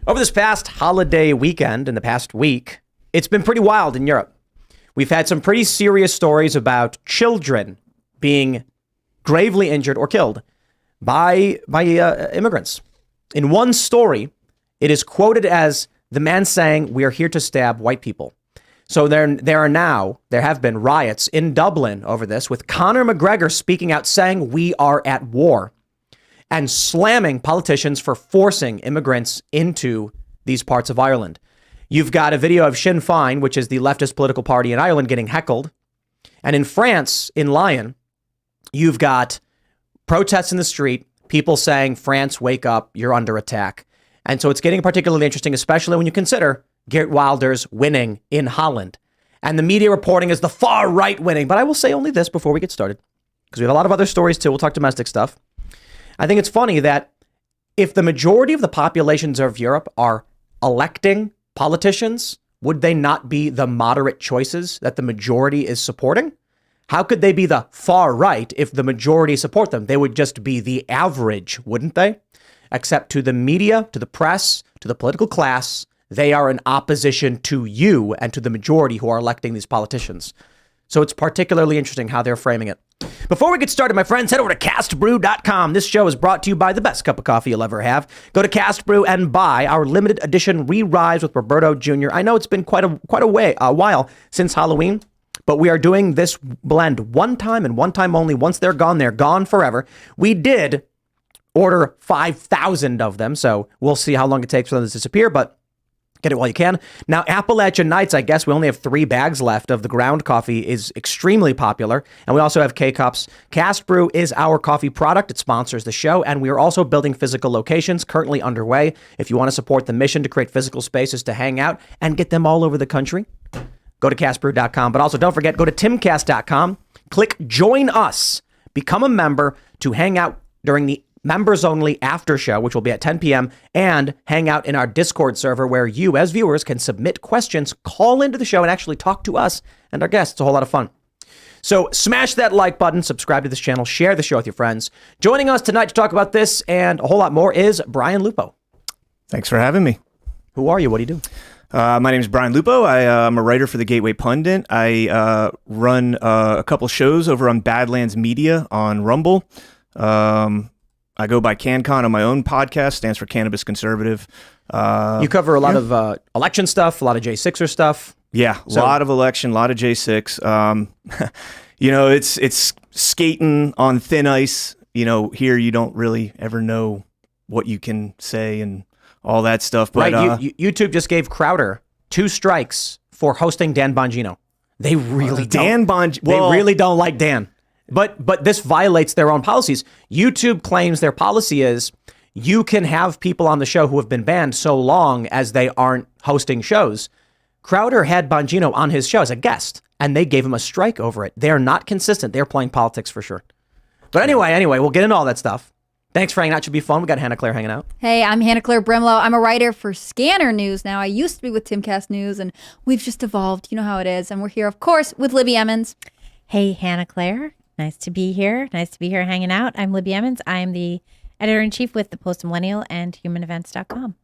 Over this past holiday weekend, in the past week, it's been pretty wild in Europe. We've had some pretty serious stories about children being gravely injured or killed by immigrants. In one story, it is quoted as the man saying, "We are here to stab white people." So there have been riots in Dublin over this, with Conor McGregor speaking out saying we are at war and slamming politicians for forcing immigrants into these parts of Ireland. You've got a video of Sinn Féin, which is the leftist political party in Ireland, getting heckled. And in France, in Lyon, you've got protests in the street, people saying, "France, wake up, you're under attack." And so it's getting particularly interesting, especially when you consider Geert Wilders winning in Holland. And the media reporting is the far right winning. But I will say only this before we get started, because we have a lot of other stories too. We'll talk domestic stuff. I think it's funny that if the majority of the populations of Europe are electing politicians, would they not be the moderate choices that the majority is supporting? How could they be the far right if the majority support them? They would just be the average, wouldn't they? Except to the media, to the press, to the political class, they are in opposition to you and to the majority who are electing these politicians. So it's particularly interesting how they're framing it. Before we get started, my friends, head over to castbrew.com. This show is brought to you by the best cup of coffee you'll ever have. Go to Cast Brew and buy our limited edition Re-Rise with Roberto Jr. I know it's been quite a while since Halloween, but we are doing this blend one time and one time only. Once they're gone forever. We did order 5,000 of them, so we'll see how long it takes for them to disappear, but get it while you can. Now, Appalachian Nights, I guess we only have 3 bags left of the ground coffee, is extremely popular. And we also have K-Cups. Cast Brew is our coffee product. It sponsors the show. And we are also building physical locations currently underway. If you want to support the mission to create physical spaces to hang out and get them all over the country, go to castbrew.com. But also don't forget, go to timcast.com, click join us, become a member to hang out during the members only after show, which will be at 10 p.m. and hang out in our Discord server where you as viewers can submit questions, call into the show and actually talk to us and our guests. It's a whole lot of fun. So smash that like button, subscribe to this channel, share the show with your friends. Joining us tonight to talk about this and a whole lot more is Brian Lupo. Thanks for having me. Who are you? What do you do? My name is Brian Lupo. I'm a writer for the Gateway Pundit. I run a couple shows over on Badlands Media on Rumble. I go by CanCon on my own podcast, stands for Cannabis Conservative. You cover a lot of election stuff, a lot of J6er stuff. Yeah, a lot of election, a lot of J6. It's skating on thin ice. Here you don't really ever know what you can say and all that stuff. But right, YouTube just gave Crowder 2 strikes for hosting Dan Bongino. They really really don't like Dan. But this violates their own policies. YouTube claims their policy is you can have people on the show who have been banned so long as they aren't hosting shows. Crowder had Bongino on his show as a guest, and they gave him a strike over it. They're not consistent. They're playing politics for sure. But anyway, we'll get into all that stuff. Thanks for hanging out. Should be fun. We got Hannah Claire hanging out. Hey, I'm Hannah Claire Brimlow. I'm a writer for Scanner News now. I used to be with Timcast News, and we've just evolved. You know how it is. And we're here, of course, with Libby Emmons. Hey, Hannah Claire. Nice to be here. Nice to be here hanging out. I'm Libby Emmons. I am the editor-in-chief with the Post Millennial and HumanEvents.com.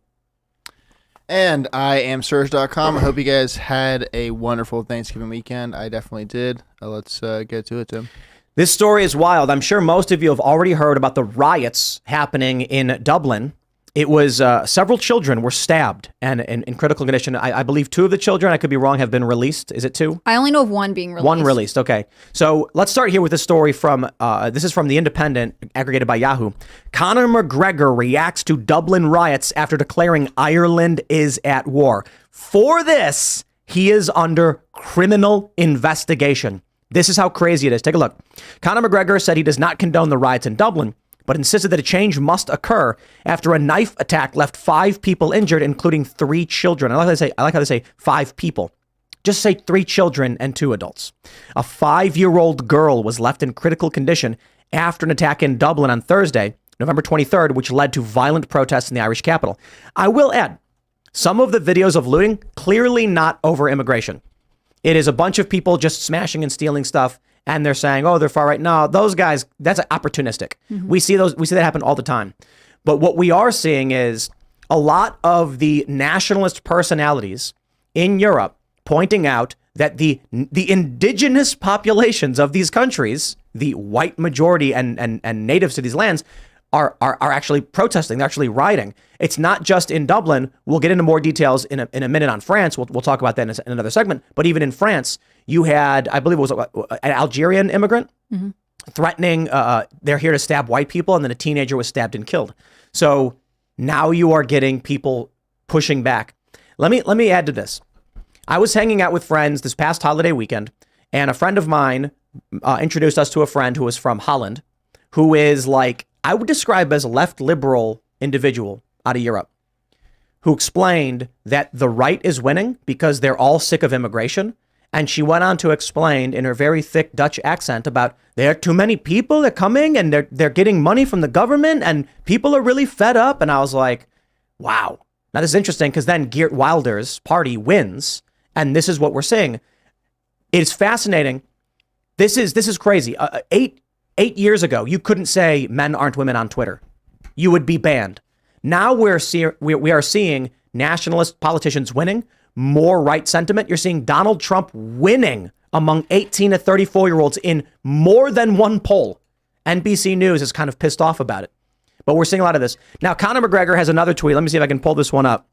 And I am Serge.com. I hope you guys had a wonderful Thanksgiving weekend. I definitely did. Let's get to it, Tim. This story is wild. I'm sure most of you have already heard about the riots happening in Dublin. It was several children were stabbed and in critical condition. I believe 2 of the children, I could be wrong, have been released. Is it 2? I only know of 1 being released. 1 released. Okay. So let's start here with this story from, this is from The Independent, aggregated by Yahoo. Conor McGregor reacts to Dublin riots after declaring Ireland is at war. For this, he is under criminal investigation. This is how crazy it is. Take a look. Conor McGregor said he does not condone the riots in Dublin, but insisted that a change must occur after a knife attack left 5 people injured, including 3 children. I like how they say 5 people. Just say 3 children and 2 adults. A 5-year-old girl was left in critical condition after an attack in Dublin on Thursday, November 23rd, which led to violent protests in the Irish capital. I will add, some of the videos of looting, clearly not over immigration. It is a bunch of people just smashing and stealing stuff. And they're saying, oh, they're far right. No, those guys, that's opportunistic. Mm-hmm. We see that happen all the time. But what we are seeing is a lot of the nationalist personalities in Europe pointing out that the indigenous populations of these countries, the white majority and natives to these lands, are actually protesting. They're actually rioting. It's not just in Dublin. We'll get into more details in a minute on France. We'll talk about that in another segment. But even in France, you had, I believe it was an Algerian immigrant threatening, they're here to stab white people, and then a teenager was stabbed and killed. So now you are getting people pushing back. Let me add to this. I was hanging out with friends this past holiday weekend, and a friend of mine introduced us to a friend who was from Holland, who is like, I would describe as a left liberal individual out of Europe, who explained that the right is winning because they're all sick of immigration. And she went on to explain in her very thick Dutch accent about there are too many people that are coming and they're getting money from the government and people are really fed up. And I was like, wow. Now this is interesting because then Geert Wilder's party wins. And this is what we're seeing. It's fascinating. This is crazy. 8 years ago, you couldn't say men aren't women on Twitter. You would be banned. Now we are seeing nationalist politicians winning, more right sentiment. You're seeing Donald Trump winning among 18 to 34-year-olds in more than one poll. NBC News is kind of pissed off about it. But we're seeing a lot of this. Now, Conor McGregor has another tweet. Let me see if I can pull this one up.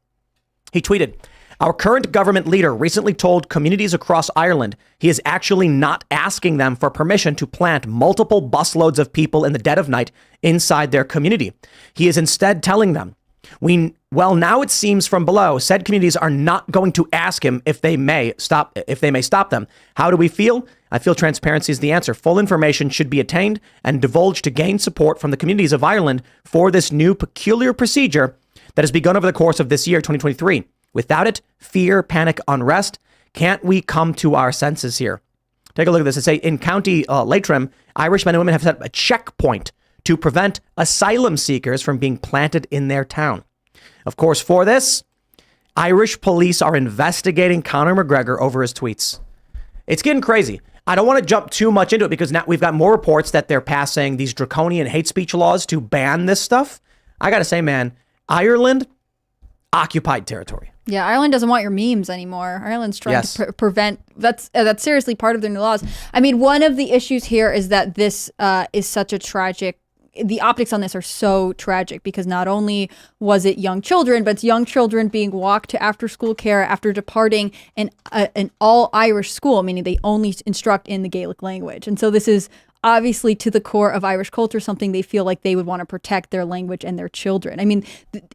He tweeted, "Our current government leader recently told communities across Ireland he is actually not asking them for permission to plant multiple busloads of people in the dead of night inside their community. He is instead telling them, now it seems from below, said communities are not going to ask him if they may stop them. How do we feel? I feel transparency is the answer. Full information should be attained and divulged to gain support from the communities of Ireland for this new peculiar procedure that has begun over the course of this year, 2023. Without it, fear, panic, unrest. Can't we come to our senses here?" Take a look at this. It say in County Leitrim, Irish men and women have set up a checkpoint to prevent asylum seekers from being planted in their town. Of course, for this, Irish police are investigating Conor McGregor over his tweets. It's getting crazy. I don't want to jump too much into it because now we've got more reports that they're passing these draconian hate speech laws to ban this stuff. I got to say, man, Ireland, occupied territory. Yeah, Ireland doesn't want your memes anymore. Ireland's trying to prevent. That's seriously part of their new laws. I mean, one of the issues here is that this is such a tragic. The optics on this are so tragic because not only was it young children, but it's young children being walked to after-school care after departing an all-Irish school, meaning they only instruct in the Gaelic language. And so this is obviously to the core of Irish culture, something they feel like they would want to protect their language and their children. I mean,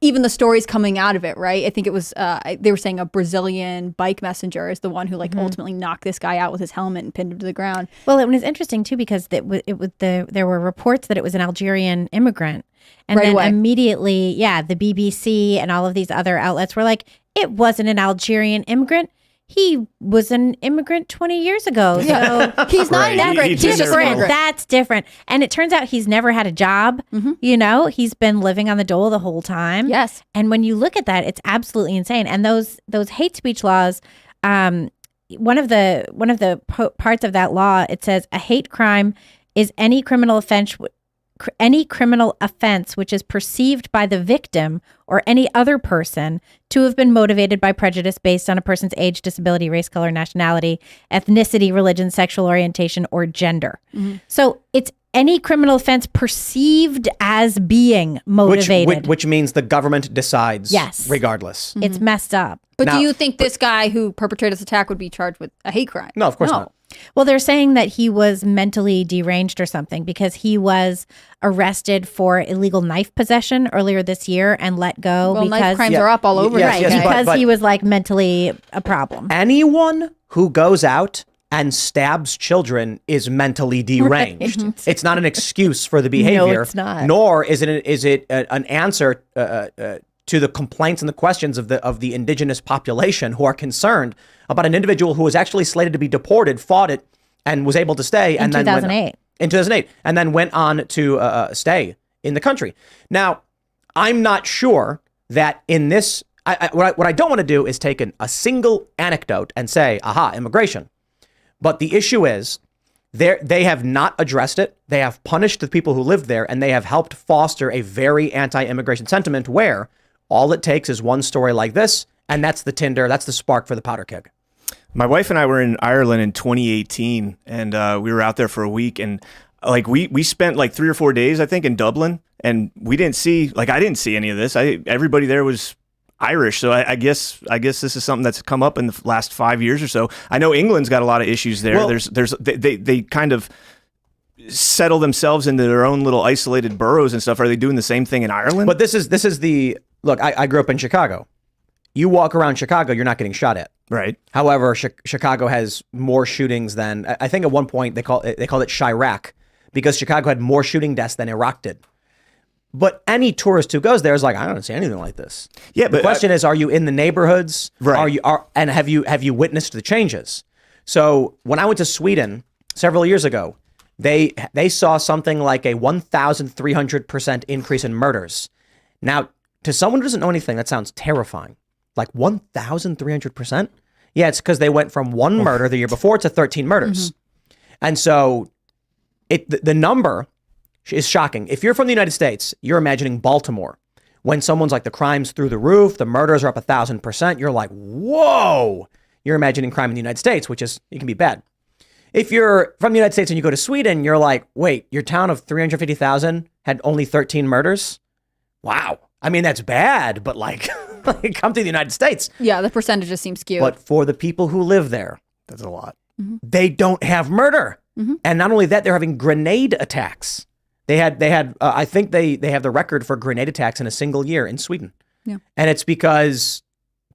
even the stories coming out of it, right? I think it was, they were saying a Brazilian bike messenger is the one who ultimately knocked this guy out with his helmet and pinned him to the ground. Well, it was interesting too, because there were reports that it was an Algerian immigrant. And right then away. Immediately, the BBC and all of these other outlets were like, it wasn't an Algerian immigrant. He was an immigrant 20 years ago. So He's not an immigrant. He He's just an different. immigrant. That's different. And it turns out he's never had a job. You know, he's been living on the dole the whole time. Yes. And when you look at that, it's absolutely insane. And those hate speech laws, one of the parts of that law, it says a hate crime is any criminal offense which is perceived by the victim or any other person to have been motivated by prejudice based on a person's age, disability, race, color, nationality, ethnicity, religion, sexual orientation, or gender. So it's any criminal offense perceived as being motivated. Which means the government decides Yes. regardless. It's messed up. But Now- do you think this guy who perpetrated this attack would be charged with a hate crime? No, of course not. Well, they're saying that he was mentally deranged or something because he was arrested for illegal knife possession earlier this year and let go Well, because knife crimes are up all over Yes, the yes, UK. because but- he was like mentally a problem. Anyone who goes out and stabs children is mentally deranged. It's not an excuse for the behavior. it's not. Nor is it an answer to the complaints and the questions of the indigenous population who are concerned about an individual who was actually slated to be deported, fought it, and was able to stay. In and then 2008. In 2008, and then went on to stay in the country. Now, I'm not sure that in this, what I don't want to do is take a single anecdote and say, aha, immigration. But the issue is, they have not addressed it. They have punished the people who lived there, and they have helped foster a very anti-immigration sentiment where All it takes is one story like this, and that's the tinder, that's the spark for the powder keg. My wife and I were in Ireland in 2018, and we were out there for a week, and like we spent like 3 or 4 days, I think, in Dublin, and we didn't see, like, I didn't see any of this. Everybody there was Irish, so I guess this is something that's come up in the last 5 years or so. I know England's got a lot of issues there. Well, they kind of settle themselves into their own little isolated boroughs and stuff. Are they doing the same thing in Ireland? But this is the look. I grew up in Chicago. You walk around Chicago, you're not getting shot at. Right. However, Chicago has more shootings than, I think at one point they called it Chirac, because Chicago had more shooting deaths than Iraq did. But any tourist who goes there is like, I don't see anything like this. Yeah, the question is, are you in the neighborhoods? Right. And have you witnessed the changes? So when I went to Sweden several years ago, they saw something like a 1,300% increase in murders. Now, to someone who doesn't know anything, that sounds terrifying. Like 1,300%? Yeah, it's because they went from one murder the year before to 13 murders. Mm-hmm. And so the number is shocking. If you're from the United States, you're imagining Baltimore. When someone's like, the crime's through the roof, the murders are up 1,000%, you're like, whoa! You're imagining crime in the United States, which is, it can be bad. If you're from the United States and you go to Sweden, you're like, wait, your town of 350,000 had only 13 murders? Wow. I mean, that's bad, but like, come to the United States. Yeah, the percentages seem skewed. But for the people who live there, that's a lot. Mm-hmm. They don't have murder. Mm-hmm. And not only that, they're having grenade attacks. They had. I think they have the record for grenade attacks in a single year in Sweden. Yeah. And it's because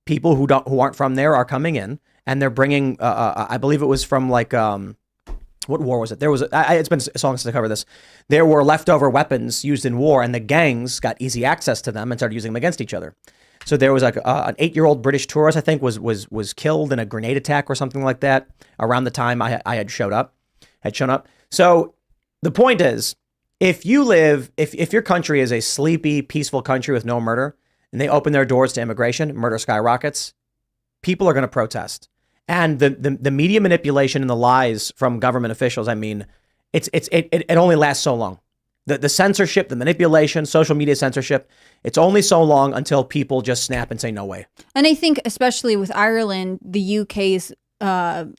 people who aren't from there are coming in, and they're bringing. I believe it was from like what war was it? There was. It's been so long since I covered this. There were leftover weapons used in war, and the gangs got easy access to them and started using them against each other. So there was like an 8-year-old British tourist, I think, was killed in a grenade attack or something like that around the time I had shown up. So the point is, if your country is a sleepy, peaceful country with no murder, and they open their doors to immigration, murder skyrockets, people are going to protest. And the media manipulation and the lies from government officials, I mean, it only lasts so long. The censorship, the manipulation, social media censorship, it's only so long until people just snap and say, no way. And I think especially with Ireland, the UK's, the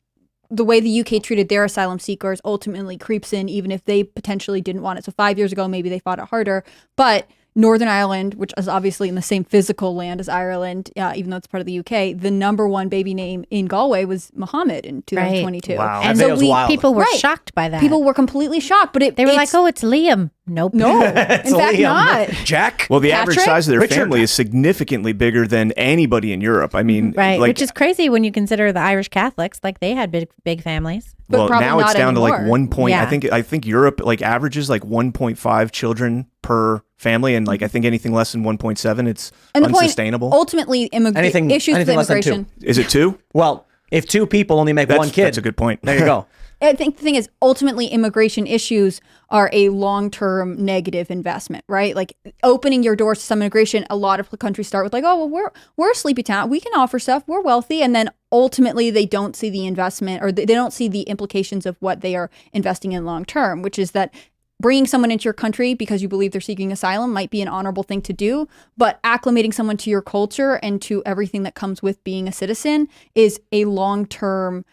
way the UK treated their asylum seekers ultimately creeps in, even if they potentially didn't want it. So 5 years ago, maybe they fought it harder. But Northern Ireland, which is obviously in the same physical land as Ireland, even though it's part of the UK, the number one baby name in Galway was Muhammad in 2022. Right. Wow. And so people were shocked by that. People were completely shocked, but they were like, "Oh, it's Liam." Nope. No, in fact, Liam. not. Jack. Well, the Patrick? average size of their Richard. family is significantly bigger than anybody in Europe. I mean, Right, like, which is crazy when you consider the Irish Catholics, like they had big families. But well, probably now it's not down anymore. to like 1 point. Yeah. I think Europe like averages like 1.5 children per family, and like I think anything less than 1.7, it's And the unsustainable. point, ultimately, issues with anything less than immigration. Is it 2? Well, if 2 people only make one kid, That's a good point. there you go. I think the thing is, ultimately, immigration issues are a long-term negative investment, right? Like opening your doors to some immigration, a lot of countries start with like, oh, well, we're a sleepy town. We can offer stuff. We're wealthy. And then ultimately they don't see the investment, or they don't see the implications of what they are investing in long-term, which is that bringing someone into your country because you believe they're seeking asylum might be an honorable thing to do, but acclimating someone to your culture and to everything that comes with being a citizen is a long-term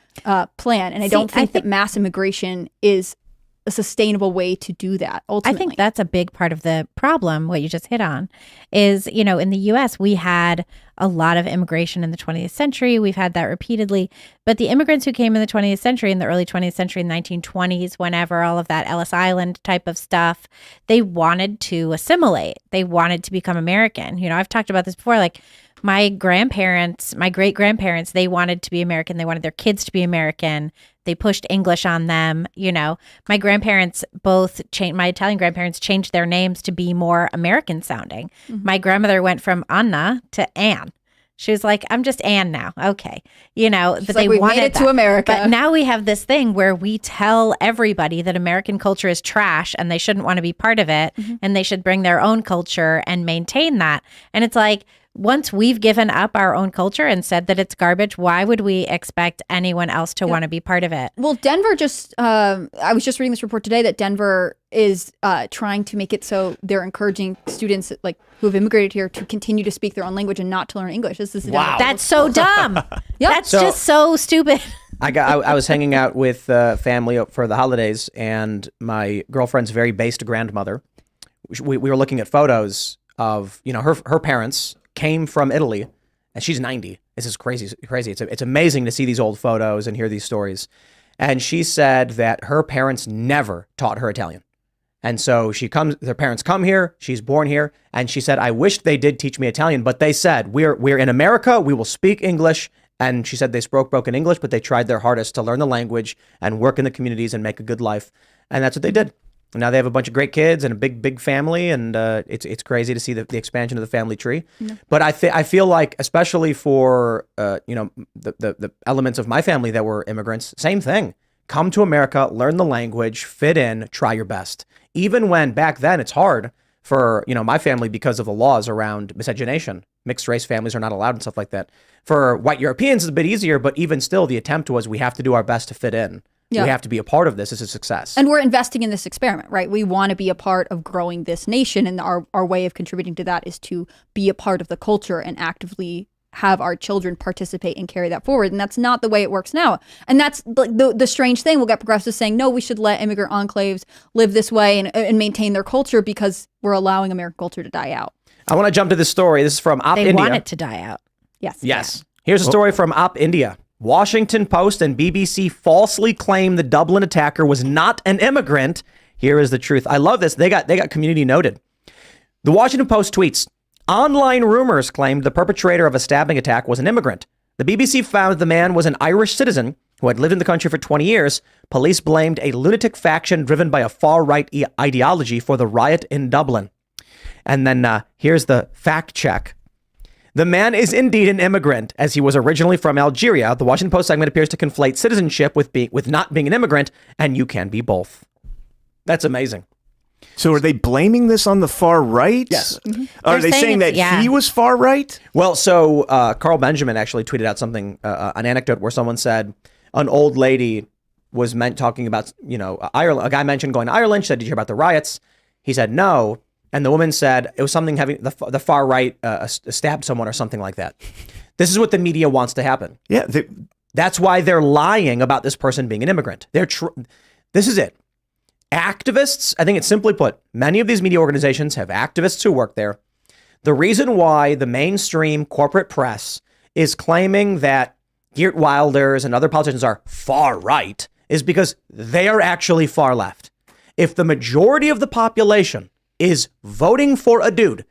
plan. And I don't think that mass immigration is a sustainable way to do that, ultimately. I think that's a big part of the problem, what you just hit on, is, in the U.S., we had a lot of immigration in the 20th century. We've had that repeatedly. But the immigrants who came in the 20th century, in the early 20th century, in the 1920s, whenever, all of that Ellis Island type of stuff, they wanted to assimilate. They wanted to become American. I've talked about this before, like, my grandparents, my great-grandparents, they wanted to be American. They wanted their kids to be American. They pushed English on them. My grandparents my Italian grandparents changed their names to be more American sounding. Mm-hmm. My grandmother went from Anna to Anne. She was like, I'm just Anne now. Okay. But She's they we wanted made it that. to America. But now we have this thing where we tell everybody that American culture is trash and they shouldn't want to be part of it, mm-hmm. and they should bring their own culture and maintain that. And it's like, once we've given up our own culture and said that it's garbage, why would we expect anyone else to want to be part of it? Well, Denver I was just reading this report today that Denver is trying to make it so they're encouraging students like who have immigrated here to continue to speak their own language and not to learn English. This is That's so dumb. Yeah. That's just so stupid. I was hanging out with family for the holidays, and my girlfriend's very based grandmother. We were looking at photos of, her parents came from Italy, and she's 90. This is crazy. It's amazing to see these old photos and hear these stories. And she said that her parents never taught her Italian. And so their parents come here, she's born here, and she said, I wish they did teach me Italian, but they said, we're in America, we will speak English. And she said they spoke broken English, but they tried their hardest to learn the language and work in the communities and make a good life. And that's what they did. And now they have a bunch of great kids and a big family, and it's crazy to see the expansion of the family tree. Yeah. But I feel like, especially for the elements of my family that were immigrants, same thing. Come to America, learn the language, fit in, try your best. Even when back then it's hard for my family because of the laws around miscegenation. Mixed race families are not allowed and stuff like that. For white Europeans, it's a bit easier, but even still, the attempt was we have to do our best to fit in. Yeah. We have to be a part of this. It's a success. And we're investing in this experiment, right? We want to be a part of growing this nation. And our way of contributing to that is to be a part of the culture and actively have our children participate and carry that forward. And that's not the way it works now. And that's the strange thing. We'll get progressives saying, no, we should let immigrant enclaves live this way and maintain their culture because we're allowing American culture to die out. I want to jump to this story. This is from Op They India. want it to die out. Yes. Yes. Here's a story from Op India. Washington Post and BBC falsely claim the Dublin attacker was not an immigrant. Here is the truth. I love this. They got community noted. The Washington Post tweets, online rumors claimed the perpetrator of a stabbing attack was an immigrant. The BBC found the man was an Irish citizen who had lived in the country for 20 years. Police blamed a lunatic faction driven by a far-right ideology for the riot in Dublin. And then here's the fact check. The man is indeed an immigrant, as he was originally from Algeria. The Washington Post segment appears to conflate citizenship with not being an immigrant, and you can be both. That's amazing. So are they blaming this on the far right? Yes. Mm-hmm. Are they saying that he was far right? Well, so Carl Benjamin actually tweeted out something, an anecdote where someone said an old lady was talking about, Ireland. A guy mentioned going to Ireland. She said, did you hear about the riots? He said, no. And the woman said it was something having the far right stabbed someone or something like that. This is what the media wants to happen. Yeah. That's why they're lying about this person being an immigrant. This is it. Activists, I think it's simply put, many of these media organizations have activists who work there. The reason why the mainstream corporate press is claiming that Geert Wilders and other politicians are far right is because they are actually far left. If the majority of the population is voting for a dude,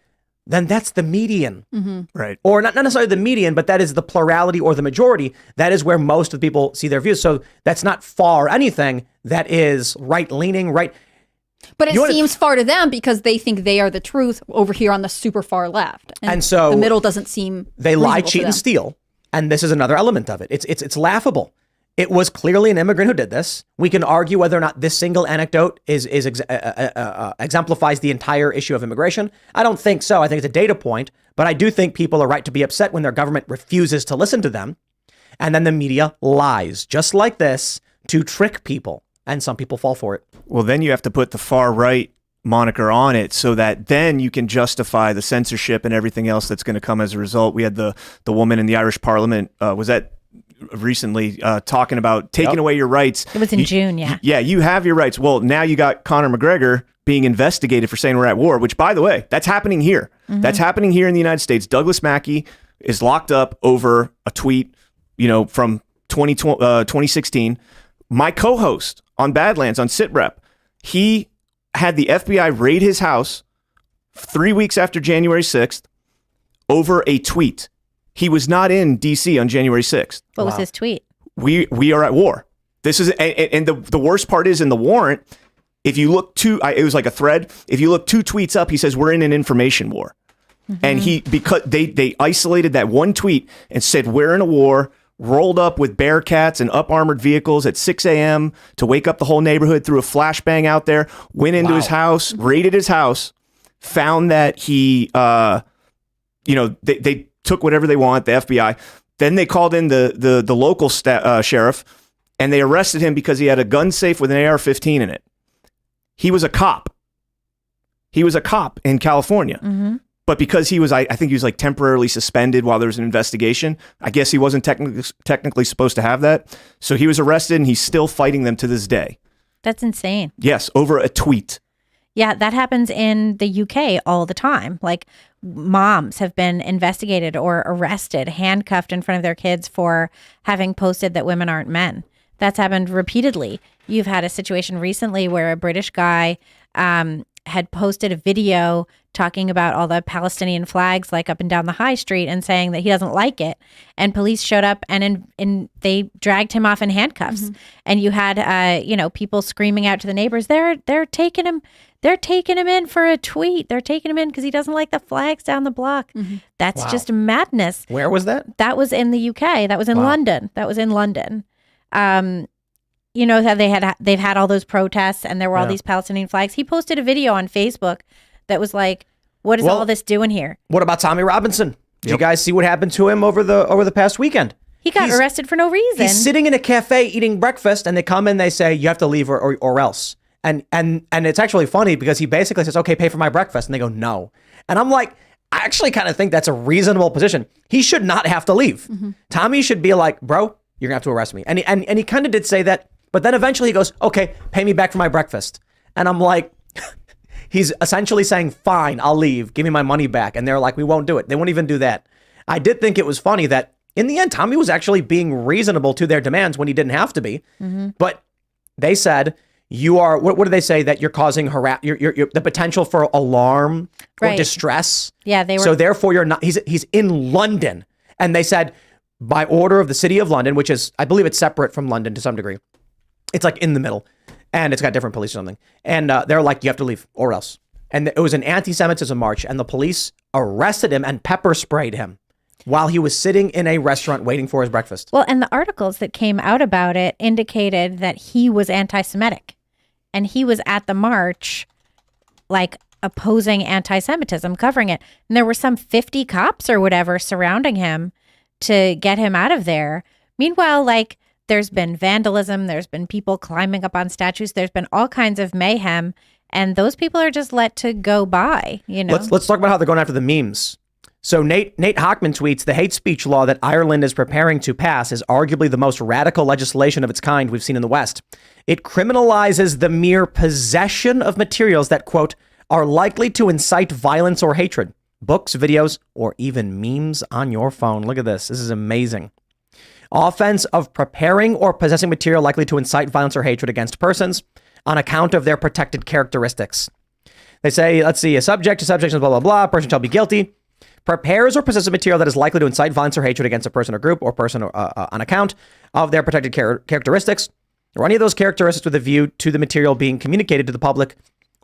then that's the median. Mm-hmm. Right. Or not necessarily the median, but that is the plurality or the majority. That is where most of the people see their views. So that's not far anything. That is right-leaning, right. But it seems far to them because they think they are the truth over here on the super far left. And so the middle doesn't seem they lie, cheat, and steal. And this is another element of it. It's laughable. It was clearly an immigrant who did this. We can argue whether or not this single anecdote exemplifies the entire issue of immigration. I don't think so. I think it's a data point, but I do think people are right to be upset when their government refuses to listen to them. And then the media lies just like this to trick people. And some people fall for it. Well, then you have to put the far right moniker on it so that then you can justify the censorship and everything else that's going to come as a result. We had the woman in the Irish Parliament, was that recently talking about taking away your rights. It was in June, yeah. Yeah, you have your rights. Well, now you got Conor McGregor being investigated for saying we're at war, which, by the way, that's happening here. Mm-hmm. That's happening here in the United States. Douglas Mackey is locked up over a tweet, from 2016. My co-host on Badlands, on SitRep, he had the FBI raid his house 3 weeks after January 6th over a tweet. He was not in D.C. on January 6th. What was his tweet? We are at war. This is, and the worst part is in the warrant, if you look it was like a thread. If you look 2 tweets up, he says we're in an information war. Mm-hmm. And because they isolated that one tweet and said we're in a war, rolled up with Bearcats and up armored vehicles at 6 a.m. to wake up the whole neighborhood, threw a flashbang out there, went into his house, raided his house, found that he, they took whatever they want, the FBI. Then they called in the local sheriff, and they arrested him because he had a gun safe with an AR-15 in it. He was a cop. He was a cop in California. Mm-hmm. But because he was, I think he was like temporarily suspended while there was an investigation. I guess he wasn't technically supposed to have that. So he was arrested and he's still fighting them to this day. That's insane. Yes, over a tweet. Yeah, that happens in the UK all the time. Like moms have been investigated or arrested, handcuffed in front of their kids for having posted that women aren't men. That's happened repeatedly. You've had a situation recently where a British guy had posted a video talking about all the Palestinian flags like up and down the high street and saying that he doesn't like it. And police showed up and they dragged him off in handcuffs. Mm-hmm. And you had people screaming out to the neighbors, they're taking him in for a tweet. They're taking him in because he doesn't like the flags down the block. Mm-hmm. That's just madness. Where was that? That was in the UK. That was in London. That was in London. You know how they've had all those protests and there were all these Palestinian flags. He posted a video on Facebook that was like, what is all this doing here? What about Tommy Robinson? Did you guys see what happened to him over the past weekend? He got arrested for no reason. He's sitting in a cafe eating breakfast and they come in, they say, you have to leave or else. And it's actually funny because he basically says, okay, pay for my breakfast. And they go, no. And I'm like, I actually kind of think that's a reasonable position. He should not have to leave. Mm-hmm. Tommy should be like, bro, you're gonna have to arrest me. And he kind of did say that, but then eventually he goes, okay, pay me back for my breakfast. And I'm like, he's essentially saying, fine, I'll leave. Give me my money back. And they're like, we won't do it. They won't even do that. I did think it was funny that in the end, Tommy was actually being reasonable to their demands when he didn't have to be. Mm-hmm. But they said, you are, what do they say? That you're causing you're the potential for alarm or distress. Yeah, they were. So therefore you're not, he's in London. And they said, by order of the city of London, which is, I believe it's separate from London to some degree. It's like in the middle and it's got different police or something. And they're like, you have to leave or else. And it was an anti-Semitism march and the police arrested him and pepper sprayed him while he was sitting in a restaurant waiting for his breakfast. Well, and the articles that came out about it indicated that he was anti-Semitic and he was at the march, like opposing anti-Semitism, covering it. And there were some 50 cops or whatever surrounding him to get him out of there. Meanwhile, like, there's been vandalism, there's been people climbing up on statues, there's been all kinds of mayhem, and those people are just let to go by, you know? Let's talk about how they're going after the memes. So Nate Hockman tweets, the hate speech law that Ireland is preparing to pass is arguably the most radical legislation of its kind we've seen in the West. It criminalizes the mere possession of materials that, quote, are likely to incite violence or hatred. Books, videos, or even memes on your phone. Look at this. This is amazing. Offense of preparing or possessing material likely to incite violence or hatred against persons on account of their protected characteristics. They say, let's see, a subject to subjections, blah, blah, blah, person shall be guilty. Prepares or possesses material that is likely to incite violence or hatred against a person or group or person on account of their protected characteristics or any of those characteristics with a view to the material being communicated to the public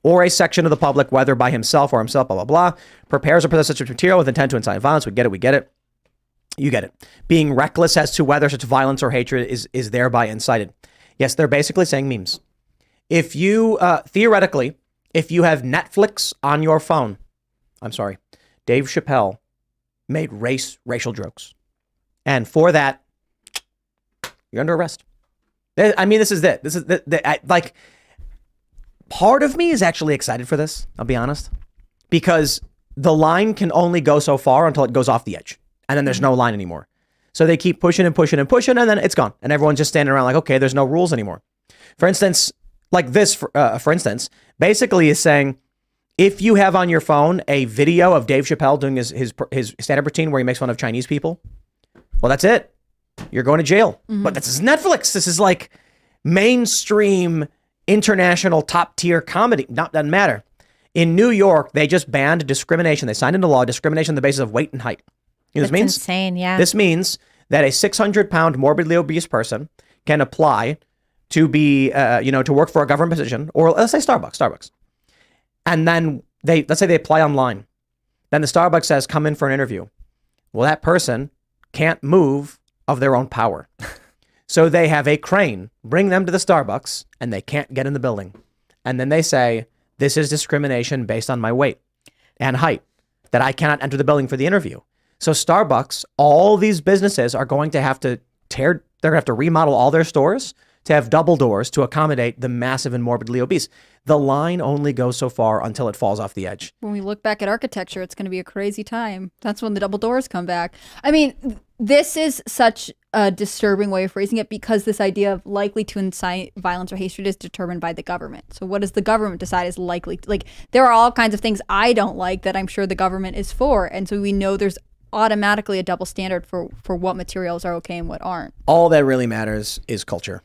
or a section of the public, whether by himself or himself, blah, blah, blah. Prepares or possesses such material with intent to incite violence. We get it. You get it. Being reckless as to whether such violence or hatred is thereby incited. Yes, they're basically saying memes. If you, theoretically, if you have Netflix on your phone, Dave Chappelle made racial jokes. And for that, you're under arrest. I mean, this is it. This is like, part of me is actually excited for this, I'll be honest, because the line can only go so far until it goes off the edge. And then there's no line anymore. So they keep pushing and pushing and pushing, and then it's gone. And everyone's just standing around like, okay, there's no rules anymore. For instance, like this, for instance, basically is saying, if you have on your phone a video of Dave Chappelle doing his stand-up routine where he makes fun of Chinese people, well, that's it. You're going to jail. Mm-hmm. But this is Netflix. This is like mainstream, international, top-tier comedy. Doesn't matter. In New York, they just banned discrimination. They signed into law discrimination on the basis of weight and height. You know what this means? Insane, yeah. This means that a 600-pound morbidly obese person can apply to be, to work for a government position, or let's say Starbucks. And then let's say they apply online. Then the Starbucks says, come in for an interview. Well, that person can't move of their own power. So they have a crane bring them to the Starbucks and they can't get in the building. And then they say, this is discrimination based on my weight and height, that I cannot enter the building for the interview. So Starbucks, all these businesses are going to have to they're going to have to remodel all their stores to have double doors to accommodate the massive and morbidly obese. The line only goes so far until it falls off the edge. When we look back at architecture, it's going to be a crazy time. That's when the double doors come back. I mean, this is such a disturbing way of phrasing it because this idea of likely to incite violence or hatred is determined by the government. So what does the government decide is likely? Like, there are all kinds of things I don't like that I'm sure the government is for. And so we know there's automatically a double standard for what materials are okay and what aren't. All that really matters is culture.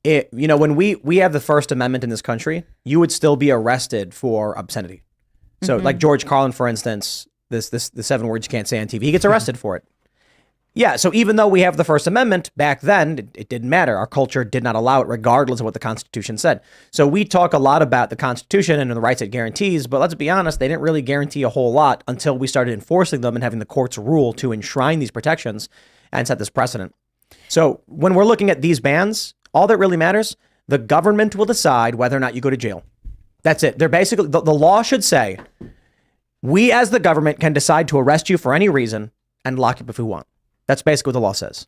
When we have the First Amendment in this country, you would still be arrested for obscenity. So like George Carlin, for instance, the 7 words you can't say on TV, he gets arrested for it. Yeah, so even though we have the First Amendment, back then, it didn't matter. Our culture did not allow it, regardless of what the Constitution said. So we talk a lot about the Constitution and the rights it guarantees, but let's be honest, they didn't really guarantee a whole lot until we started enforcing them and having the courts rule to enshrine these protections and set this precedent. So when we're looking at these bans, all that really matters, the government will decide whether or not you go to jail. That's it. They're basically, the law should say, we as the government can decide to arrest you for any reason and lock you up if we want. That's basically what the law says.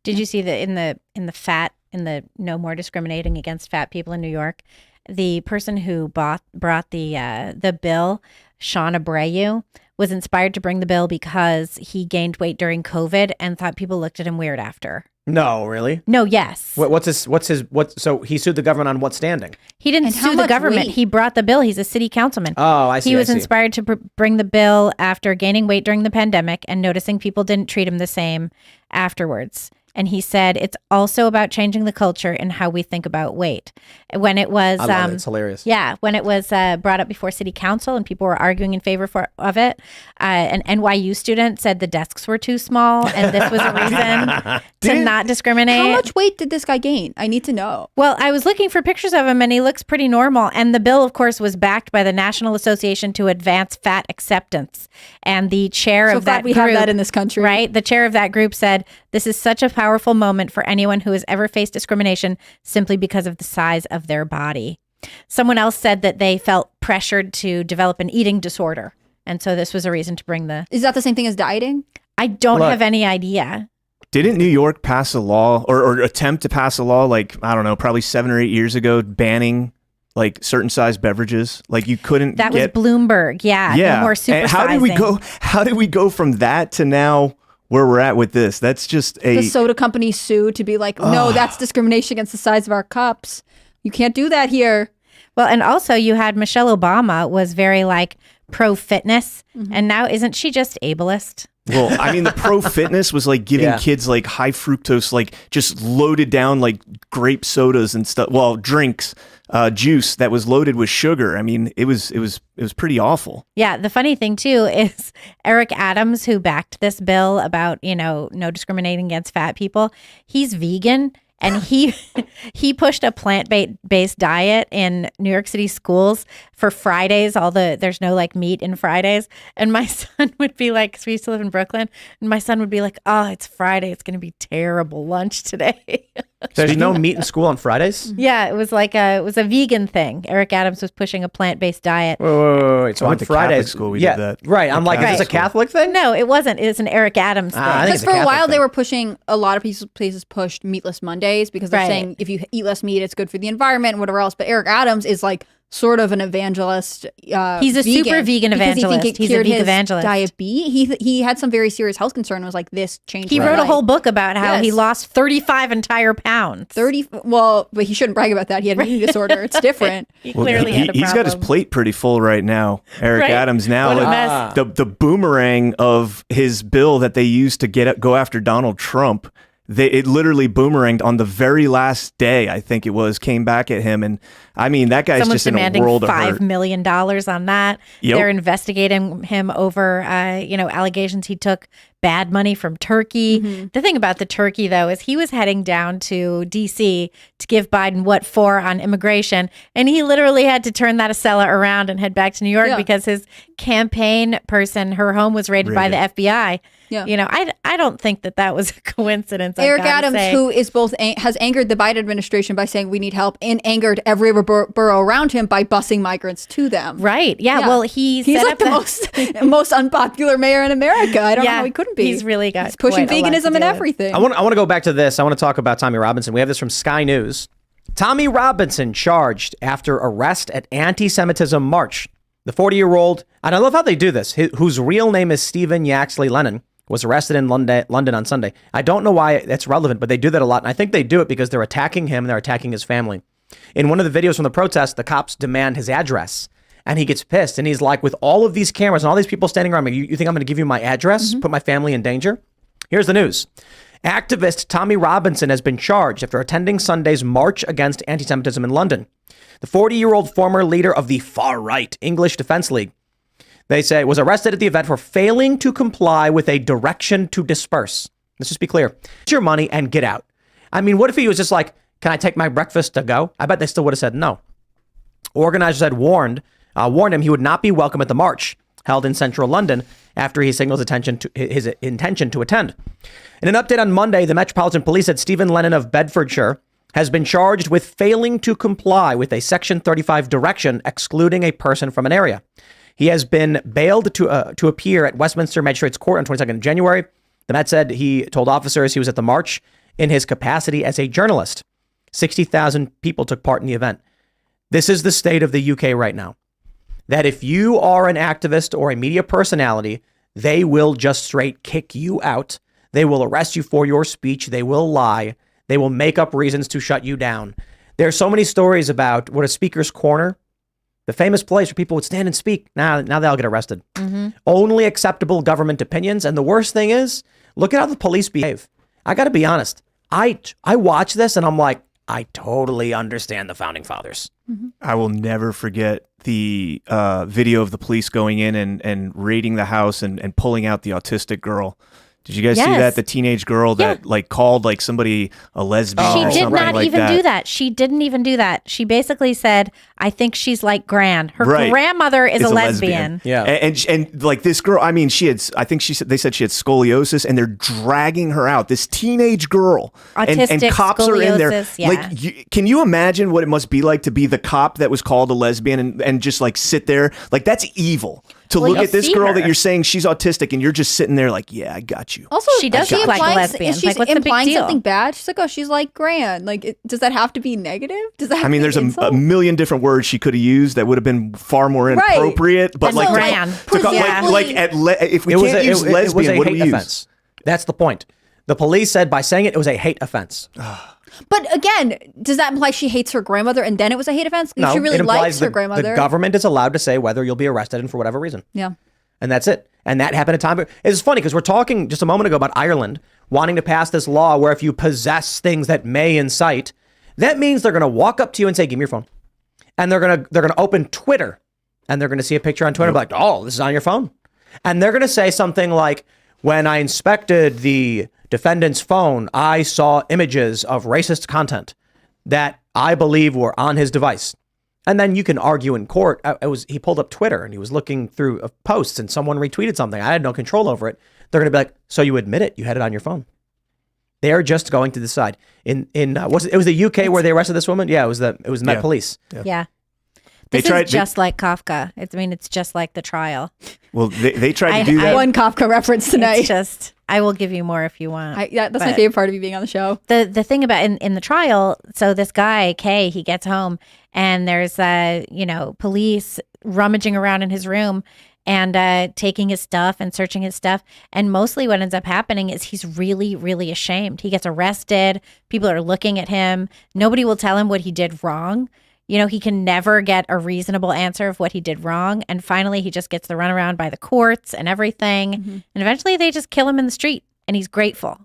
Did you see that in the no more discriminating against fat people in New York, the person who brought the bill, Sean Abreu, was inspired to bring the bill because he gained weight during COVID and thought people looked at him weird after. No, really? No, yes. So he sued the government on what standing? He didn't And how sue the much government. weight? He brought the bill. He's a city councilman. Oh, I see. He was inspired to bring the bill after gaining weight during the pandemic and noticing people didn't treat him the same afterwards. And he said it's also about changing the culture and how we think about weight. When it was, I love it. It's hilarious. Yeah, when it was brought up before city council and people were arguing in favor of it, an NYU student said the desks were too small and this was a reason to not discriminate. How much weight did this guy gain? I need to know. Well, I was looking for pictures of him and he looks pretty normal. And the bill, of course, was backed by the National Association to Advance Fat Acceptance. And the chair So of that glad we group, have that in this country. right? The chair of that group said, this is such a powerful moment for anyone who has ever faced discrimination simply because of the size of their body. Someone else said that they felt pressured to develop an eating disorder. And so this was a reason to bring the... Is that the same thing as dieting? I don't Look. have any idea. Didn't New York pass a law or attempt to pass a law like, I don't know, probably 7 or 8 years ago banning like certain size beverages? Like you couldn't That get... was Bloomberg. Yeah. Yeah. No more And supersizing. how did we go from that to now where we're at with this? That's just The soda company sue to be like, no, that's discrimination against the size of our cups. You can't do that here. Well, and also you had Michelle Obama was very like pro-fitness. And now isn't she just ableist? Well, I mean, the pro fitness was like giving Yeah. kids like high fructose, like just loaded down like grape sodas and stuff. Well, drinks, juice that was loaded with sugar. I mean, it was pretty awful. Yeah. The funny thing too is Eric Adams, who backed this bill about, no discriminating against fat people, he's vegan. And he pushed a plant-based diet in New York City schools for Fridays. There's no like meat in Fridays. And my son would be like, 'cause we used to live in Brooklyn, and my son would be like, oh, it's Friday. It's going to be terrible lunch today. There's no meat in school on Fridays? Yeah, it was a vegan thing. Eric Adams was pushing a plant-based diet. Wait. So I on went to Fridays, Catholic school, we did that. Right. I'm like, is Catholic this a school. Catholic thing? No, it wasn't. It's an Eric Adams thing. I think Because it's a for a Catholic while they thing. were pushing, a lot of places pushed meatless Mondays because they're Right. saying if you eat less meat, it's good for the environment and whatever else. But Eric Adams is like sort of an evangelist. He's a super vegan because he think evangelist. it He's a cured vegan his evangelist. Diabetes. He had some very serious health concern and was like, this changed He my wrote a life. whole book about how he Yes. lost 35 entire pounds. 30. Well, but he shouldn't brag about that. He had an eating disorder. It's different. He Well, clearly had a problem. he's got his plate pretty full right now. Eric Right? Adams now. What a like, mess. the boomerang of his bill that they used to go after Donald Trump. It literally boomeranged on the very last day, I think it was, came back at him. And I mean, that guy's Someone's just in a demanding world of $5 hurt. million on that. Yep. They're investigating him over, allegations he took bad money from Turkey. The thing about the Turkey, though, is he was heading down to D.C. to give Biden what for on immigration. And he literally had to turn that Acela around and head back to New York Yeah. because his campaign person, her home was raided by the FBI. Yeah. I don't think that was a coincidence. I've Eric gotta Adams, say. who is both has angered the Biden administration by saying we need help, and angered every borough around him by busing migrants to them. Right. Yeah. Yeah. Well, He's set like up the most unpopular mayor in America. I don't know Yeah. how he couldn't be. He's really got He's pushing quite a lot to veganism do and with. everything. I want to go back to this. I want to talk about Tommy Robinson. We have this from Sky News. Tommy Robinson charged after arrest at anti-Semitism march. The 40-year-old, and I love how they do this, whose real name is Stephen Yaxley Lennon, was arrested in London on Sunday. I don't know why that's relevant, but they do that a lot. And I think they do it because they're attacking him and they're attacking his family. In one of the videos from the protest, the cops demand his address. And he gets pissed. And he's like, with all of these cameras and all these people standing around me, you think I'm going to give you my address? Put my family in danger? Here's the news. Activist Tommy Robinson has been charged after attending Sunday's march against anti-Semitism in London. The 40-year-old former leader of the far-right English Defense League, they say, was arrested at the event for failing to comply with a direction to disperse. Let's just be clear. Get your money and get out. I mean, what if he was just like, can I take my breakfast to go? I bet they still would have said no. Organizers had warned him he would not be welcome at the march held in central London after he signaled his intention to attend. In an update on Monday, the Metropolitan Police said Stephen Lennon of Bedfordshire has been charged with failing to comply with a Section 35 direction excluding a person from an area. He has been bailed to appear at Westminster Magistrates Court on 22nd of January. The Met said he told officers he was at the march in his capacity as a journalist. 60,000 people took part in the event. This is the state of the UK right now. That if you are an activist or a media personality, they will just straight kick you out. They will arrest you for your speech. They will lie. They will make up reasons to shut you down. There are so many stories about what a speaker's corner, the famous place where people would stand and speak. Now they all get arrested. Only acceptable government opinions. And the worst thing is, look at how the police behave. I got to be honest. I watch this and I'm like, I totally understand the founding fathers. I will never forget the video of the police going in and raiding the house and pulling out the autistic girl. Did you guys see that? The teenage girl that like called like somebody a lesbian or She did something not like even that. do that. She didn't even do that. She basically said, I think she's like Gran. Her Right. grandmother is It's a lesbian. Yeah. And like this girl, I mean, they said she had scoliosis and they're dragging her out. This teenage girl. And Autistic, cops are in there. scoliosis, yeah. Like, can you imagine what it must be like to be the cop that was called a lesbian and just like sit there? Like, that's evil. To Well, look you at this see girl her. that you're saying she's autistic and you're just sitting there like, yeah, I got you. Also, She does is look like a implying- lesbian. Is she Like, what's the big implying deal? something bad? She's like, oh, she's like Gran. Like, does that have to be negative? Does that? Have I mean, to there's be an a insult? million different words she could have used that would have been far more inappropriate. But That's like, so, to Gran. if we can't use lesbian, what do we use? Offense. That's the point. The police said by saying it was a hate offense. But again, does that imply she hates her grandmother and then it was a hate offense? No, she really it implies likes her the grandmother. government is allowed to say whether you'll be arrested and for whatever reason. Yeah. And that's it. And that happened at time. It's funny because we're talking just a moment ago about Ireland wanting to pass this law where if you possess things that may incite, that means they're going to walk up to you and say, give me your phone. And they're going to open Twitter and they're going to see a picture on Twitter like, oh, this is on your phone. And they're going to say something like, when I inspected the defendant's phone, I saw images of racist content that I believe were on his device. And then you can argue in court. He pulled up Twitter and he was looking through posts and someone retweeted something. I had no control over it. They're going to be like, so you admit it? You had it on your phone. They're just going to decide. It was the UK where they arrested this woman? Yeah, it was Met Police. Yeah. They This tried- is just like Kafka. It's just like the trial. Well, they tried to do that. One Kafka reference tonight. It's just, I will give you more if you want. That's my But- favorite part of you being on the show. The thing about in the trial, so this guy Kay, he gets home and there's police rummaging around in his room and taking his stuff and searching his stuff, and mostly what ends up happening is he's really, really ashamed. He gets arrested. People are looking at him. Nobody will tell him what he did wrong. He can never get a reasonable answer of what he did wrong, and finally he just gets the runaround by the courts and everything, and eventually they just kill him in the street, and he's grateful.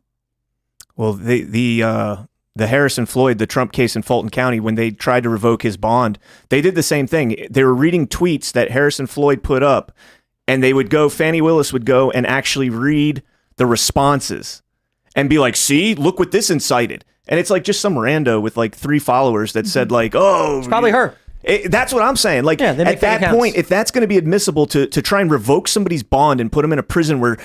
Well, the Harrison Floyd, the Trump case in Fulton County, when they tried to revoke his bond, they did the same thing. They were reading tweets that Harrison Floyd put up, and Fannie Willis would go and actually read the responses and be like, see, look what this incited. And it's like just some rando with like 3 followers that said like, oh, It's probably her. That's what I'm saying. Like Yeah, they make at that fake accounts. point, if that's going to be admissible to try and revoke somebody's bond and put them in a prison where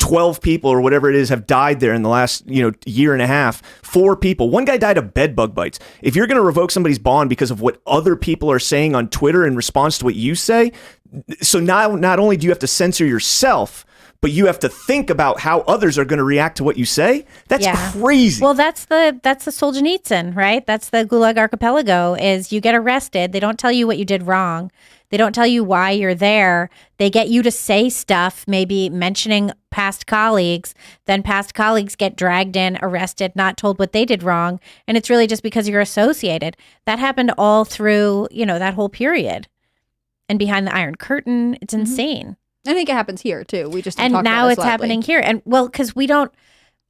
12 people or whatever it is have died there in the last year and a half, 4 people, one guy died of bed bug bites. If you're going to revoke somebody's bond because of what other people are saying on Twitter in response to what you say, so now not only do you have to censor yourself, but you have to think about how others are going to react to what you say. That's crazy. Well, that's the Solzhenitsyn, right? That's the Gulag Archipelago. Is you get arrested, they don't tell you what you did wrong. They don't tell you why you're there. They get you to say stuff, maybe mentioning past colleagues. Then past colleagues get dragged in, arrested, not told what they did wrong. And it's really just because you're associated. That happened all through, that whole period. And behind the Iron Curtain, it's insane. I think it happens here too. We just don't and talk now about it it's happening here. And well, because we don't.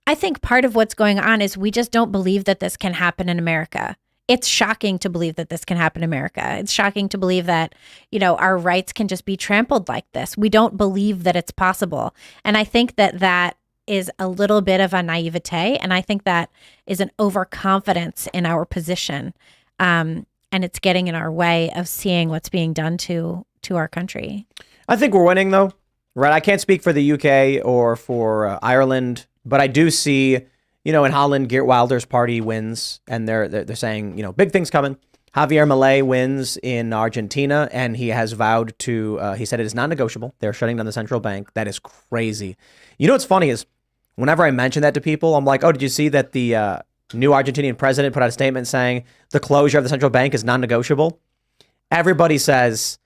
I think part of what's going on is we just don't believe that this can happen in America. It's shocking to believe that this can happen in America. It's shocking to believe that, our rights can just be trampled like this. We don't believe that it's possible. And I think that is a little bit of a naivete. And I think that is an overconfidence in our position. And it's getting in our way of seeing what's being done to our country. I think we're winning, though. Right? I can't speak for the UK or for Ireland, but I do see... in Holland, Geert Wilders' party wins, and they're saying, big things coming. Javier Milei wins in Argentina, and he has vowed to, he said it is non-negotiable. They're shutting down the central bank. That is crazy. What's funny is whenever I mention that to people, I'm like, oh, did you see that the new Argentinian president put out a statement saying the closure of the central bank is non-negotiable? Everybody says,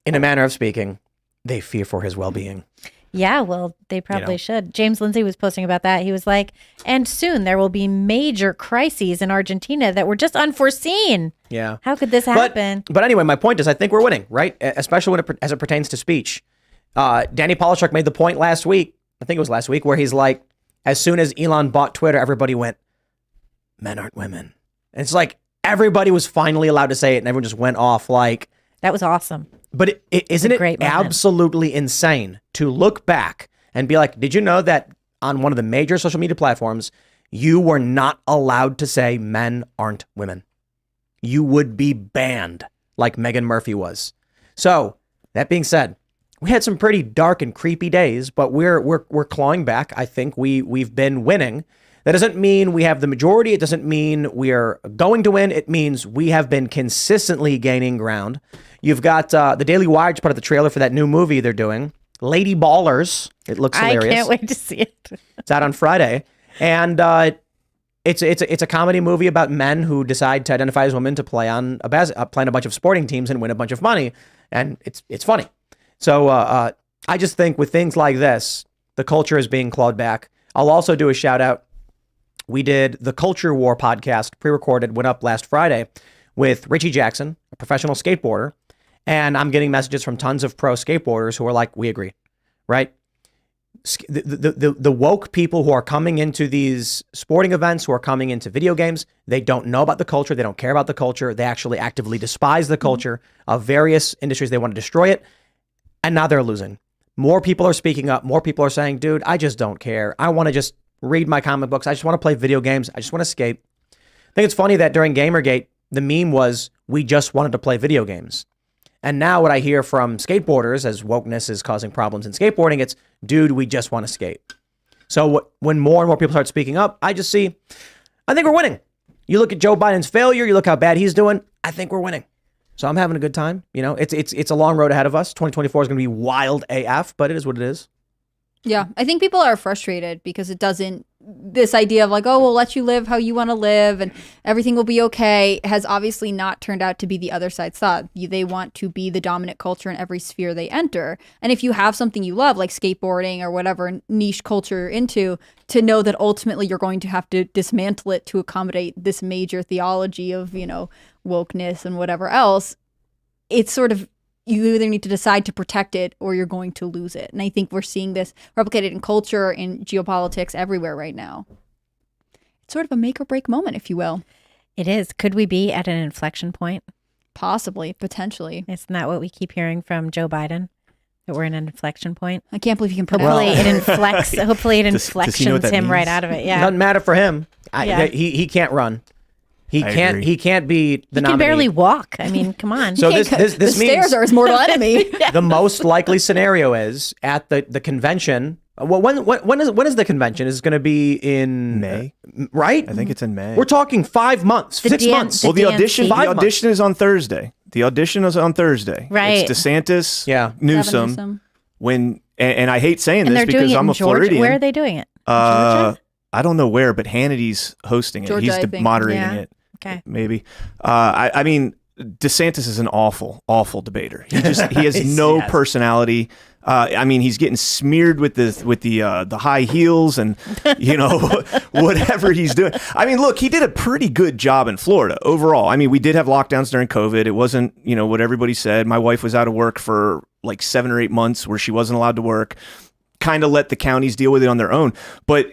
in a manner of speaking, they fear for his well-being. Yeah, well, they probably should. James Lindsay was posting about that. He was like, and soon there will be major crises in Argentina that were just unforeseen. Yeah. How could this happen? But anyway, my point is I think we're winning, right? Especially as it pertains to speech. Danny Polishuk made the point last week, I think it was last week, where he's like, as soon as Elon bought Twitter, everybody went, men aren't women. And it's like everybody was finally allowed to say it and everyone just went off like. That was awesome. But isn't it absolutely insane to look back and be like, did you know that on one of the major social media platforms, you were not allowed to say men aren't women? You would be banned like Meghan Murphy was. So that being said, we had some pretty dark and creepy days, but we're clawing back. I think we've been winning. That doesn't mean we have the majority. It doesn't mean we're going to win. It means we have been consistently gaining ground. You've got the Daily Wire just put out the trailer for that new movie they're doing, Lady Ballers. It looks hilarious. I can't wait to see it. It's out on Friday. And it's a comedy movie about men who decide to identify as women to play on play on a bunch of sporting teams and win a bunch of money. And it's funny. So I just think with things like this, the culture is being clawed back. I'll also do a shout out. We did the Culture War podcast, pre-recorded, went up last Friday with Richie Jackson, a professional skateboarder. And I'm getting messages from tons of pro skateboarders who are like, we agree, right? The woke people who are coming into these sporting events, who are coming into video games, they don't know about the culture. They don't care about the culture. They actually actively despise the culture of various industries. They want to destroy it. And now they're losing. More people are speaking up. More people are saying, dude, I just don't care. I want to just read my comic books. I just want to play video games. I just want to skate. I think it's funny that during Gamergate, the meme was, we just wanted to play video games. And now what I hear from skateboarders, as wokeness is causing problems in skateboarding, it's, dude, we just want to skate. So when more and more people start speaking up, I just see, I think we're winning. You look at Joe Biden's failure, you look how bad he's doing, I think we're winning. So I'm having a good time. It's a long road ahead of us. 2024 is going to be wild AF, but it is what it is. Yeah, I think people are frustrated because this idea of like, oh, we'll let you live how you want to live and everything will be okay has obviously not turned out to be the other side's thought. They want to be the dominant culture in every sphere they enter. And if you have something you love, like skateboarding or whatever niche culture you're into, to know that ultimately you're going to have to dismantle it to accommodate this major theology of, wokeness and whatever else, it's sort of, you either need to decide to protect it or you're going to lose it. And I think we're seeing this replicated in culture, in geopolitics, everywhere right now. It's sort of a make or break moment, if you will. It is. Could we be at an inflection point? Possibly, potentially. Isn't that what we keep hearing from Joe Biden? That we're in an inflection point? I can't believe you can predict. Hopefully it inflects. Hopefully it inflections him means? Right out of it. Yeah. Doesn't matter for him. He can't run. He can't be the nominee. He can barely walk. I mean, come on. So this the means stairs are his mortal enemy. The most likely scenario is at the convention. Well, when is the convention? Is it going to be in May? Right? I think it's in May. We're talking 5 months, 6 months. Well, the audition months. is on Thursday. The audition is on Thursday. Right. It's DeSantis, Yeah. Newsom. When and I hate saying And this they're doing because it I'm in a Georgia. Floridian. Where are they doing it? I don't know where, but Hannity's hosting it. Georgia, He's I think. moderating Yeah. it. Okay. Maybe. I mean, DeSantis is an awful debater. He has no Yes. personality. I mean, he's getting smeared with the high heels and whatever he's doing. I mean, look, he did a pretty good job in Florida overall. I mean, we did have lockdowns during COVID. It wasn't what everybody said. My wife was out of work for like 7 or 8 months where she wasn't allowed to work. Kind of let the counties deal with it on their own. But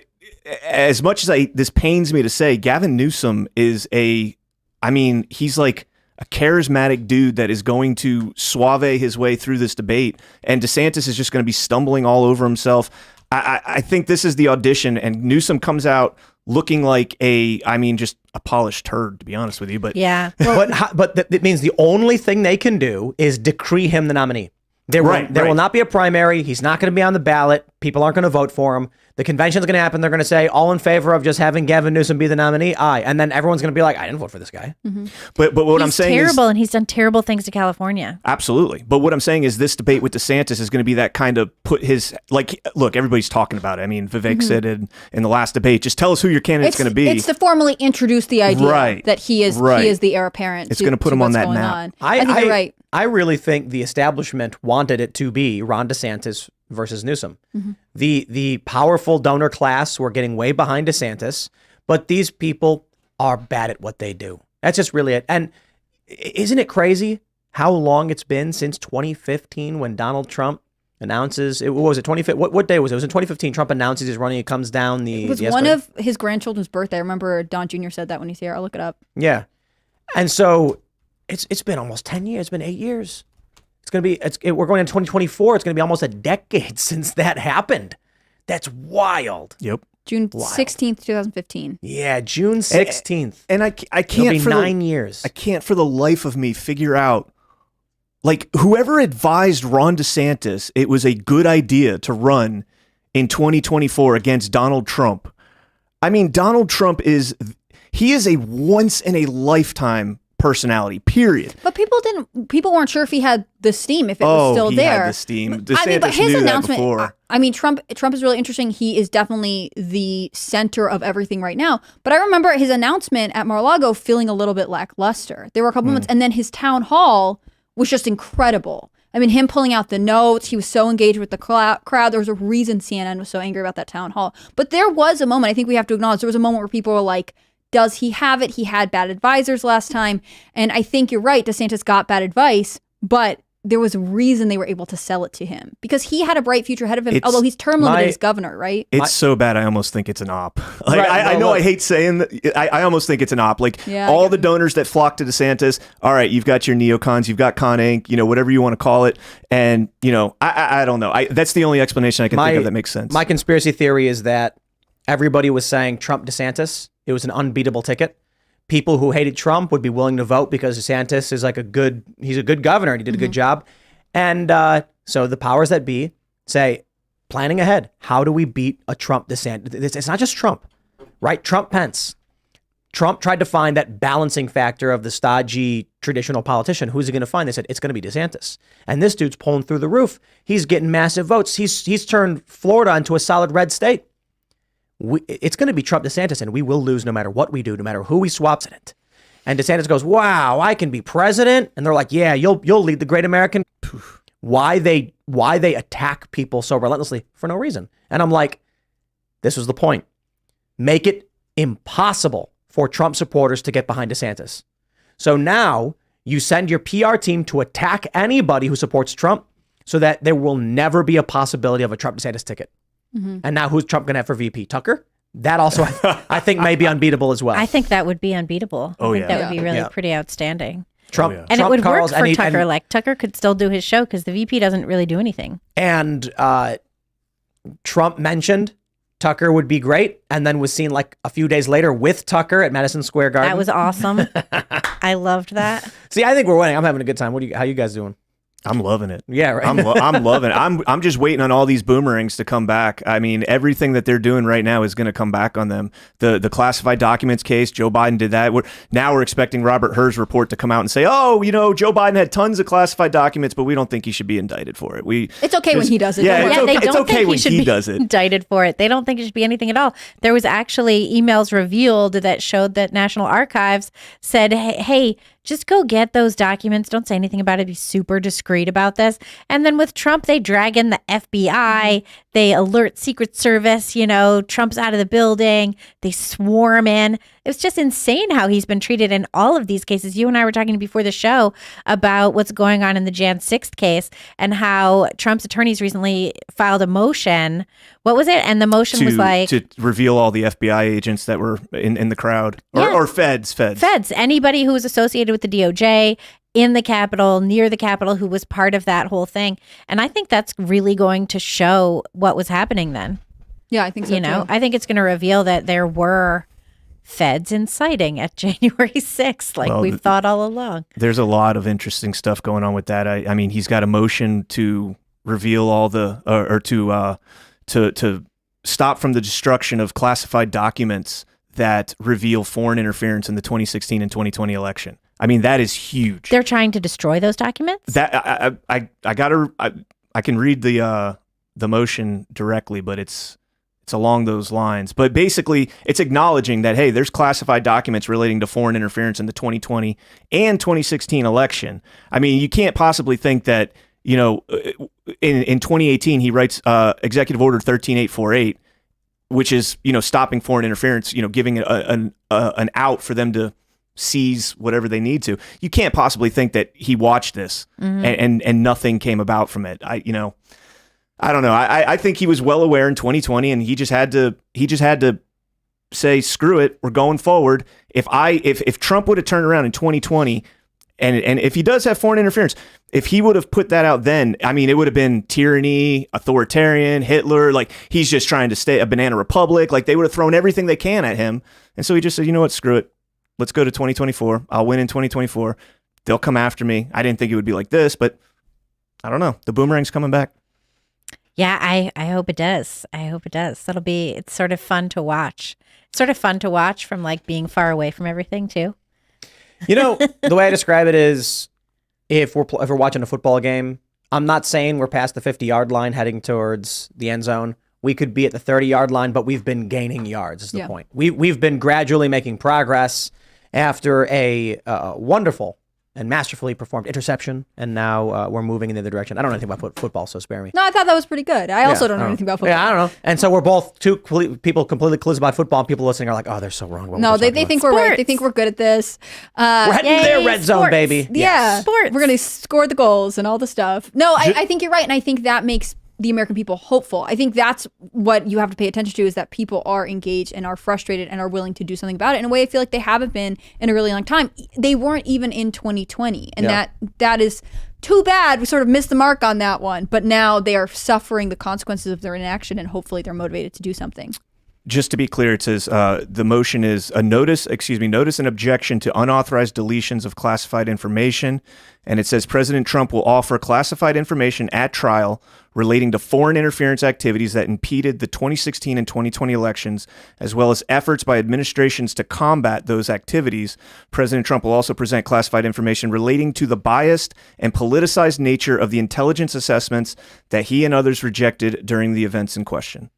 as much as this pains me to say, Gavin Newsom is he's like a charismatic dude that is going to suave his way through this debate, and DeSantis is just going to be stumbling all over himself. I think this is the audition, and Newsom comes out looking like just a polished turd, to be honest with you. But Yeah. But that means the only thing they can do is decree him the nominee. There will not be a primary. He's not going to be on the ballot. People aren't going to vote for him. The convention's going to happen. They're going to say, all in favor of just having Gavin Newsom be the nominee? Aye. And then everyone's going to be like, I didn't vote for this guy. Mm-hmm. But what I'm He's saying is terrible, and he's done terrible things to California. absolutely. But what I'm saying is this debate with DeSantis is going to be that kind of look, everybody's talking about it. I mean, Vivek said it in the last debate. Just tell us who your candidate's going to be. It's to formally introduce the idea Right. that he is the heir apparent. It's gonna put him on that map. I think you're right. I really think the establishment wanted it to be Ron DeSantis versus Newsom. Mm-hmm. The powerful donor class were getting way behind DeSantis, but these people are bad at what they do. That's just really it. And isn't it crazy how long it's been since 2015 when Donald Trump announces, what day was it? It was in 2015. Trump announces he's running. It comes down the. It was one of his grandchildren's birthday. I remember Don Jr. said that when he's here. I'll look it up. Yeah, and so it's been almost 10 years. It's been 8 years. We're going into 2024. It's going to be almost a decade since that happened. That's wild. Yep. June 16th, 2015. Yeah, June 16th. And I can't It'll be for 9 years. I can't for the life of me figure out, like, whoever advised Ron DeSantis it was a good idea to run in 2024 against Donald Trump. I mean, Donald Trump is a once in a lifetime personality, period. But people weren't sure if he had the steam, if it was still he there. had the steam. DeSantis I mean, but his knew announcement, that before. I mean, Trump is really interesting. He is definitely the center of everything right now. But I remember his announcement at Mar-a-Lago feeling a little bit lackluster. There were a couple moments, and then his town hall was just incredible. I mean, him pulling out the notes, he was so engaged with the crowd. There was a reason CNN was so angry about that town hall. But there was a moment, I think we have to acknowledge, there was a moment where people were like, does he have it? He had bad advisors last time. And I think you're right, DeSantis got bad advice, but there was a reason they were able to sell it to him because he had a bright future ahead of him, although he's term limited as governor, right? It's so bad, I almost think it's an op. Like, Right, I know look. I hate saying that. I almost think it's an op. Like, Yeah, all the donors that flock to DeSantis, all right, you've got your neocons, you've got Con Inc., whatever you want to call it. And, I don't know. That's the only explanation I can think of that makes sense. My conspiracy theory is that everybody was saying Trump DeSantis. It was an unbeatable ticket. People who hated Trump would be willing to vote because DeSantis is he's a good governor and he did a good job. And so the powers that be say, planning ahead, how do we beat a Trump DeSantis? It's not just Trump, right? Trump Pence. Trump tried to find that balancing factor of the stodgy traditional politician. Who's he going to find? They said, it's going to be DeSantis. And this dude's pulling through the roof. He's getting massive votes. He's turned Florida into a solid red state. It's going to be Trump DeSantis, and we will lose no matter what we do, no matter who we swaps in it. And DeSantis goes, wow, I can be president. And they're like, yeah, you'll lead the great American. Why they attack people so relentlessly for no reason. And I'm like, this was the point. Make it impossible for Trump supporters to get behind DeSantis. So now you send your PR team to attack anybody who supports Trump so that there will never be a possibility of a Trump DeSantis ticket. Mm-hmm. And now who's Trump going to have for VP? Tucker? That also, I think, may be unbeatable as well. I think that would be unbeatable. Oh, I think yeah. that would be really pretty outstanding. Trump, And Trump it would Carl's, work for and Tucker. Like, Tucker could still do his show because the VP doesn't really do anything. And Trump mentioned Tucker would be great, and then was seen like a few days later with Tucker at Madison Square Garden. That was awesome. I loved that. See, I think we're winning. I'm having a good time. How you guys doing? I'm loving it. Yeah, right. I'm loving it. I'm just waiting on all these boomerangs to come back. I mean, everything that they're doing right now is going to come back on them. The classified documents case, Joe Biden did that. We're expecting Robert Hur's report to come out and say, oh, Joe Biden had tons of classified documents, but we don't think he should be indicted for it. It's okay when he does it. Yeah, They don't it's okay think when he should he be does it. indicted for it. They don't think it should be anything at all. There was actually emails revealed that showed that National Archives said, hey, just go get those documents. Don't say anything about it. Be super discreet about this. And then with Trump, they drag in the FBI. They alert Secret Service. Trump's out of the building. They swarm in. It's just insane how he's been treated in all of these cases. You and I were talking before the show about what's going on in the Jan 6th case and how Trump's attorneys recently filed a motion. What was it? And the motion was like... to reveal all the FBI agents that were in the crowd. Or feds. Anybody who was associated with the DOJ in the Capitol, near the Capitol, who was part of that whole thing. And I think that's really going to show what was happening then. Yeah, I think so too. I think it's going to reveal that there were feds inciting at January 6th, like we've thought all along. There's a lot of interesting stuff going on with that. I mean, he's got a motion to reveal all the, or to stop from the destruction of classified documents that reveal foreign interference in the 2016 and 2020 election. I mean, that is huge. They're trying to destroy those documents? That I can read the motion directly, but it's along those lines. But basically, it's acknowledging that, hey, there's classified documents relating to foreign interference in the 2020 and 2016 election. I mean, you can't possibly think that, in 2018, he writes Executive Order 13848, which is, stopping foreign interference, giving an out for them to seize whatever they need to. You can't possibly think that he watched this and nothing came about from it. I don't know. I think he was well aware in 2020, and he just had to say, screw it, we're going forward. If Trump would have turned around in 2020, and if he does have foreign interference, if he would have put that out then, I mean, it would have been tyranny, authoritarian, Hitler. Like, he's just trying to stay a banana republic. Like, they would have thrown everything they can at him. And so he just said, you know what, screw it. Let's go to 2024. I'll win in 2024. They'll come after me. I didn't think it would be like this, but I don't know. The boomerang's coming back. Yeah, I hope it does. I hope it does. It's sort of fun to watch. It's sort of fun to watch from like being far away from everything too. The way I describe it is if we're watching a football game, I'm not saying we're past the 50-yard line heading towards the end zone. We could be at the 30-yard line, but we've been gaining yards is the point. We've been gradually making progress after a wonderful and masterfully performed interception, and now we're moving in the other direction. I don't know anything about football, so spare me. No, I thought that was pretty good. I also don't know anything about football. Yeah, I don't know. And so we're both people completely clueless about football, and people listening are like, oh, they're so wrong. No, they think we're right. They think we're good at this. We're heading to their red zone, baby. Yeah. Sports. We're going to score the goals and all the stuff. No, I think you're right, and I think that makes the American people hopeful. I think that's what you have to pay attention to, is that people are engaged and are frustrated and are willing to do something about it in a way I feel like they haven't been in a really long time. They weren't even in 2020, and that is too bad. We sort of missed the mark on that one, but now they are suffering the consequences of their inaction, and hopefully they're motivated to do something. Just to be clear, it says the motion is a notice and objection to unauthorized deletions of classified information. And it says President Trump will offer classified information at trial relating to foreign interference activities that impeded the 2016 and 2020 elections, as well as efforts by administrations to combat those activities. President Trump will also present classified information relating to the biased and politicized nature of the intelligence assessments that he and others rejected during the events in question.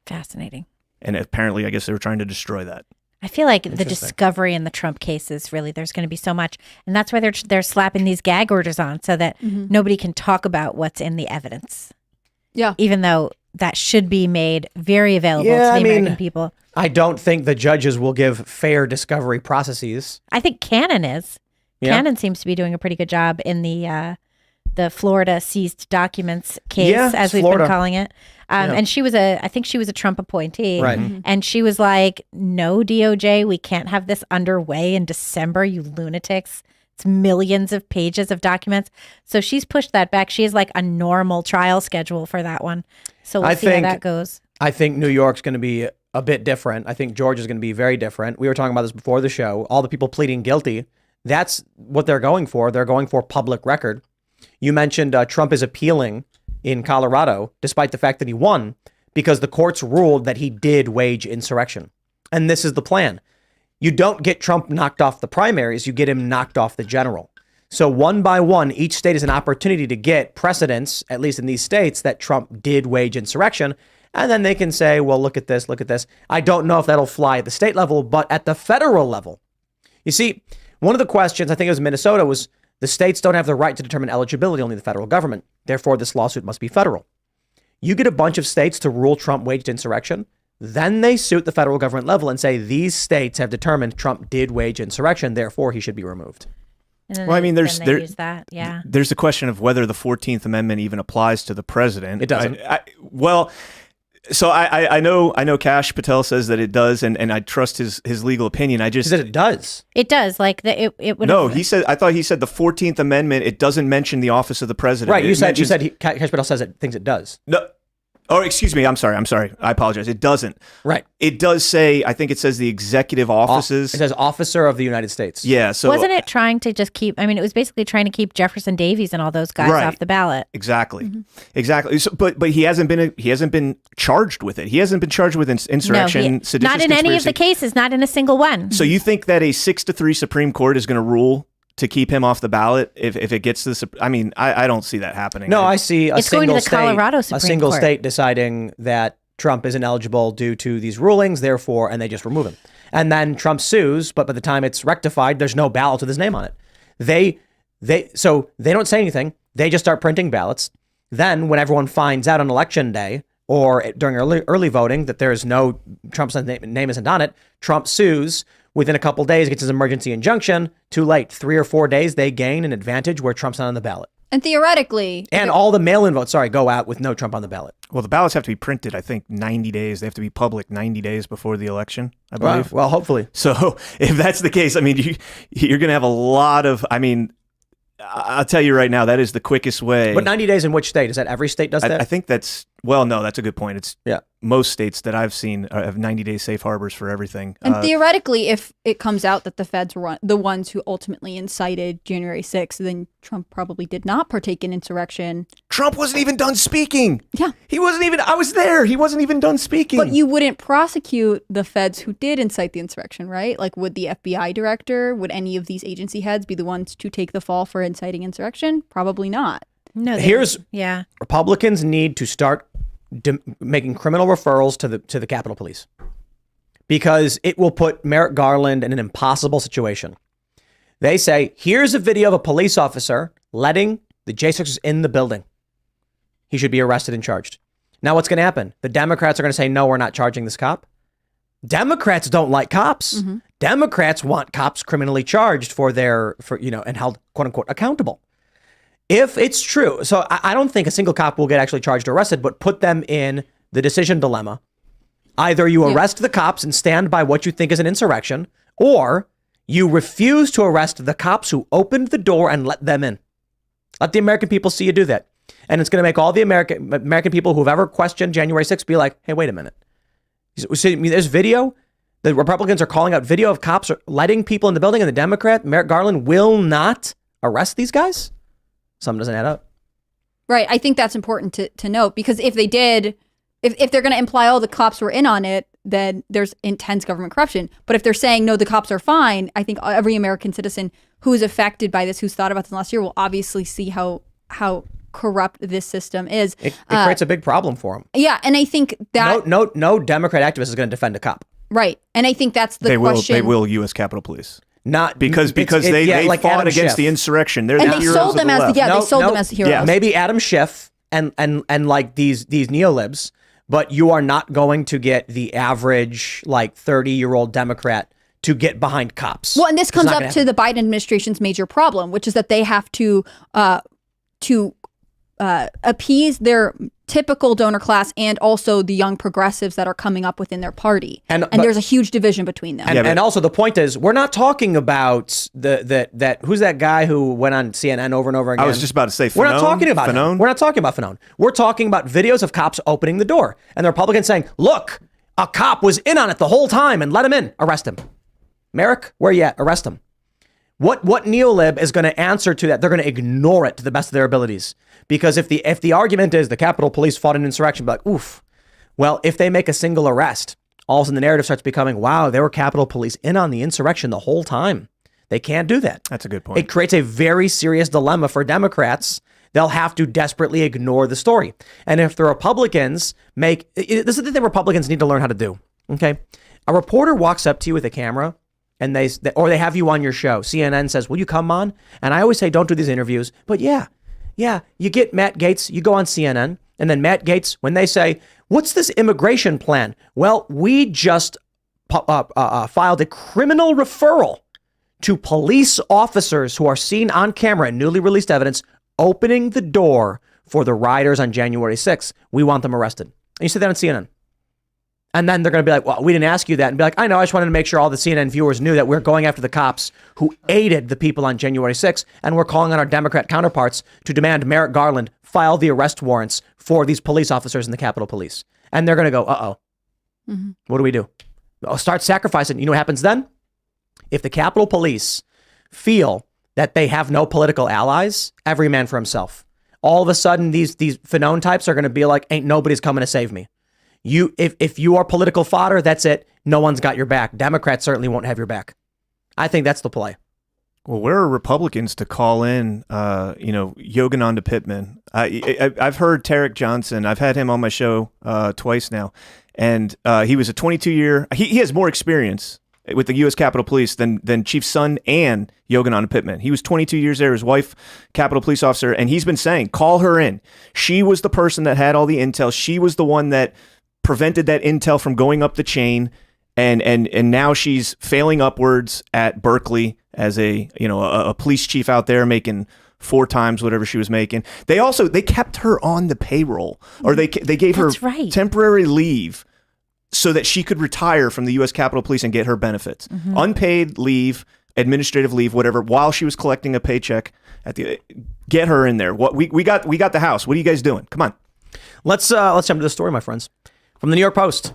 Fascinating. And apparently, I guess they were trying to destroy that. I feel like the discovery in the Trump case is really, there's going to be so much. And that's why they're slapping these gag orders on, so that nobody can talk about what's in the evidence. Yeah. Even though that should be made very available to the American people. I don't think the judges will give fair discovery processes. I think Cannon is. Yeah. Cannon seems to be doing a pretty good job in the Florida seized documents case, as we've been calling it. And I think she was a Trump appointee. Right. And she was like, no, DOJ, we can't have this underway in December, you lunatics. It's millions of pages of documents. So she's pushed that back. She has like a normal trial schedule for that one. So we'll see how that goes. I think New York's going to be a bit different. I think Georgia's going to be very different. We were talking about this before the show. All the people pleading guilty, that's what they're going for. They're going for public record. You mentioned Trump is appealing in Colorado, despite the fact that he won, because the courts ruled that he did wage insurrection. And this is the plan. You don't get Trump knocked off the primaries, you get him knocked off the general. So one by one, each state is an opportunity to get precedents, at least in these states, that Trump did wage insurrection. And then they can say, well, look at this, look at this. I don't know if that'll fly at the state level, but at the federal level. You see, one of the questions, I think it was Minnesota, was the states don't have the right to determine eligibility, only the federal government. Therefore, this lawsuit must be federal. You get a bunch of states to rule Trump waged insurrection. Then they suit the federal government level and say these states have determined Trump did wage insurrection. Therefore, he should be removed. Well, I mean, there's use that. Yeah. There's the question of whether the 14th Amendment even applies to the president. It doesn't. I know Kash Patel says that it does, and I trust his legal opinion. He said it does. It does. Like it would. No, I thought he said the 14th Amendment. It doesn't mention the office of the president. Right. You said Kash Patel says it thinks it does. No. Oh, excuse me. I'm sorry. I apologize. It doesn't. Right. It does say, I think it says the executive offices. It says officer of the United States. Yeah. So wasn't it trying to just keep, it was basically trying to keep Jefferson Davis and all those guys off the ballot. Exactly. Mm-hmm. Exactly. So, but he hasn't been charged with it. He hasn't been charged with insurrection, seditious not in conspiracy. any of the cases, not in a single one. So you think that a 6-3 Supreme Court is going to rule to keep him off the ballot if it gets to the I don't see that happening. No, I see it's going to the Colorado Supreme a single Court. State deciding that Trump is ineligible due to these rulings, therefore, and they just remove him. And then Trump sues, but by the time it's rectified, there's no ballot with his name on it. So they don't say anything. They just start printing ballots. Then when everyone finds out on election day or during early voting that there's no Trump's name isn't on it, Trump sues. Within a couple days, gets his emergency injunction. Too late. 3 or 4 days, they gain an advantage where Trump's not on the ballot. And theoretically... And all the mail-in votes, go out with no Trump on the ballot. Well, the ballots have to be printed, I think, 90 days. They have to be public 90 days before the election, I believe. Well, hopefully. So if that's the case, you're going to have a lot of... I'll tell you right now, that is the quickest way. But 90 days in which state? Is that every state does that? I think that's... Well, no, that's a good point. It's yeah. Most states that I've seen have 90-day safe harbors for everything. And theoretically, if it comes out that the feds were the ones who ultimately incited January 6th, then Trump probably did not partake in insurrection. Trump wasn't even done speaking. Yeah. He wasn't even... I was there. He wasn't even done speaking. But you wouldn't prosecute the feds who did incite the insurrection, right? Like, would the FBI director, would any of these agency heads be the ones to take the fall for inciting insurrection? Probably not. No. Republicans need to start making criminal referrals to the Capitol Police, because it will put Merrick Garland in an impossible situation. They say, here's a video of a police officer letting the J6ers in the building. He should be arrested and charged. Now what's going to happen? The Democrats are going to say, no, we're not charging this cop. Democrats don't like cops. Mm-hmm. Democrats want cops criminally charged and held, quote unquote, accountable. If it's true, so I don't think a single cop will get actually charged or arrested, but put them in the decision dilemma. Either you arrest the cops and stand by what you think is an insurrection, or you refuse to arrest the cops who opened the door and let them in. Let the American people see you do that. And it's going to make all the American people who've ever questioned January 6th be like, hey, wait a minute. See, there's video. The Republicans are calling out video of cops letting people in the building, and the Democrat, Merrick Garland, will not arrest these guys? Something doesn't add up. Right. I think that's important to note, because if they did, if they're going to imply, oh, the cops were in on it, then there's intense government corruption. But if they're saying, no, the cops are fine, I think every American citizen who is affected by this, who's thought about this last year, will obviously see how corrupt this system is. It creates a big problem for them. Yeah. And I think that... No Democrat activist is going to defend a cop. Right. And I think that's the question. They will, U.S. Capitol Police. Not because they like fought Adam against Schiff. the insurrection. They're and the they heroes sold of them the as left. they sold them as heroes. Yeah, maybe Adam Schiff and like these neolibs, but you are not going to get the average 30-year-old Democrat to get behind cops. Well, and this comes up to the Biden administration's major problem, which is that they have to appease their typical donor class and also the young progressives that are coming up within their party. And there's a huge division between them. And also the point is, we're not talking about that who's that guy who went on CNN over and over again? I was just about to say Fanone. We're not talking about Fanone. We're not talking about Fanone. We're talking about videos of cops opening the door and the Republicans saying, look, a cop was in on it the whole time and let him in. Arrest him. Merrick, where you at? Arrest him. What neolib is going to answer to that? They're going to ignore it to the best of their abilities. Because if the argument is the Capitol Police fought an insurrection, be like, oof. Well, if they make a single arrest, all of a sudden the narrative starts becoming, wow, there were Capitol Police in on the insurrection the whole time. They can't do that. That's a good point. It creates a very serious dilemma for Democrats. They'll have to desperately ignore the story. And if the Republicans this is the thing Republicans need to learn how to do. Okay. A reporter walks up to you with a camera and they have you on your show. CNN says, will you come on? And I always say, don't do these interviews. But yeah, you get Matt Gaetz, you go on CNN, and then Matt Gaetz, when they say, what's this immigration plan? Well, we just filed a criminal referral to police officers who are seen on camera in newly released evidence opening the door for the rioters on January 6th. We want them arrested. And you say that on CNN. And then they're going to be like, well, we didn't ask you that. And be like, I know, I just wanted to make sure all the CNN viewers knew that we're going after the cops who aided the people on January 6th. And we're calling on our Democrat counterparts to demand Merrick Garland file the arrest warrants for these police officers in the Capitol Police. And they're going to go, What do we do? Oh, start sacrificing. You know what happens then? If the Capitol Police feel that they have no political allies, every man for himself. All of a sudden, these Fanone types are going to be like, ain't nobody's coming to save me. If you are political fodder, that's it. No one's got your back. Democrats certainly won't have your back. I think that's the play. Well, where are Republicans to call in, Yogananda Pittman? I've heard Tarek Johnson. I've had him on my show twice now. And he was a 22-year. He has more experience with the U.S. Capitol Police than Chief Son and Yogananda Pittman. He was 22 years there. His wife, Capitol Police officer. And he's been saying, call her in. She was the person that had all the intel. She was the one that prevented that intel from going up the chain, and now she's failing upwards at Berkeley as a police chief out there making 4 times whatever she was making. They kept her on the payroll, or they gave her temporary leave so that she could retire from the U.S. Capitol Police and get her benefits, unpaid leave, administrative leave, whatever, while she was collecting a paycheck get her in there. We got the house. What are you guys doing? Come on. Let's jump to the story, my friends. From the New York Post,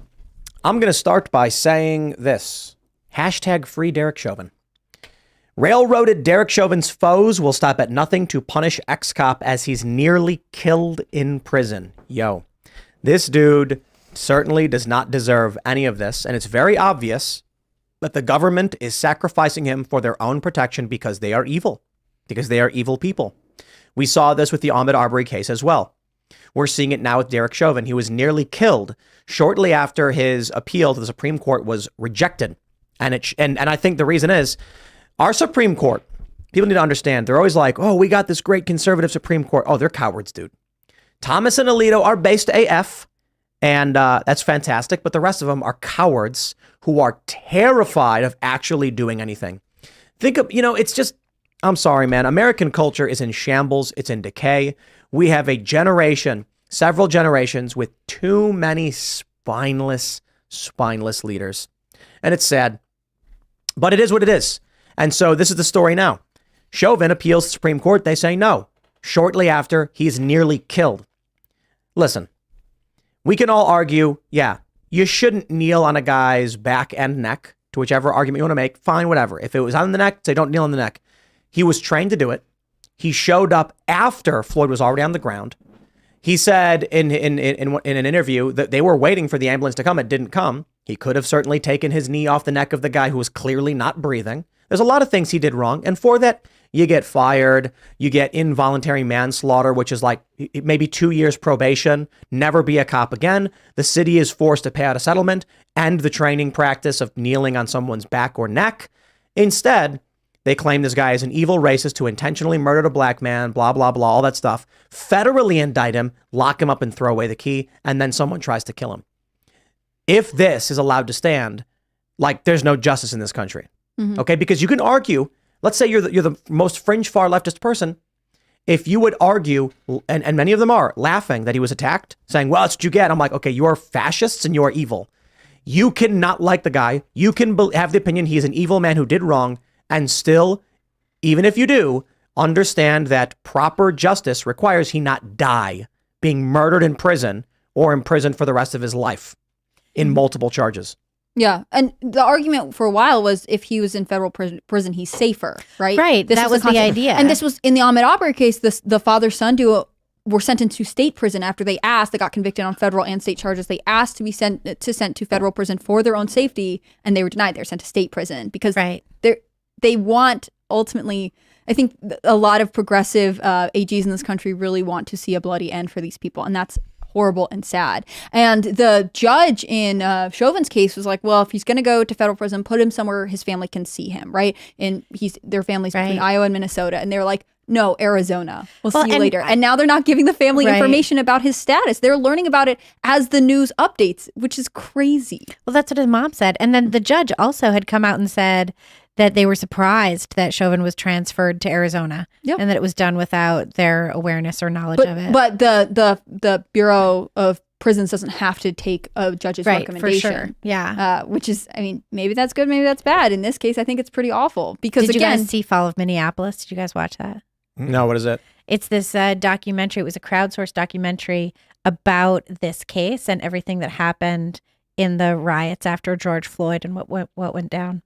I'm going to start by saying this. #free Derek Chauvin. Railroaded Derek Chauvin's foes will stop at nothing to punish ex-cop as he's nearly killed in prison. Yo, this dude certainly does not deserve any of this. And it's very obvious that the government is sacrificing him for their own protection because they are evil. Because they are evil people. We saw this with the Ahmaud Arbery case as well. We're seeing it now with Derek Chauvin. He was nearly killed shortly after his appeal to the Supreme Court was rejected. And I think the reason is our Supreme Court, people need to understand, they're always like, oh, we got this great conservative Supreme Court. Oh, they're cowards, dude. Thomas and Alito are based AF, and that's fantastic. But the rest of them are cowards who are terrified of actually doing anything. Think of, it's just, I'm sorry, man. American culture is in shambles. It's in decay. We have a generation, several generations with too many spineless leaders. And it's sad, but it is what it is. And so this is the story now. Chauvin appeals to the Supreme Court. They say no. Shortly after, he's nearly killed. Listen, we can all argue, yeah, you shouldn't kneel on a guy's back and neck, to whichever argument you want to make. Fine, whatever. If it was on the neck, say don't kneel on the neck. He was trained to do it. He showed up after Floyd was already on the ground. He said in an interview that they were waiting for the ambulance to come. It didn't come. He could have certainly taken his knee off the neck of the guy who was clearly not breathing. There's a lot of things he did wrong. And for that, you get fired. You get involuntary manslaughter, which is like maybe 2 years probation, never be a cop again. The city is forced to pay out a settlement, end the training practice of kneeling on someone's back or neck. Instead, they claim this guy is an evil racist who intentionally murdered a black man, blah, blah, blah, all that stuff. Federally indict him, lock him up and throw away the key, and then someone tries to kill him. If this is allowed to stand, like there's no justice in this country. Okay, because you can argue, let's say you're the most fringe far leftist person. If you would argue, and many of them are, laughing that he was attacked, saying, well, that's what you get. I'm like, okay, you are fascists and you are evil. You cannot like the guy. You can have the opinion he is an evil man who did wrong. And still, even if you do, understand that proper justice requires he not die being murdered in prison or imprisoned for the rest of his life in multiple charges. Yeah, and the argument for a while was if he was in federal prison, he's safer, right? Right, that was the idea. And this was in the Ahmaud Arbery case. The father-son duo were sentenced to state prison after they got convicted on federal and state charges. They asked to be sent to federal prison for their own safety, and they were denied. They were sent to state prison because they want ultimately. I think a lot of progressive AGs in this country really want to see a bloody end for these people, and that's horrible and sad. And the judge in Chauvin's case was like, well, if he's going to go to federal prison, put him somewhere his family can see him, right? And their family's between Iowa and Minnesota. And they were like, no, Arizona. We'll see you later. And now they're not giving the family information about his status. They're learning about it as the news updates, which is crazy. Well, that's what his mom said. And then the judge also had come out and said that they were surprised that Chauvin was transferred to Arizona and that it was done without their awareness or knowledge of it. But the Bureau of Prisons doesn't have to take a judge's recommendation. For sure. Yeah. Which is, I mean, maybe that's good, maybe that's bad. In this case, I think it's pretty awful. Because Did you guys see Fall of Minneapolis? Did you guys watch that? No, what is it? It's this documentary. It was a crowdsourced documentary about this case and everything that happened in the riots after George Floyd and what went down.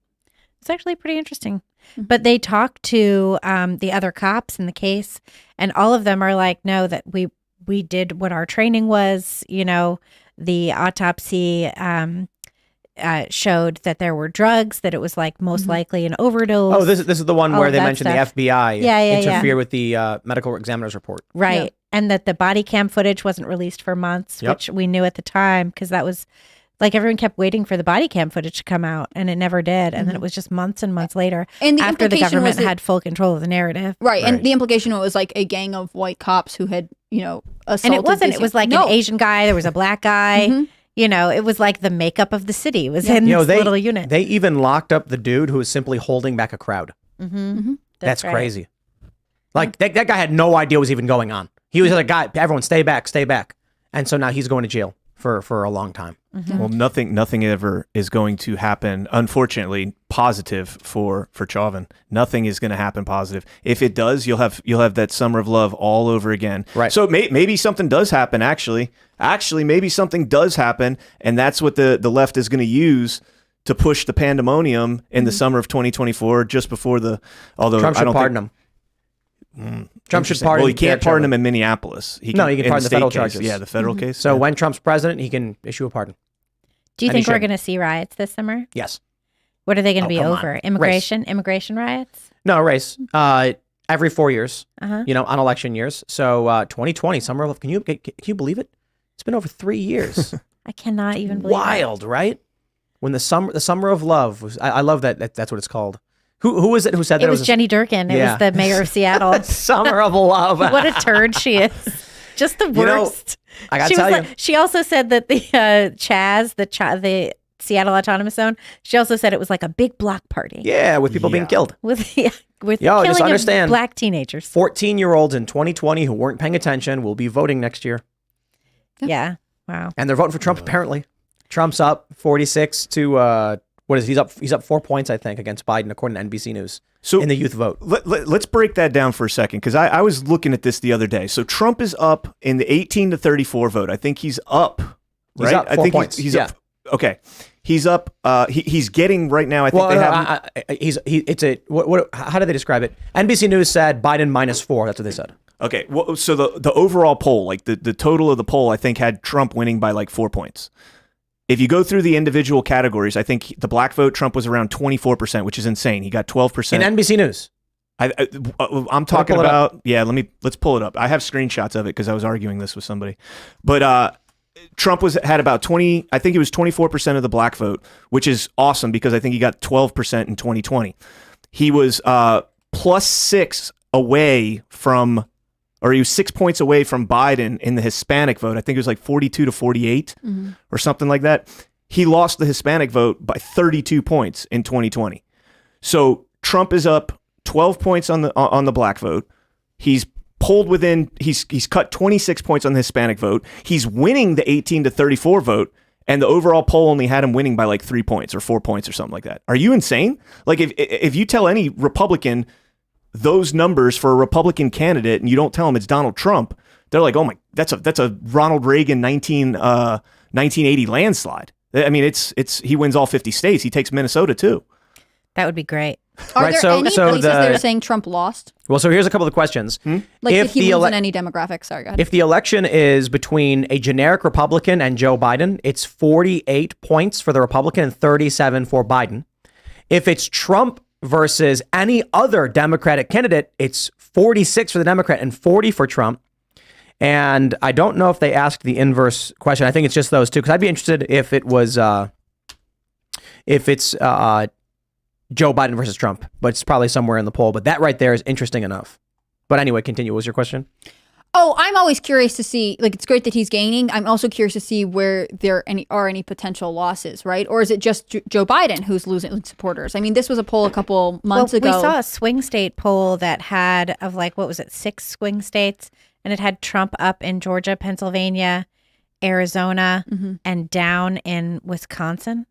It's actually pretty interesting. Mm-hmm. But they talk to the other cops in the case, and all of them are like, no, that we did what our training was. You know, the autopsy showed that there were drugs, that it was like most likely an overdose. Oh, this is the one where they mentioned stuff. the FBI interfere with the medical examiner's report. Right. Yeah. And that the body cam footage wasn't released for months, which we knew at the time because that was like everyone kept waiting for the body cam footage to come out and it never did. And then it was just months and months later after the government had full control of the narrative. Right. And the implication was like a gang of white cops who had, assaulted. And it wasn't. It was like an Asian guy. There was a black guy. Mm-hmm. It was like the makeup of the city was in this little unit. They even locked up the dude who was simply holding back a crowd. Mm-hmm. Mm-hmm. That's crazy. Like that guy had no idea what was even going on. He was like, "Guy, everyone stay back, stay back." And so now he's going to jail for a long time. Mm-hmm. Well, nothing ever is going to happen, unfortunately, positive for Chauvin. Nothing is going to happen positive. If it does, you'll have that summer of love all over again. Right. So maybe something does happen, actually. Maybe something does happen, and that's what the left is going to use to push the pandemonium in the summer of 2024, just before Trump should pardon him. Trump should pardon. Well, he can't pardon him in Minneapolis. He can pardon the federal charges. Yeah, the federal case. So when Trump's president, he can issue a pardon. Do you think we're going to see riots this summer? Yes. What are they going to be over? On. Immigration riots? No, race. Every 4 years. On election years. So 2020 summer of love. Can you believe it? It's been over 3 years. I cannot even believe Wild, right? When the summer of love was. I love that. That's what it's called. Who was it who said that? It was Jenny Durkin. It was the mayor of Seattle. Summer of love. What a turd she is. Just the worst. I got to tell you. She also said that the Chaz, the Seattle Autonomous Zone, she also said it was like a big block party. Yeah, with people being killed. With killing just understand, of black teenagers. 14-year-olds in 2020 who weren't paying attention will be voting next year. Yeah. Wow. And they're voting for Trump, apparently. Trump's up 46 to... what is he? He's up 4 points, I think, against Biden, according to NBC News. So in the youth vote. Let's break that down for a second, because I was looking at this the other day. So Trump is up in the 18 to 34 vote. I think he's up. Right? He's up 4 points. He's up. Okay. He's up. He's getting right now. I think how do they describe it? NBC News said Biden -4. That's what they said. Okay. Well, so the overall poll, like the total of the poll, I think had Trump winning by like 4 points. If you go through the individual categories, I think the black vote, Trump was around 24%, which is insane. He got 12%. In NBC News. I'm talking about, let's pull it up. I have screenshots of it because I was arguing this with somebody. But Trump had about 20, I think it was 24% of the black vote, which is awesome because I think he got 12% in 2020. He was +6 away from, or he was 6 points away from Biden in the Hispanic vote. I think it was like 42 to 48 or something like that. He lost the Hispanic vote by 32 points in 2020. So Trump is up 12 points on the black vote. He's pulled within, he's cut 26 points on the Hispanic vote. He's winning the 18 to 34 vote. And the overall poll only had him winning by like 3 points or 4 points or something like that. Are you insane? Like if you tell any Republican those numbers for a Republican candidate and you don't tell them it's Donald Trump, they're like, oh my, that's a Ronald Reagan 1980 landslide. I mean, it's he wins all 50 states. He takes Minnesota too. That would be great. Are Right, there so- any so places the- that are saying Trump lost? Well, so here's a couple of questions. Like, If did he the lose ele- in any demographics? Sorry, go ahead. If the election is between a generic Republican and Joe Biden, it's 48 points for the Republican and 37 for Biden. If it's Trump versus any other Democratic candidate, it's 46 for the Democrat and 40 for Trump. And I don't know if they asked the inverse question. I think it's just those two, because I'd be interested if it was Joe Biden versus Trump, but it's probably somewhere in the poll. But that right there is interesting enough. But anyway, continue. What was your question? Oh, I'm always curious to see, like, it's great that he's gaining. I'm also curious to see where there are any potential losses, right? Or is it just Joe Biden who's losing supporters? I mean, this was a poll a couple months ago. We saw a swing state poll that had, of like, what was it, 6 swing states? And it had Trump up in Georgia, Pennsylvania, Arizona, and down in Wisconsin,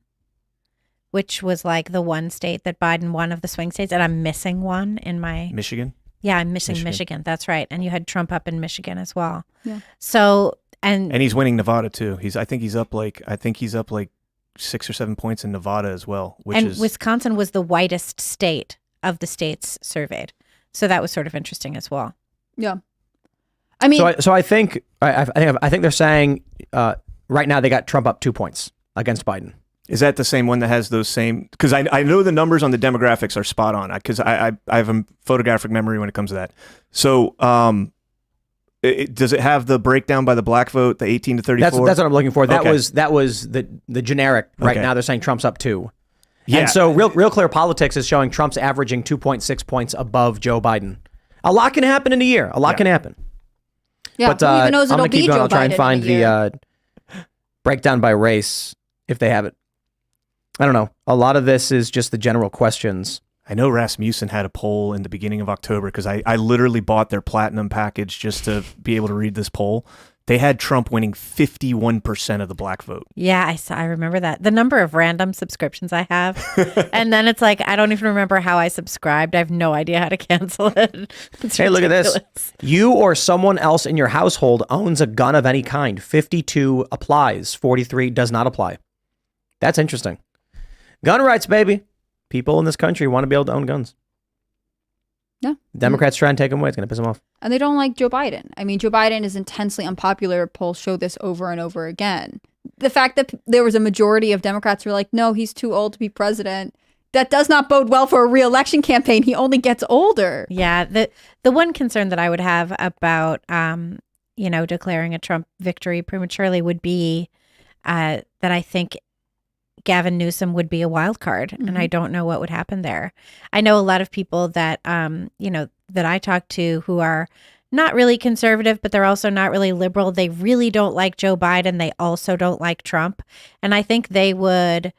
which was like the one state that Biden won of the swing states. And I'm missing one in my... Michigan. Yeah, I'm missing Michigan. That's right. And you had Trump up in Michigan as well. Yeah. So, and he's winning Nevada too. I think he's up like 6 or 7 points in Nevada as well, and Wisconsin was the whitest state of the states surveyed. So that was sort of interesting as well. Yeah. I mean, So I think they're saying right now they got Trump up 2 points against Biden. Is that the same one that has those same? Because I know the numbers on the demographics are spot on. Because I have a photographic memory when it comes to that. So does it have the breakdown by the black vote, the 18 to 34? That's what I'm looking for. That Okay. was the generic. Right Okay. now they're saying Trump's up 2. Yeah. And so Real Clear Politics is showing Trump's averaging 2.6 points above Joe Biden. A lot can happen in a year. A lot can happen. yeah, But who even knows I'm it'll gonna keep be going. Joe I'll try Biden and find in a year. the breakdown by race if they have it. I don't know. A lot of this is just the general questions. I know Rasmussen had a poll in the beginning of October because I literally bought their platinum package just to be able to read this poll. They had Trump winning 51% of the black vote. Yeah, I remember that. The number of random subscriptions I have. And then it's like, I don't even remember how I subscribed. I have no idea how to cancel it. It's Hey, look at this. ridiculous. You or someone else in your household owns a gun of any kind. 52 applies. 43 does not apply. That's interesting. Gun rights, baby. People in this country want to be able to own guns. Yeah. Democrats try and take them away. It's going to piss them off. And they don't like Joe Biden. I mean, Joe Biden is intensely unpopular. Polls show this over and over again. The fact that there was a majority of Democrats who were like, no, he's too old to be president, that does not bode well for a re-election campaign. He only gets older. Yeah. The one concern that I would have about, declaring a Trump victory prematurely would be that I think Gavin Newsom would be a wild card, and I don't know what would happen there. I know a lot of people that, that I talk to who are not really conservative, but they're also not really liberal. They really don't like Joe Biden. They also don't like Trump. And I think they would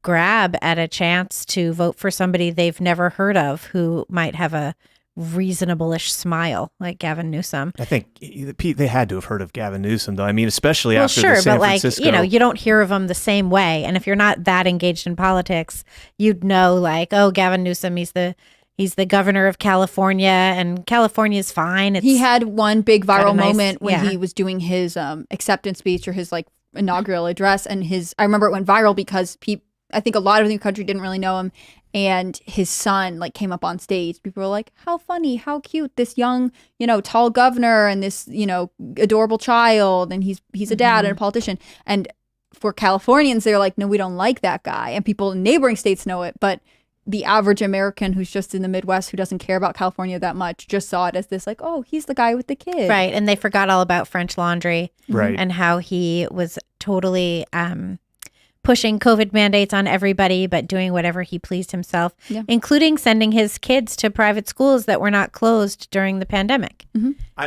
grab at a chance to vote for somebody they've never heard of who might have a reasonable-ish smile like Gavin Newsom. I think they had to have heard of Gavin Newsom, though. I mean, especially after sure, the San but Francisco. you don't hear of him the same way. And if you're not that engaged in politics, you'd know like, oh, Gavin Newsom, he's the governor of California, and California's fine. He had one big viral nice- moment when yeah. he was doing his acceptance speech or his like inaugural address, and I remember it went viral because I think a lot of the country didn't really know him, and his son like came up on stage. People were like, how funny, how cute, this young, tall governor and this, adorable child, and he's a dad and a politician. And for Californians, they're like, no, we don't like that guy. And people in neighboring states know it, but the average American who's just in the Midwest, who doesn't care about California that much, just saw it as this like, oh, he's the guy with the kid. Right. And they forgot all about French Laundry. Right. And how he was totally pushing COVID mandates on everybody, but doing whatever he pleased himself, including sending his kids to private schools that were not closed during the pandemic.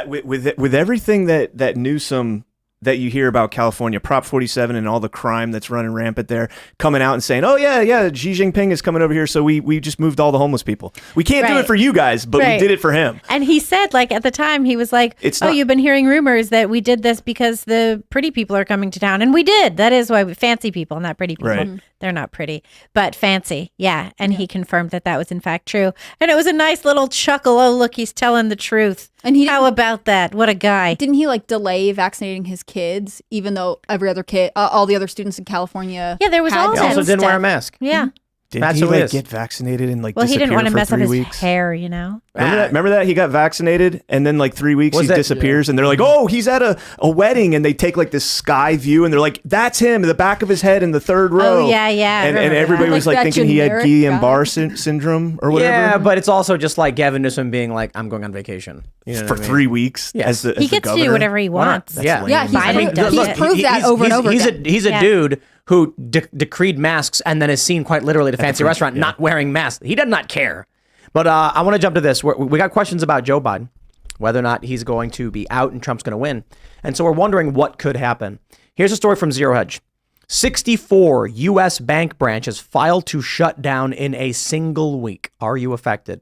With everything that Newsom, that you hear about California, Prop 47 and all the crime that's running rampant there, coming out and saying, oh, yeah, Xi Jinping is coming over here, so we just moved all the homeless people. We can't do Right. it for you guys, but we Right. did it for him. And he said, like, at the time, he was like, you've been hearing rumors that we did this because the pretty people are coming to town. And we did. That is why fancy people, not pretty people. Right. They're not pretty, but fancy. Yeah. And he confirmed that that was in fact true. And it was a nice little chuckle. Oh, look, he's telling the truth. And how about that? What a guy. Didn't he like delay vaccinating his kids, even though every other kid, all the other students in California? Yeah, there was all He that also didn't stuff. wear a mask. Yeah. Didn't That's he who it like is. get vaccinated and like Well, he disappear didn't want to for mess up 3 his weeks? hair, you know? Remember that? He got vaccinated and then like 3 weeks Was he that- disappears and they're like, oh, he's at a wedding and they take like this sky view and they're like, that's him in the back of his head in the third row. Oh, yeah, yeah. I And remember everybody that. was Like like that thinking he had generic Guillain-Barre guy. syndrome or whatever. Yeah, but it's also just like Gavin Newsom being like, I'm going on vacation. You know For what I mean? 3 weeks Yeah. as the He gets to do whatever he Why not? wants. That's Yeah. lame. Yeah, he's Biden proved, does he's it. proved that over and over again. He's a Yeah. dude who decreed masks and then is seen quite literally at a fancy restaurant not wearing masks. He does not care. But I want to jump to this. We got questions about Joe Biden, whether or not he's going to be out and Trump's going to win. And so we're wondering what could happen. Here's a story from Zero Hedge. 64 U.S. bank branches filed to shut down in a single week. Are you affected?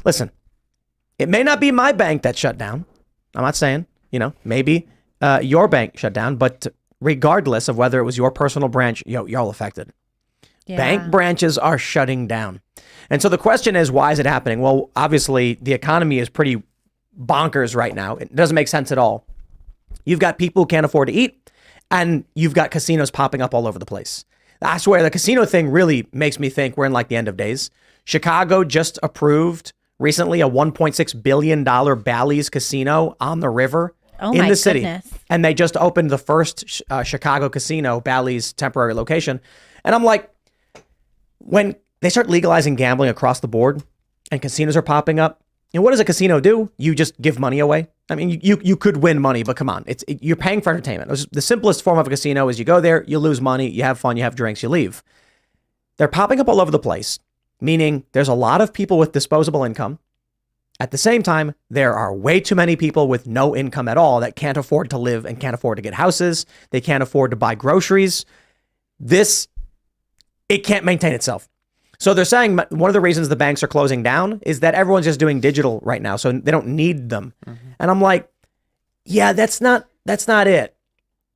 Listen, it may not be my bank that shut down. I'm not saying, maybe your bank shut down, but regardless of whether it was your personal branch, y'all affected. Yeah. Bank branches are shutting down. And so the question is, why is it happening? Well, obviously, the economy is pretty bonkers right now. It doesn't make sense at all. You've got people who can't afford to eat, and you've got casinos popping up all over the place. I swear, the casino thing really makes me think we're in like the end of days. Chicago just approved recently a $1.6 billion Bally's casino on the river Oh, in my the city. goodness. And they just opened the first Chicago casino, Bally's temporary location. And I'm like, when they start legalizing gambling across the board and casinos are popping up, what does a casino do? You just give money away. I mean, you could win money, but come on, you're paying for entertainment. The simplest form of a casino is you go there, you lose money, you have fun, you have drinks, you leave. They're popping up all over the place, meaning there's a lot of people with disposable income. At the same time, there are way too many people with no income at all that can't afford to live and can't afford to get houses. They can't afford to buy groceries. It can't maintain itself. So they're saying one of the reasons the banks are closing down is that everyone's just doing digital right now, so they don't need them. Mm-hmm. And I'm like, yeah, that's not it.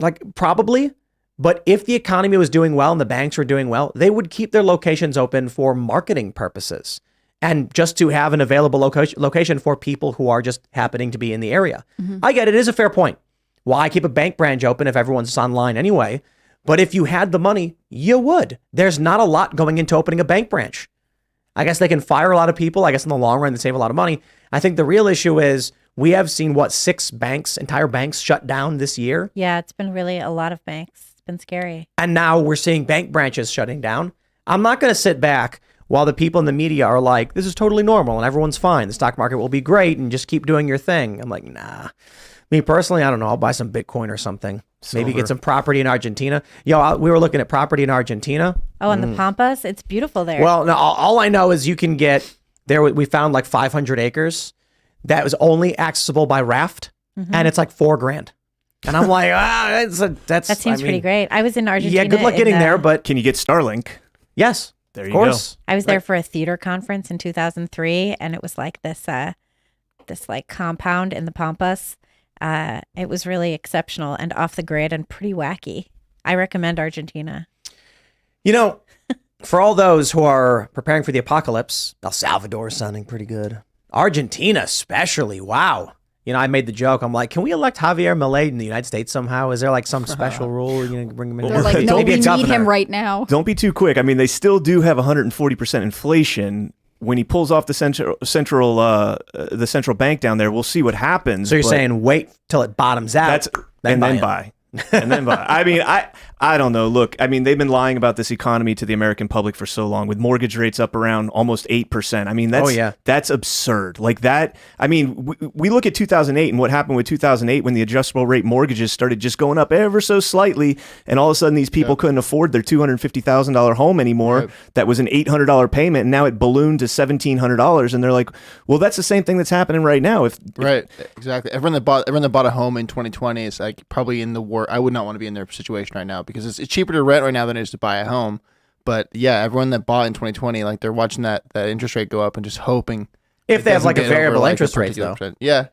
Like, probably, but if the economy was doing well and the banks were doing well, they would keep their locations open for marketing purposes and just to have an available location for people who are just happening to be in the area. Mm-hmm. I get it. It is a fair point. Why keep a bank branch open if everyone's online anyway? But if you had the money, you would. There's not a lot going into opening a bank branch. I guess they can fire a lot of people. I guess in the long run, they save a lot of money. I think the real issue is we have seen, 6 banks, entire banks shut down this year. Yeah, it's been really a lot of banks. It's been scary. And now we're seeing bank branches shutting down. I'm not going to sit back while the people in the media are like, this is totally normal and everyone's fine. The stock market will be great and just keep doing your thing. I'm like, nah. Me personally, I don't know. I'll buy some Bitcoin or something. Silver. Maybe get some property in Argentina. We were looking at property in Argentina. Oh, and the Pampas? It's beautiful there. Well, no, all I know is you can get there. We found like 500 acres that was only accessible by raft, and it's like $4,000. And I'm like, that seems pretty great. I was in Argentina. Yeah, good luck getting there, but Can you get Starlink? yes, There of you course. I was there for a theater conference in 2003, and it was like this like compound in the Pampas. It was really exceptional and off the grid and pretty wacky. I recommend Argentina. For all those who are preparing for the apocalypse, El Salvador is sounding pretty good. Argentina especially, wow. I made the joke. I'm like, can we elect Javier Milei in the United States somehow? Is there like some special rule? Bring him in? They're like, no, we need him right now. Don't be too quick. I mean, they still do have 140% inflation. When he pulls off the central bank down there, we'll see what happens. So you're saying wait till it bottoms out, then buy. And then buy. I mean, I don't know. Look, I mean, they've been lying about this economy to the American public for so long, with mortgage rates up around almost 8%. I mean, that's absurd. Like that. I mean, we look at 2008 and what happened with 2008 when the adjustable rate mortgages started just going up ever so slightly, and all of a sudden these people couldn't afford their $250,000 home anymore. Yep. That was an $800 payment, and now it ballooned to $1,700, and they're like, well, that's the same thing that's happening right now. Right, exactly. Everyone that bought a home in 2020 is like probably in the worst. I would not want to be in their situation right now because it's cheaper to rent right now than it is to buy a home. But yeah, everyone that bought in 2020, like they're watching that interest rate go up and just hoping if they have like a variable interest rate though. Yeah.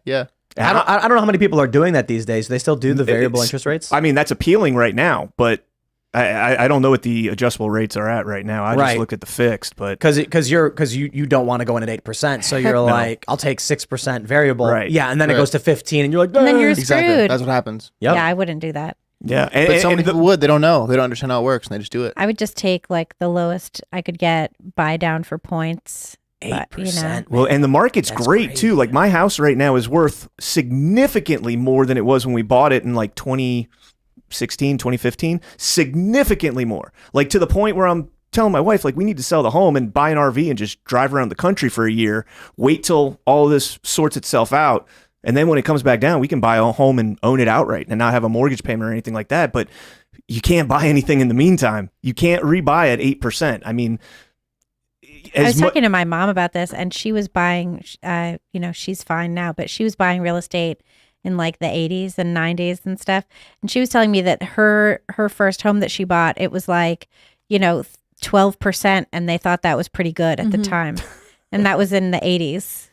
I don't know how many people are doing that these days. They still do the variable interest rates. I mean, that's appealing right now, but I don't know what the adjustable rates are at right now. I Right. just looked at the fixed, but Because you don't want to go in at 8%, so you're like, I'll take 6% variable, Right. yeah, and then it goes to 15, and you're like, And then you're Exactly. screwed. That's what happens. Yep. Yeah, I wouldn't do that. yeah. But so many people would. They don't know. They don't understand how it works, and they just do it. I would just take like the lowest I could get, buy down for points. 8%. Well, and the market's That's great crazy. too. Like my house right now is worth significantly more than it was when we bought it in like 2016, 2015. Significantly more. Like to the point where I'm telling my wife, like, we need to sell the home and buy an RV and just drive around the country for a year, wait till all of this sorts itself out. And then when it comes back down, we can buy a home and own it outright and not have a mortgage payment or anything like that. But you can't buy anything in the meantime. You can't rebuy at 8%. I mean, I was talking to my mom about this, and she was buying, she's fine now, but she was buying real estate in like the 80s and 90s and stuff. And she was telling me that her first home that she bought, it was like, 12%, and they thought that was pretty good at the time. And that was in the 80s,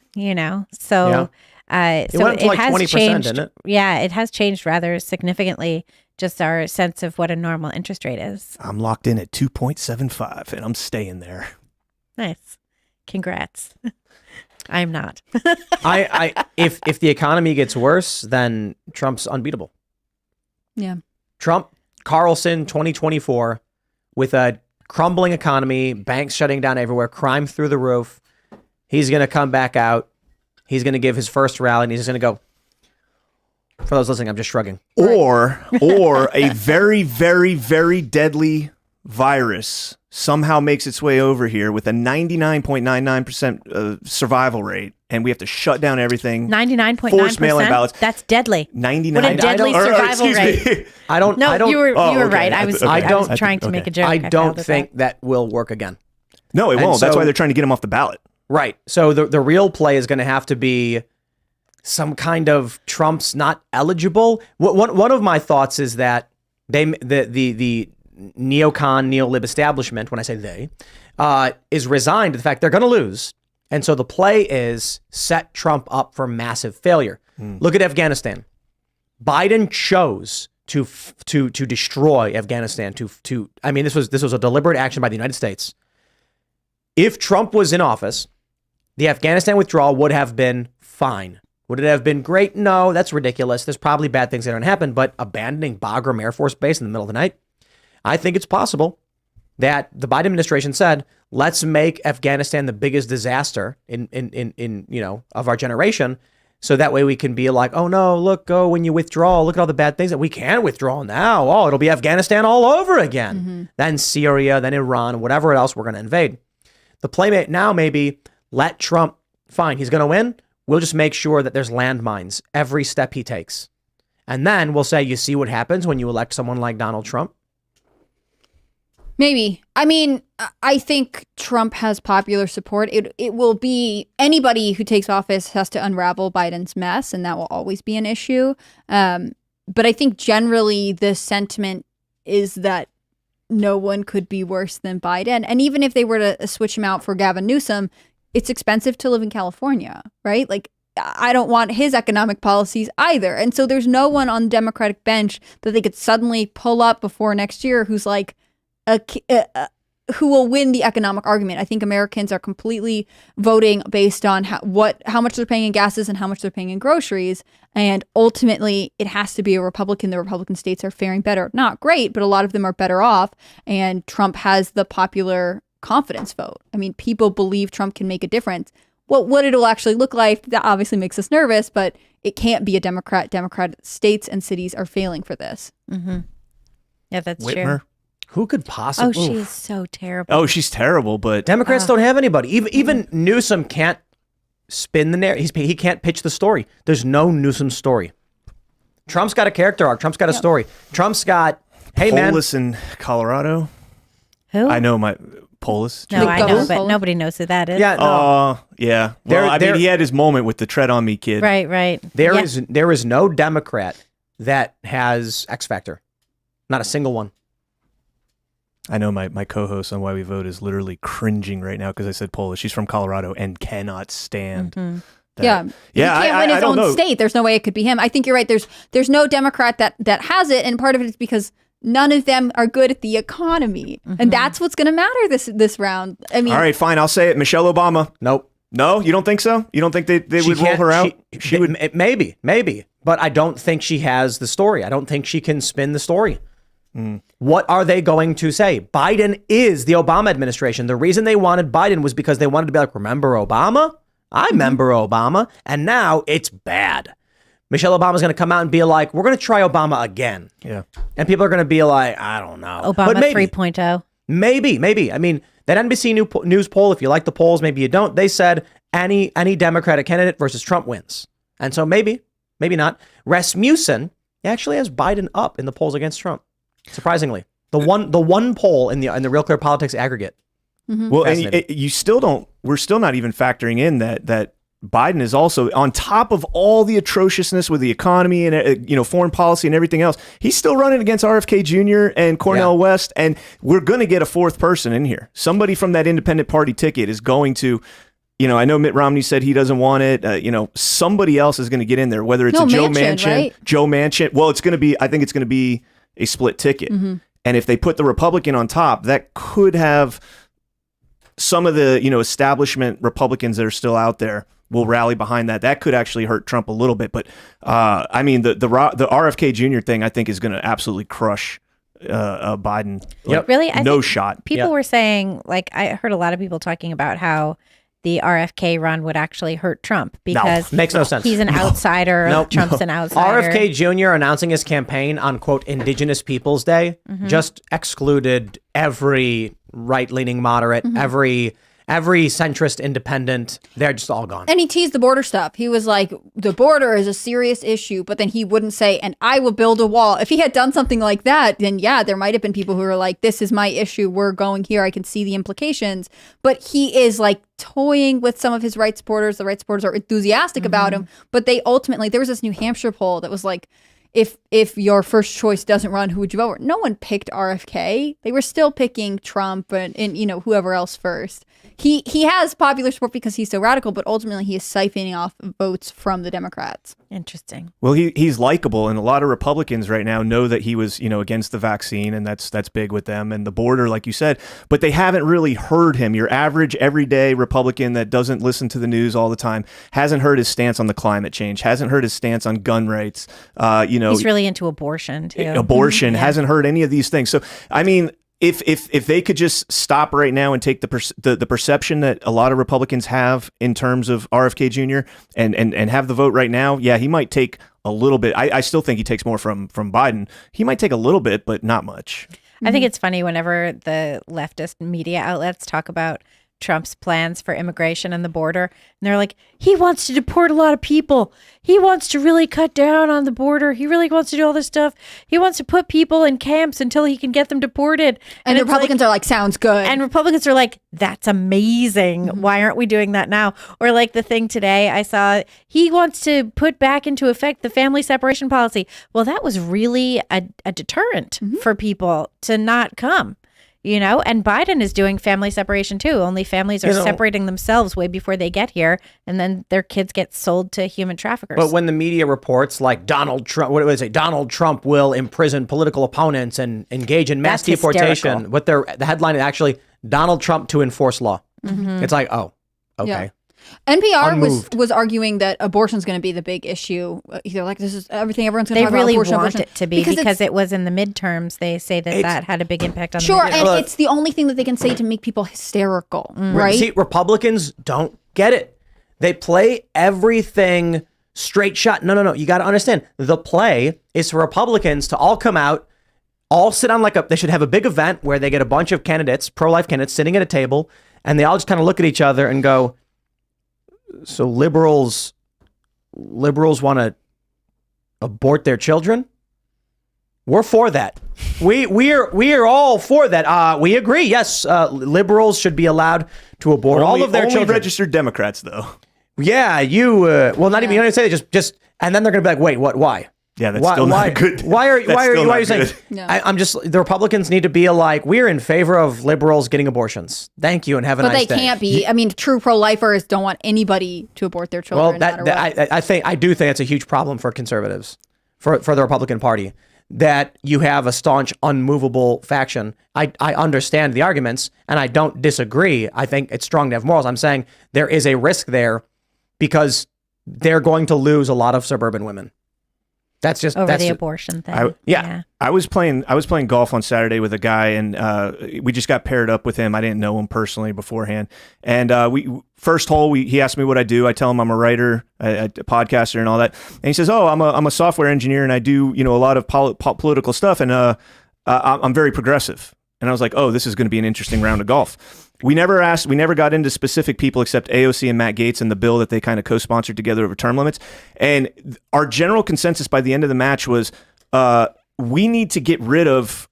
So, It went up to like has 20%, changed. didn't it? Yeah, it has changed rather significantly, just our sense of what a normal interest rate is. I'm locked in at 2.75 and I'm staying there. Nice. Congrats. I'm not. If the economy gets worse, then Trump's unbeatable. Yeah. Trump, Carlson, 2024, with a crumbling economy, banks shutting down everywhere, crime through the roof. He's going to come back out. He's going to give his first rally, and he's going to go. For those listening, I'm just shrugging. Or a very, very, very deadly virus somehow makes its way over here with a 99.99% survival rate, and we have to shut down everything. 99.9%. mail-in ballots. That's deadly. 99. What a deadly survival rate. I don't. No, I don't. you were Oh, okay. right. I was trying to make a joke. I failed don't at think that will work again. No, it And won't. That's so- why they're trying to get him off the ballot. Right. So the real play is going to have to be some kind of Trump's not eligible. One of my thoughts is that the neocon, neolib establishment, when I say they, is resigned to the fact they're going to lose. And so the play is set Trump up for massive failure. Look at Afghanistan. Biden chose to destroy Afghanistan. I mean, this was a deliberate action by the United States. If Trump was in office, the Afghanistan withdrawal would have been fine. Would it have been great? No, that's ridiculous. There's probably bad things that are going to happen, but abandoning Bagram Air Force Base in the middle of the night, I think it's possible that the Biden administration said, let's make Afghanistan the biggest disaster in of our generation. So that way we can be like, oh no, look, when you withdraw, look at all the bad things that we can withdraw now. Oh, it'll be Afghanistan all over again. Then Syria, then Iran, whatever else we're going to invade. The play now may be let Trump, fine, he's going to win. We'll just make sure that there's landmines every step he takes. And then we'll say, you see what happens when you elect someone like Donald Trump? Maybe. I mean, I think Trump has popular support. It will be anybody who takes office has to unravel Biden's mess, and that will always be an issue. But I think generally the sentiment is that no one could be worse than Biden. And even if they were to switch him out for Gavin Newsom, it's expensive to live in California, right? Like, I don't want his economic policies either. And so there's no one on the Democratic bench that they could suddenly pull up before next year who's like, who will win the economic argument. I think Americans are completely voting based on how much they're paying in gases and how much they're paying in groceries. And ultimately, it has to be a Republican. The Republican states are faring better. Not great, but a lot of them are better off. And Trump has the popular confidence vote. I mean, people believe Trump can make a difference. What it'll actually look like, that obviously makes us nervous, but it can't be a Democrat. Democrat states and cities are failing for this. Mm-hmm. Yeah, that's Whitmer. true. Who could possibly? Oh, she's so terrible. Oh, she's terrible, but Democrats don't have anybody. Even Newsom can't spin the narrative. He can't pitch the story. There's no Newsom story. Trump's got a character arc. Trump's got a story. Trump's got, hey man. Polis in Colorado. Who? I know my Polis. No, I know, Polis? but nobody knows who that is. Yeah, no. Yeah. Well, I mean, he had his moment with the tread on me kid. Right. There Yeah. is no Democrat that has X Factor. Not a single one. I know my co-host on Why We Vote is literally cringing right now because I said Polish. She's from Colorado and cannot stand. Mm-hmm. That. Yeah. Yeah. He can't win his I don't own know. state. There's no way it could be him. I think you're right. There's no Democrat that has it, and part of it is because none of them are good at the economy. And that's what's going to matter this round. I mean, all right, fine. I'll say it. Michelle Obama. Nope. No, you don't think so? You don't think they would roll her out? She would. Maybe. But I don't think she has the story. I don't think she can spin the story. What are they going to say? Biden is the Obama administration. The reason they wanted Biden was because they wanted to be like, remember Obama? I remember Obama. And now it's bad. Michelle Obama's going to come out and be like, we're going to try Obama again. Yeah. And people are going to be like, I don't know. Obama but maybe, 3.0. Maybe. I mean, that NBC News poll, if you like the polls, maybe you don't. They said any Democratic candidate versus Trump wins. And so maybe not. Rasmussen actually has Biden up in the polls against Trump. Surprisingly, the one poll in the Real Clear Politics aggregate. Well, and you still don't. We're still not even factoring in that Biden is also on top of all the atrociousness with the economy and foreign policy and everything else. He's still running against RFK Jr. and Cornel West, and we're going to get a fourth person in here. Somebody from that independent party ticket is going to. I know Mitt Romney said he doesn't want it. Somebody else is going to get in there, whether it's Joe Manchin, right? Joe Manchin. Well, it's going to be. I think it's going to be a split ticket. And if they put the Republican on top, that could have some of the, establishment Republicans that are still out there will rally behind that. That could actually hurt Trump a little bit. But I mean, the RFK Jr. thing, I think, is going to absolutely crush Biden. Really? No shot. People were saying, like, I heard a lot of people talking about how the RFK run would actually hurt Trump because makes no sense. He's an outsider. Trump's an outsider. RFK Jr. announcing his campaign on, quote, Indigenous Peoples Day just excluded every right-leaning moderate, every centrist independent. They're just all gone. And he teased the border stuff. He was like, the border is a serious issue, but then he wouldn't say, and I will build a wall. If he had done something like that, then there might have been people who were like, this is my issue. We're going here. I can see the implications. But he is like toying with some of his right supporters. The right supporters are enthusiastic about him, but they ultimately, there was this New Hampshire poll that was like, if your first choice doesn't run, who would you vote for? No one picked RFK. They were still picking Trump and whoever else first. He has popular support because he's so radical, but ultimately he is siphoning off votes from the Democrats. Interesting. Well, he's likable, and a lot of Republicans right now know that he was, against the vaccine, and that's big with them, and the border, like you said, but they haven't really heard him. Your average, everyday Republican that doesn't listen to the news all the time hasn't heard his stance on the climate change, hasn't heard his stance on gun rights. He's really into abortion too. Hasn't heard any of these things. So, I mean, if they could just stop right now and take the perception that a lot of Republicans have in terms of RFK Jr. and have the vote right now, he might take a little bit. I still think he takes more from Biden. He might take a little bit, but not much. I think it's funny whenever the leftist media outlets talk about Trump's plans for immigration and the border. And they're like, he wants to deport a lot of people. He wants to really cut down on the border. He really wants to do all this stuff. He wants to put people in camps until he can get them deported. And the Republicans are like, sounds good. And Republicans are like, that's amazing. Why aren't we doing that now? Or like the thing today I saw, he wants to put back into effect the family separation policy. Well, that was really a deterrent for people to not come. And Biden is doing family separation too. Only families are separating themselves way before they get here, and then their kids get sold to human traffickers. But when the media reports like Donald Trump will imprison political opponents and engage in mass deportation, the headline is actually Donald Trump to enforce law. It's like, oh, okay. Yeah. NPR was arguing that abortion is going to be the big issue. They're like, this is everything everyone's going to talk about. They really want it to be because it was in the midterms. They say that had a big impact on the midterms. And it's the only thing that they can say to make people hysterical, right? See, Republicans don't get it. They play everything straight shot. No. You got to understand. The play is for Republicans to all come out, all sit on they should have a big event where they get a bunch of candidates, pro-life candidates, sitting at a table, and they all just kind of look at each other and go, so liberals want to abort their children? We're for that. We are all for that. We agree. Yes, liberals should be allowed to abort all of their children. Registered Democrats, though. Yeah, not even going to say it. Just and then they're going to be like, wait, what? Why? Yeah, that's still not good. Why are you saying? No. The Republicans need to be like, we're in favor of liberals getting abortions. Thank you and have a nice day. But they can't be. I mean, true pro-lifers don't want anybody to abort their children. Well, I do think it's a huge problem for conservatives, for the Republican Party. that you have a staunch, unmovable faction. I understand the arguments, and I don't disagree. I think it's strong to have morals. I'm saying there is a risk there because they're going to lose a lot of suburban women. That's just over the abortion thing. Yeah. I was playing golf on Saturday with a guy, and we just got paired up with him. I didn't know him personally beforehand, and first hole he asked me what I do. I tell him I'm a writer, a podcaster, and all that. And he says, "Oh, I'm a software engineer, and I do a lot of political stuff, and I'm very progressive." And I was like, "Oh, this is going to be an interesting round of golf." We never got into specific people except AOC and Matt Gaetz and the bill that they kind of co-sponsored together over term limits. And our general consensus by the end of the match was we need to get rid of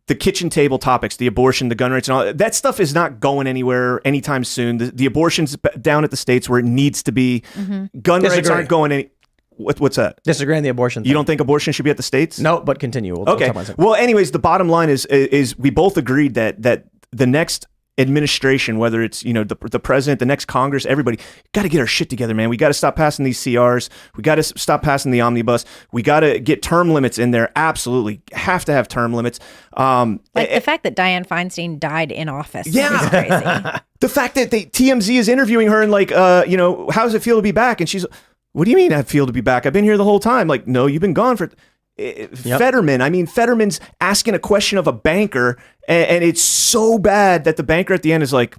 the kitchen table topics, the abortion, the gun rights, and all that stuff is not going anywhere anytime soon. The abortion's down at the states where it needs to be. Mm-hmm. Gun rights aren't going any. What's that? Disagree on the abortion thing. You don't think abortion should be at the states? No, but continue. Okay. Well, anyways, the bottom line is we both agreed that the next administration, whether it's the president, the next Congress, everybody got to get our shit together, man. We got to stop passing these CRs. We got to stop passing the omnibus. We got to get term limits in there. Absolutely have to have term limits. The fact that Dianne Feinstein died in office. Yeah, is crazy. The fact that TMZ is interviewing her and how does it feel to be back? And she's, what do you mean I feel to be back? I've been here the whole time. Like, no, you've been gone for. Fetterman. I mean, Fetterman's asking a question of a banker, and it's so bad that the banker at the end is like,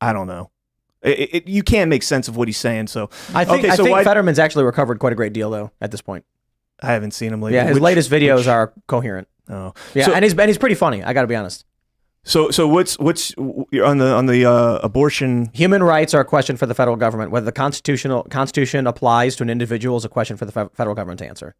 I don't know. You can't make sense of what he's saying. So I think Fetterman's actually recovered quite a great deal, though, at this point. I haven't seen him lately. Yeah, his latest videos are coherent. Oh, yeah, and he's pretty funny. I got to be honest. So what's on the abortion? Human rights are a question for the federal government. Whether the Constitution applies to an individual is a question for the federal government to answer.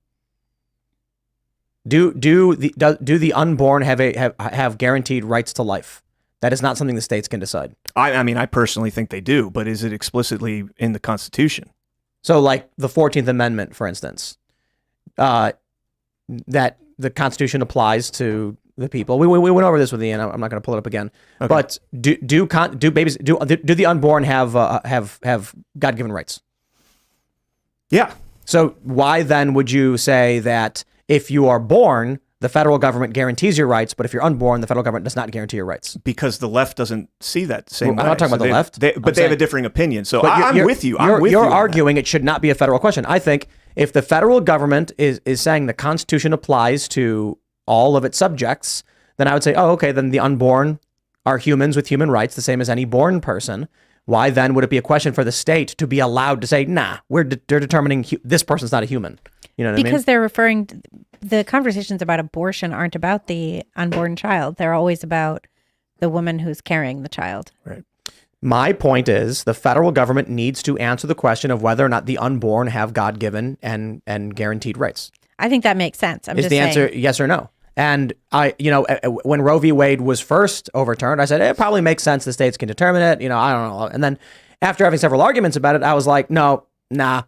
Do the unborn have guaranteed rights to life? That is not something the states can decide. I mean, I personally think they do, but is it explicitly in the Constitution? So, like the 14th Amendment, for instance, that the Constitution applies to the people. We went over this with Ian. I'm not going to pull it up again. Okay. But do the unborn have God-given rights? Yeah. So why then would you say that if you are born, the federal government guarantees your rights, but if you're unborn, the federal government does not guarantee your rights? Because the left doesn't see that the same way. I'm not talking about the left. They have a differing opinion. So I'm with you. You're arguing it should not be a federal question. I think if the federal government is saying the Constitution applies to all of its subjects, then I would say, oh, okay, then the unborn are humans with human rights, the same as any born person. Why then would it be a question for the state to be allowed to say, nah, they're determining this person's not a human? You know what I mean? Because they're referring to, the conversations about abortion aren't about the unborn child. They're always about the woman who's carrying the child. Right. My point is the federal government needs to answer the question of whether or not the unborn have God-given and guaranteed rights. I think that makes sense. Is the answer yes or no? And when Roe v. Wade was first overturned, I said, it probably makes sense. The states can determine it. I don't know. And then after having several arguments about it, I was like, no, nah.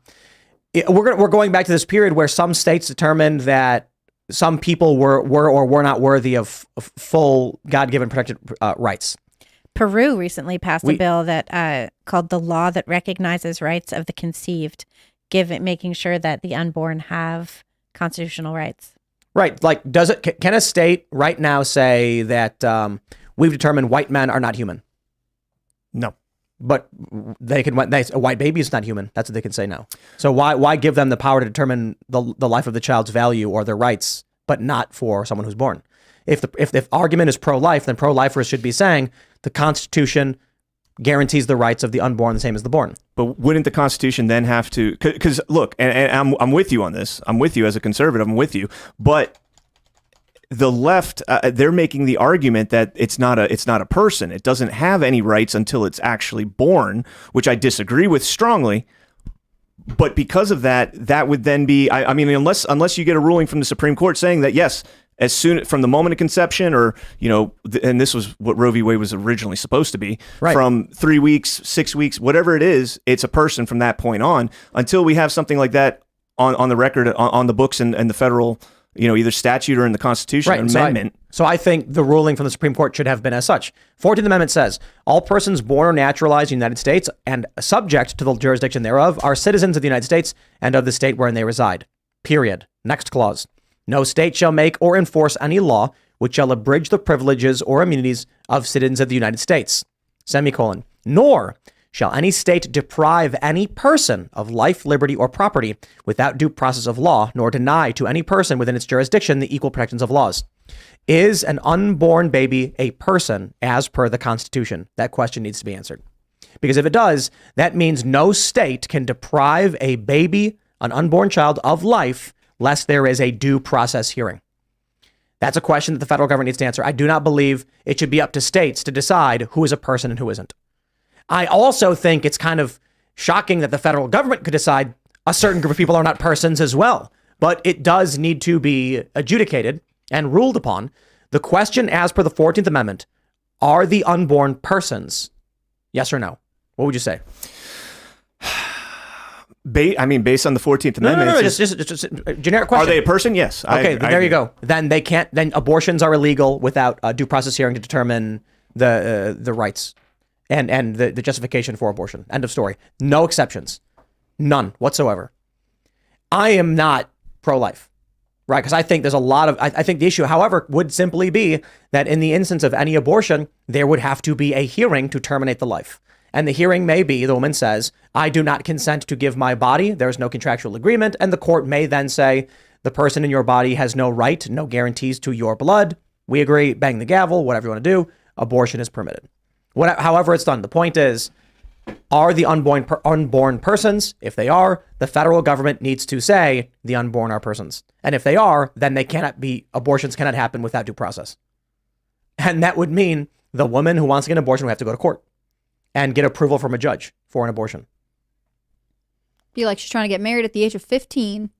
We're going back to this period where some states determined that some people were or were not worthy of full God-given protected rights. Peru recently passed a bill that called the Law That Recognizes Rights of the Conceived, making sure that the unborn have constitutional rights. Right. Like, can a state right now say that we've determined white men are not human? No. But a white baby is not human. That's what they can say now. So why give them the power to determine the life of the child's value or their rights, but not for someone who's born? If the argument is pro-life, then pro-lifers should be saying the Constitution guarantees the rights of the unborn the same as the born. But wouldn't the Constitution then have to? Because look, and I'm with you on this. I'm with you as a conservative. I'm with you, but the left, they're making the argument that it's not a person. It doesn't have any rights until it's actually born, which I disagree with strongly. But because of that, that would then be, I mean, unless you get a ruling from the Supreme Court saying that, yes, as soon from the moment of conception, or, and this was what Roe v. Wade was originally supposed to be, right, from 3 weeks, 6 weeks, whatever it is, it's a person from that point on, until we have something like that on the record, on the books and the federal, either statute or in the Constitution, right, amendment. So I think the ruling from the Supreme Court should have been as such. 14th Amendment says, all persons born or naturalized in the United States and subject to the jurisdiction thereof are citizens of the United States and of the state wherein they reside. Period. Next clause. No state shall make or enforce any law which shall abridge the privileges or immunities of citizens of the United States, semicolon. Nor shall any state deprive any person of life, liberty, or property without due process of law, nor deny to any person within its jurisdiction the equal protections of laws. Is an unborn baby a person as per the Constitution? That question needs to be answered. Because if it does, that means no state can deprive a baby, an unborn child, of life lest there is a due process hearing. That's a question that the federal government needs to answer. I do not believe it should be up to states to decide who is a person and who isn't. I also think it's kind of shocking that the federal government could decide a certain group of people are not persons as well. But it does need to be adjudicated and ruled upon. The question as per the 14th Amendment, are the unborn persons? Yes or no? What would you say? Based on the 14th Amendment. No, just a generic question. Are they a person? Yes. Okay, there you go. Then they can't. Then abortions are illegal without a due process hearing to determine the rights and the justification for abortion. End of story. No exceptions. None whatsoever. I am not pro-life, right? Because I think there's a lot of. I think the issue, however, would simply be that in the instance of any abortion, there would have to be a hearing to terminate the life. And the hearing may be, the woman says, I do not consent to give my body. There is no contractual agreement. And the court may then say, the person in your body has no right, no guarantees to your blood. We agree, bang the gavel, whatever you want to do. Abortion is permitted. However it's done. The point is, are the unborn persons? If they are, the federal government needs to say the unborn are persons. And if they are, then abortions cannot happen without due process. And that would mean the woman who wants to get an abortion would have to go to court and get approval from a judge for an abortion. Be like she's trying to get married at the age of 15.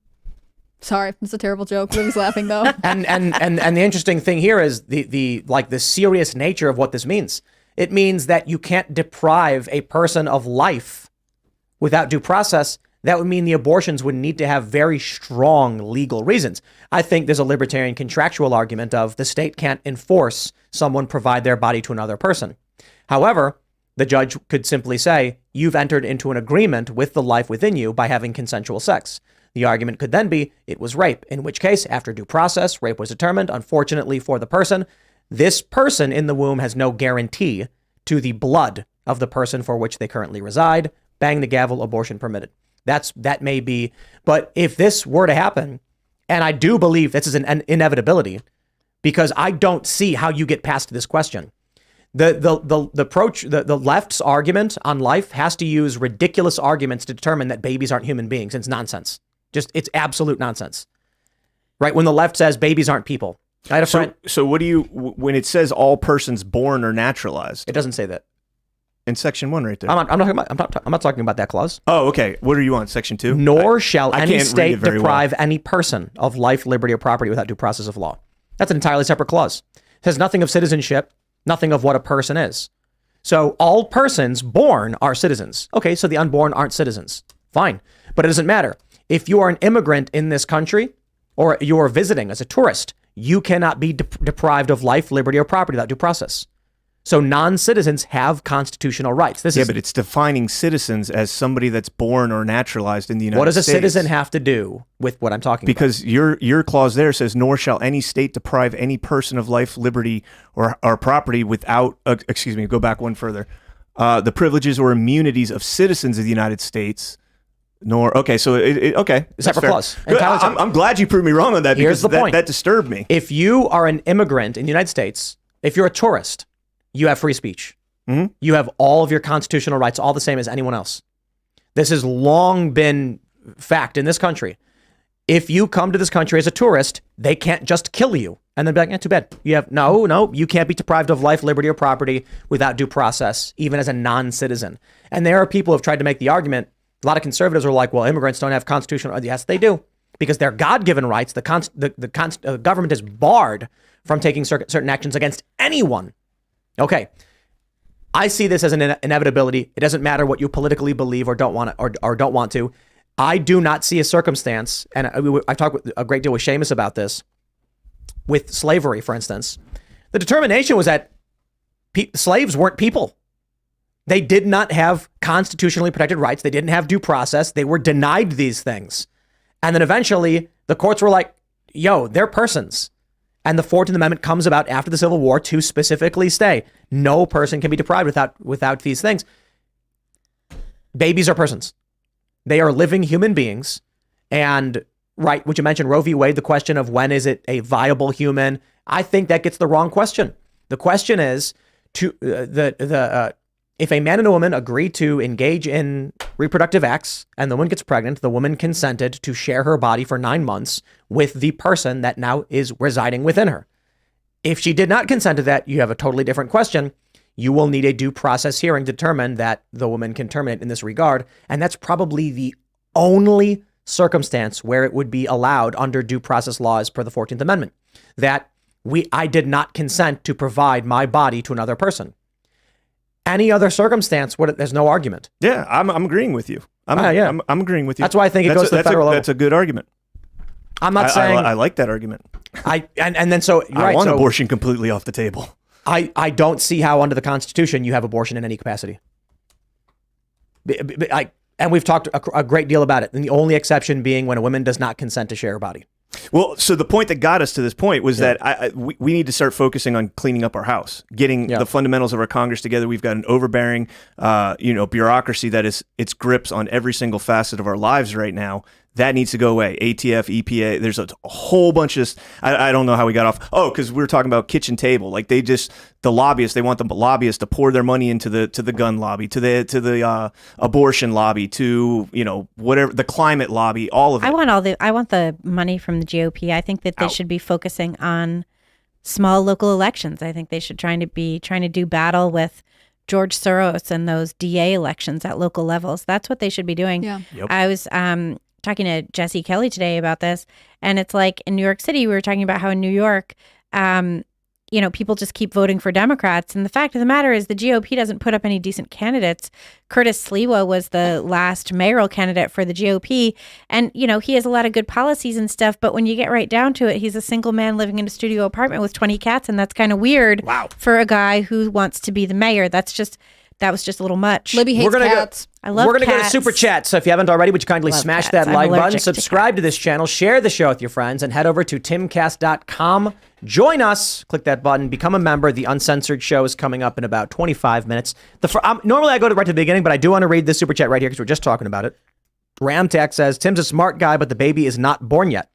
Sorry, it's a terrible joke. Lily's laughing though. And the interesting thing here is the serious nature of what this means. It means that you can't deprive a person of life without due process. That would mean the abortions would need to have very strong legal reasons. I think there's a libertarian contractual argument of the state can't enforce someone provide their body to another person. However, the judge could simply say, you've entered into an agreement with the life within you by having consensual sex. The argument could then be, it was rape, in which case, after due process, rape was determined. Unfortunately for the person, this person in the womb has no guarantee to the blood of the person for which they currently reside. Bang the gavel, abortion permitted. That may be, but if this were to happen, and I do believe this is an inevitability, because I don't see how you get past this question. The approach, the left's argument on life has to use ridiculous arguments to determine that babies aren't human beings. It's nonsense. It's absolute nonsense. Right? When the left says babies aren't people. I had a friend. So what do you, when it says all persons born are naturalized? It doesn't say that. In section 1 right there. I'm not talking about that clause. Oh, okay. What are you on? Section 2? Nor shall any can't state read it very deprive any person of life, liberty, or property without due process of law. That's an entirely separate clause. It says nothing of citizenship. Nothing of what a person is. So all persons born are citizens. Okay, so the unborn aren't citizens. Fine. But it doesn't matter. If you are an immigrant in this country or you are visiting as a tourist, you cannot be deprived of life, liberty, or property without due process. So non-citizens have constitutional rights. But it's defining citizens as somebody that's born or naturalized in the United States. What does a citizen have to do with what I'm talking about? Because your clause there says, nor shall any state deprive any person of life, liberty, or property without, go back one further, the privileges or immunities of citizens of the United States. Okay. Separate clause. I'm glad you proved me wrong on that. Here's the point. That disturbed me. If you are an immigrant in the United States, if you're a tourist, you have free speech. Mm-hmm. You have all of your constitutional rights, all the same as anyone else. This has long been fact in this country. If you come to this country as a tourist, they can't just kill you and then be like, too bad. You have you can't be deprived of life, liberty, or property without due process, even as a non-citizen. And there are people who have tried to make the argument. A lot of conservatives are like, well, immigrants don't have constitutional rights. Yes, they do, because they're God-given rights. The government is barred from taking certain actions against anyone. Okay, I see this as an inevitability. It doesn't matter what you politically believe or don't want to, or don't want to. I do not see a circumstance, and I talk a great deal with Seamus about this, with slavery, for instance. The determination was that slaves weren't people. They did not have constitutionally protected rights. They didn't have due process. They were denied these things. And then eventually the courts were like, they're persons. And the 14th Amendment comes about after the Civil War to specifically say no person can be deprived without these things. Babies are persons. They are living human beings. And right, which you mentioned Roe v. Wade, the question of when is it a viable human? I think that gets the wrong question. The question is if a man and a woman agree to engage in reproductive acts and the woman gets pregnant, the woman consented to share her body for 9 months with the person that now is residing within her. If she did not consent to that, you have a totally different question. You will need a due process hearing to determine that the woman can terminate in this regard. And that's probably the only circumstance where it would be allowed under due process laws per the 14th Amendment, that I did not consent to provide my body to another person. Any other circumstance, there's no argument. Yeah, I'm agreeing with you. I'm agreeing with you. That's why I think it goes to the federal level. That's a good argument. I'm not saying I like that argument. I want abortion completely off the table. I don't see how under the Constitution you have abortion in any capacity. And we've talked a great deal about it. And the only exception being when a woman does not consent to share her body. Well, so the point that got us to this point was that we need to start focusing on cleaning up our house, getting the fundamentals of our Congress together. We've got an overbearing, bureaucracy that is its grips on every single facet of our lives right now. That needs to go away. ATF, EPA, there's a whole bunch of, I don't know how we got off. Oh, because we were talking about kitchen table. Like they want the lobbyists to pour their money into the gun lobby, to the abortion lobby, to, whatever, the climate lobby, all of it. I want the money from the GOP. I think that they should be focusing on small local elections. I think they should trying to do battle with George Soros and those DA elections at local levels. That's what they should be doing. Yeah. Yep. I was talking to Jesse Kelly today about this, and it's like in New York City, we were talking about how in New York, people just keep voting for Democrats. And the fact of the matter is the GOP doesn't put up any decent candidates. Curtis Sliwa was the last mayoral candidate for the GOP. And, he has a lot of good policies and stuff. But when you get right down to it, he's a single man living in a studio apartment with 20 cats. And that's kind of weird for a guy who wants to be the mayor. That was just a little much. Libby hates cats. I love We're going to cats. go to Super Chat. So if you haven't already, would you kindly smash cats. that I'm like button, allergic to subscribe to this channel, share the show with your friends, and head over to timcast.com. Join us. Click that button. Become a member. The Uncensored Show is coming up in about 25 minutes. Normally I go right to the beginning, but I do want to read this Super Chat right here because we're just talking about it. Ramtack says, Tim's a smart guy, but the baby is not born yet.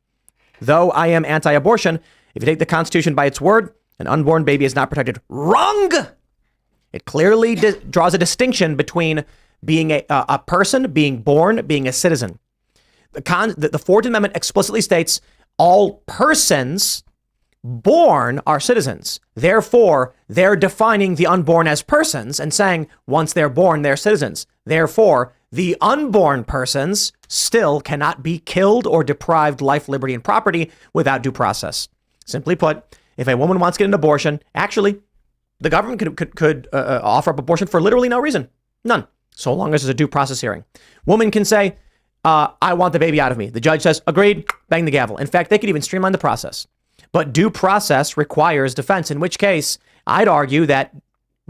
Though I am anti-abortion, if you take the Constitution by its word, an unborn baby is not protected. Wrong! It clearly draws a distinction between being a person, being born, being a citizen. The 14th Amendment explicitly states all persons born are citizens. Therefore, they're defining the unborn as persons and saying once they're born, they're citizens. Therefore, the unborn persons still cannot be killed or deprived life, liberty, and property without due process. Simply put, if a woman wants to get an abortion, actually, the government could offer up abortion for literally no reason. None. So long as there's a due process hearing. Woman can say, I want the baby out of me. The judge says, agreed, bang the gavel. In fact, they could even streamline the process. But due process requires defense, in which case I'd argue that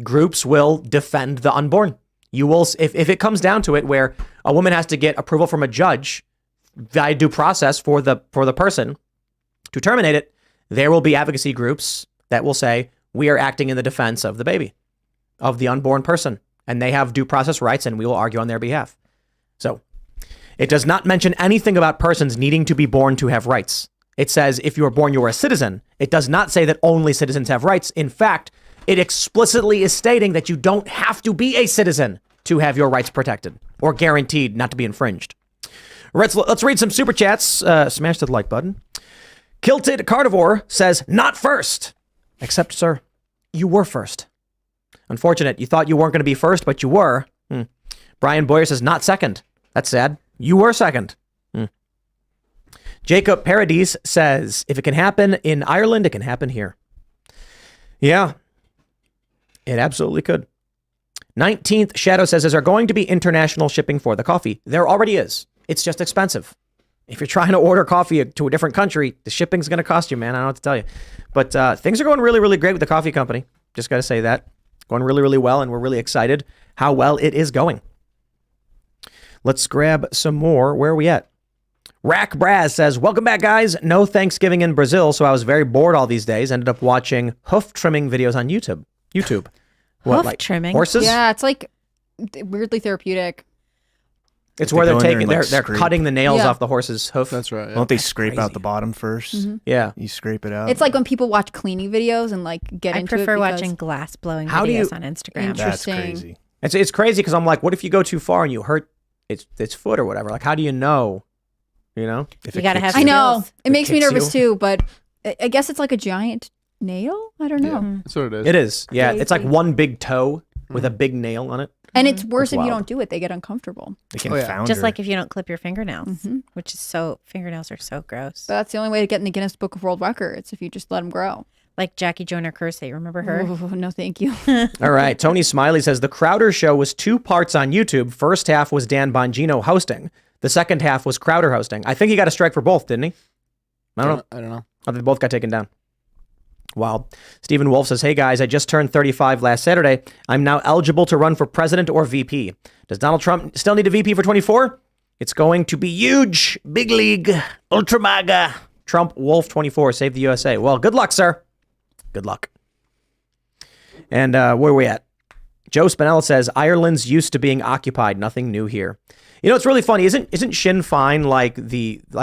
groups will defend the unborn. You will, if it comes down to it, where a woman has to get approval from a judge via due process for the person to terminate it, there will be advocacy groups that will say, we are acting in the defense of the baby, of the unborn person, and they have due process rights, and we will argue on their behalf. So it does not mention anything about persons needing to be born to have rights. It says if you are born, you are a citizen. It does not say that only citizens have rights. In fact, it explicitly is stating that you don't have to be a citizen to have your rights protected or guaranteed not to be infringed. Let's read some super chats. Smash the like button. Kilted Carnivore says, not first. Except, sir, you were first. Unfortunate. You thought you weren't going to be first, but you were. Brian Boyer says, not second. That's sad. You were second. Jacob Paradis says, if it can happen in Ireland, it can happen here. Yeah, it absolutely could. 19th Shadow says, is there going to be international shipping for the coffee? There already is. It's just expensive. If you're trying to order coffee to a different country, the shipping's going to cost you, man. I don't know what to tell you. But things are going really, really great with the coffee company. Just got to say that. Going really, really well, and we're really excited how well it is going. Let's grab some more. Where are we at? Rack Braz says, welcome back, guys. No Thanksgiving in Brazil, so I was very bored all these days. Ended up watching hoof trimming videos on YouTube. Hoof trimming? Horses? Yeah, it's like weirdly therapeutic. It's where they're go in there taking, and, like, they're scrape. cutting the nails Yeah. off the horse's hoof. That's right. Yeah. Don't they scrape crazy. out the bottom 1st? Yeah. You scrape it out. It's like when people watch cleaning videos and like get I into it. prefer because- watching glass blowing How do videos you- on Instagram. That's Interesting. crazy. It's crazy because I'm like, what if you go too far and you hurt its foot or whatever? Like, how do you know? You know? If You it gotta kicks have I you. know. skills. It makes me kicks nervous you. too, but I guess it's like a giant nail. I don't know. Yeah, that's what it is. It is. Yeah. It's like Crazy. one big toe with a big nail on it. And it's worse if you wild. don't do it. They get uncomfortable. They can Oh, yeah. founder. Just like if you don't clip your fingernails, Mhm. which is fingernails are so gross. But that's the only way to get in the Guinness Book of World Records if you just let them grow. Like Jackie Joyner Kersey, remember her? Ooh, no, thank you. All right. Tony Smiley says the Crowder show was 2 parts on YouTube. First half was Dan Bongino hosting. The second half was Crowder hosting. I think he got a strike for both, didn't he? I don't know. I don't know. Oh, they both got taken down. Wow. Stephen Wolf says, hey guys, I just turned 35 last Saturday. I'm now eligible to run for president or VP. Does Donald Trump still need a VP for 24? It's going to be huge. Big league. Ultra MAGA. Trump Wolf 24. Save the USA. Well, good luck, sir. Good luck. And where are we at? Joe Spinella says, Ireland's used to being occupied. Nothing new here. You know, it's really funny. Isn't Sinn Féin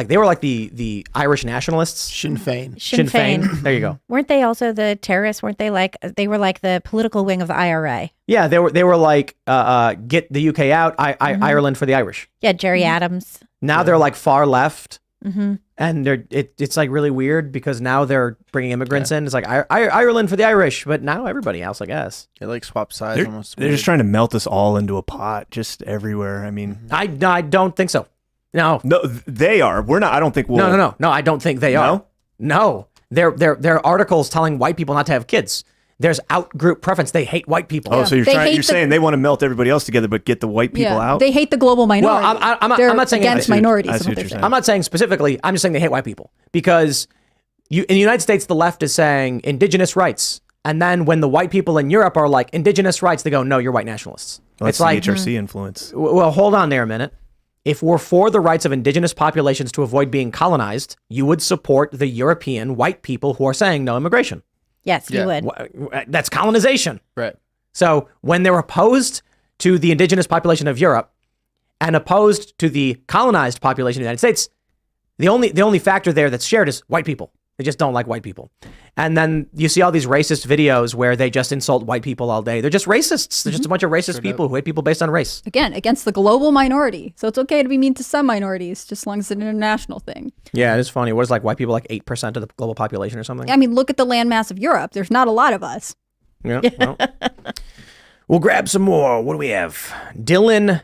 they were like the Irish nationalists? Sinn Féin. Sinn Féin. There you go. Weren't they also the terrorists? Weren't they they were like the political wing of the IRA? Yeah, they were like get the UK out, Ireland for the Irish. Yeah, Jerry Adams. Now they're like far left, Mm-hmm. and it's like really weird because now they're bringing immigrants in. It's like Ireland for the Irish, but now everybody else, I guess. They like swap sides They're, almost. they're just trying to melt us all into a pot, just everywhere. I mean, I don't think so. No, they are. We're not. I don't think we'll. no. I don't think they are. No, there are articles telling white people not to have kids. There's out-group preference. They hate white people. Oh, so They hate you're the- saying they want to melt everybody else together, but get the white people out? They hate the global minority. Well, I'm They're not saying against I see minorities. what is what you're they're saying. saying. I'm not saying specifically. I'm just saying they hate white people because in the United States, the left is saying indigenous rights. And then when the white people in Europe are like indigenous rights, they go, no, you're white nationalists. Well, It's that's like, the HRC influence. well, hold on there a minute. If we're for the rights of indigenous populations to avoid being colonized, you would support the European white people who are saying no immigration. Yes, you Yeah. would. That's colonization. Right. So when they're opposed to the indigenous population of Europe and opposed to the colonized population of the United States, the only factor there that's shared is white people. They just don't like white people. And then you see all these racist videos where they just insult white people all day. They're just racists. They're just a bunch of racist people who hate people based on race. Again, against the global minority. So it's okay to be mean to some minorities, just as long as it's an international thing. Yeah, it is funny. What is like white people like 8% of the global population or something? I mean, look at the landmass of Europe. There's not a lot of us. Yeah. Well, we'll grab some more. What do we have? Dylan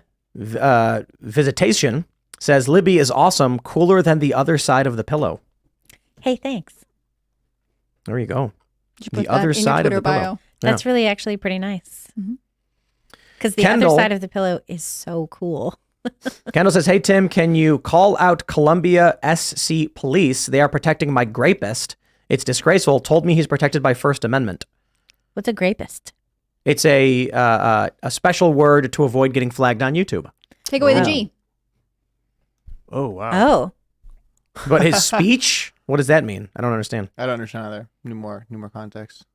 Visitation says Libby is awesome, cooler than the other side of the pillow. Hey, thanks. There you go. You should put The that other in your side of Twitter the pillow. bio. That's really actually pretty nice. Mhm. Because the Kendall- other side of the pillow is so cool. Kendall says, hey, Tim, can you call out Columbia SC police? They are protecting my grapist. It's disgraceful. Told me he's protected by First Amendment. What's a grapist? It's a special word to avoid getting flagged on YouTube. Take away the Wow. G. Oh, wow. Oh, But his speech, what does that mean? I don't understand. I don't understand either. Need more context.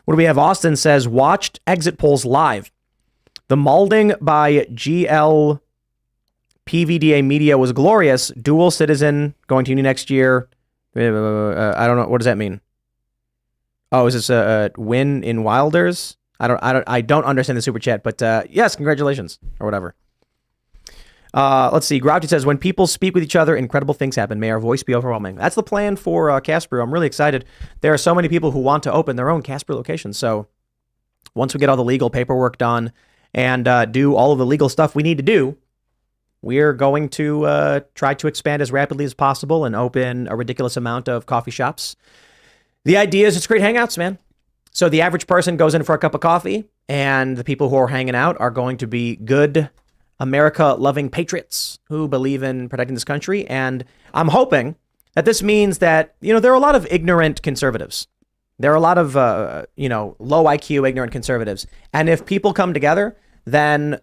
What do we have? Austin says, watched exit polls live. The malding by GL PVDA Media was glorious. Dual citizen going to uni next year. I don't know. What does that mean? Oh, is this a win in Wilders? I don't understand the super chat, but yes, congratulations or whatever. Let's see. Grouchy says, when people speak with each other, incredible things happen. May our voice be overwhelming. That's the plan for Casper. I'm really excited. There are so many people who want to open their own Casper locations. So once we get all the legal paperwork done and do all of the legal stuff we need to do, we're going to try to expand as rapidly as possible and open a ridiculous amount of coffee shops. The idea is it's great hangouts, man. So the average person goes in for a cup of coffee, and the people who are hanging out are going to be good America-loving patriots who believe in protecting this country. And I'm hoping that this means that, there are a lot of ignorant conservatives. There are a lot of, low IQ, ignorant conservatives. And if people come together, then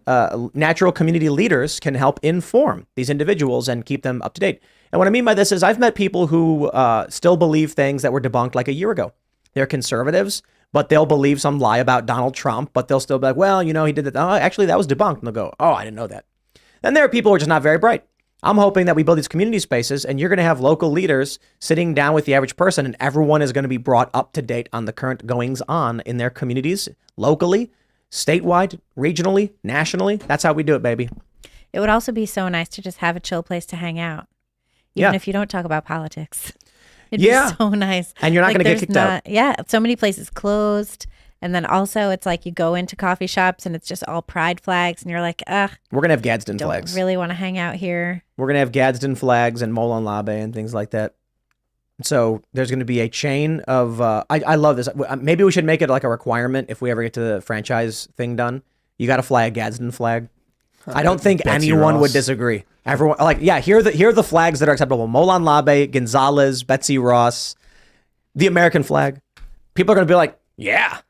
natural community leaders can help inform these individuals and keep them up to date. And what I mean by this is I've met people who still believe things that were debunked like a year ago. They're conservatives, but they'll believe some lie about Donald Trump, but they'll still be like, well, he did that. Oh, actually, that was debunked. And they'll go, oh, I didn't know that. Then there are people who are just not very bright. I'm hoping that we build these community spaces and you're going to have local leaders sitting down with the average person and everyone is going to be brought up to date on the current goings on in their communities, locally, statewide, regionally, nationally. That's how we do it, baby. It would also be so nice to just have a chill place to hang out, even if you don't talk about politics. It'd be so nice. And you're not going to get kicked out. Yeah. So many places closed. And then also it's like you go into coffee shops and it's just all pride flags and you're like, ugh. We're going to have Gadsden flags. Don't really want to hang out here. We're going to have Gadsden flags and Molon Labe and things like that. So there's going to be a chain of, I love this. Maybe we should make it like a requirement if we ever get to the franchise thing done. You got to fly a Gadsden flag. I don't think anyone would disagree. Everyone, here are the flags that are acceptable. Molon Labe, Gonzalez, Betsy Ross, the American flag. People are going to be like, yeah,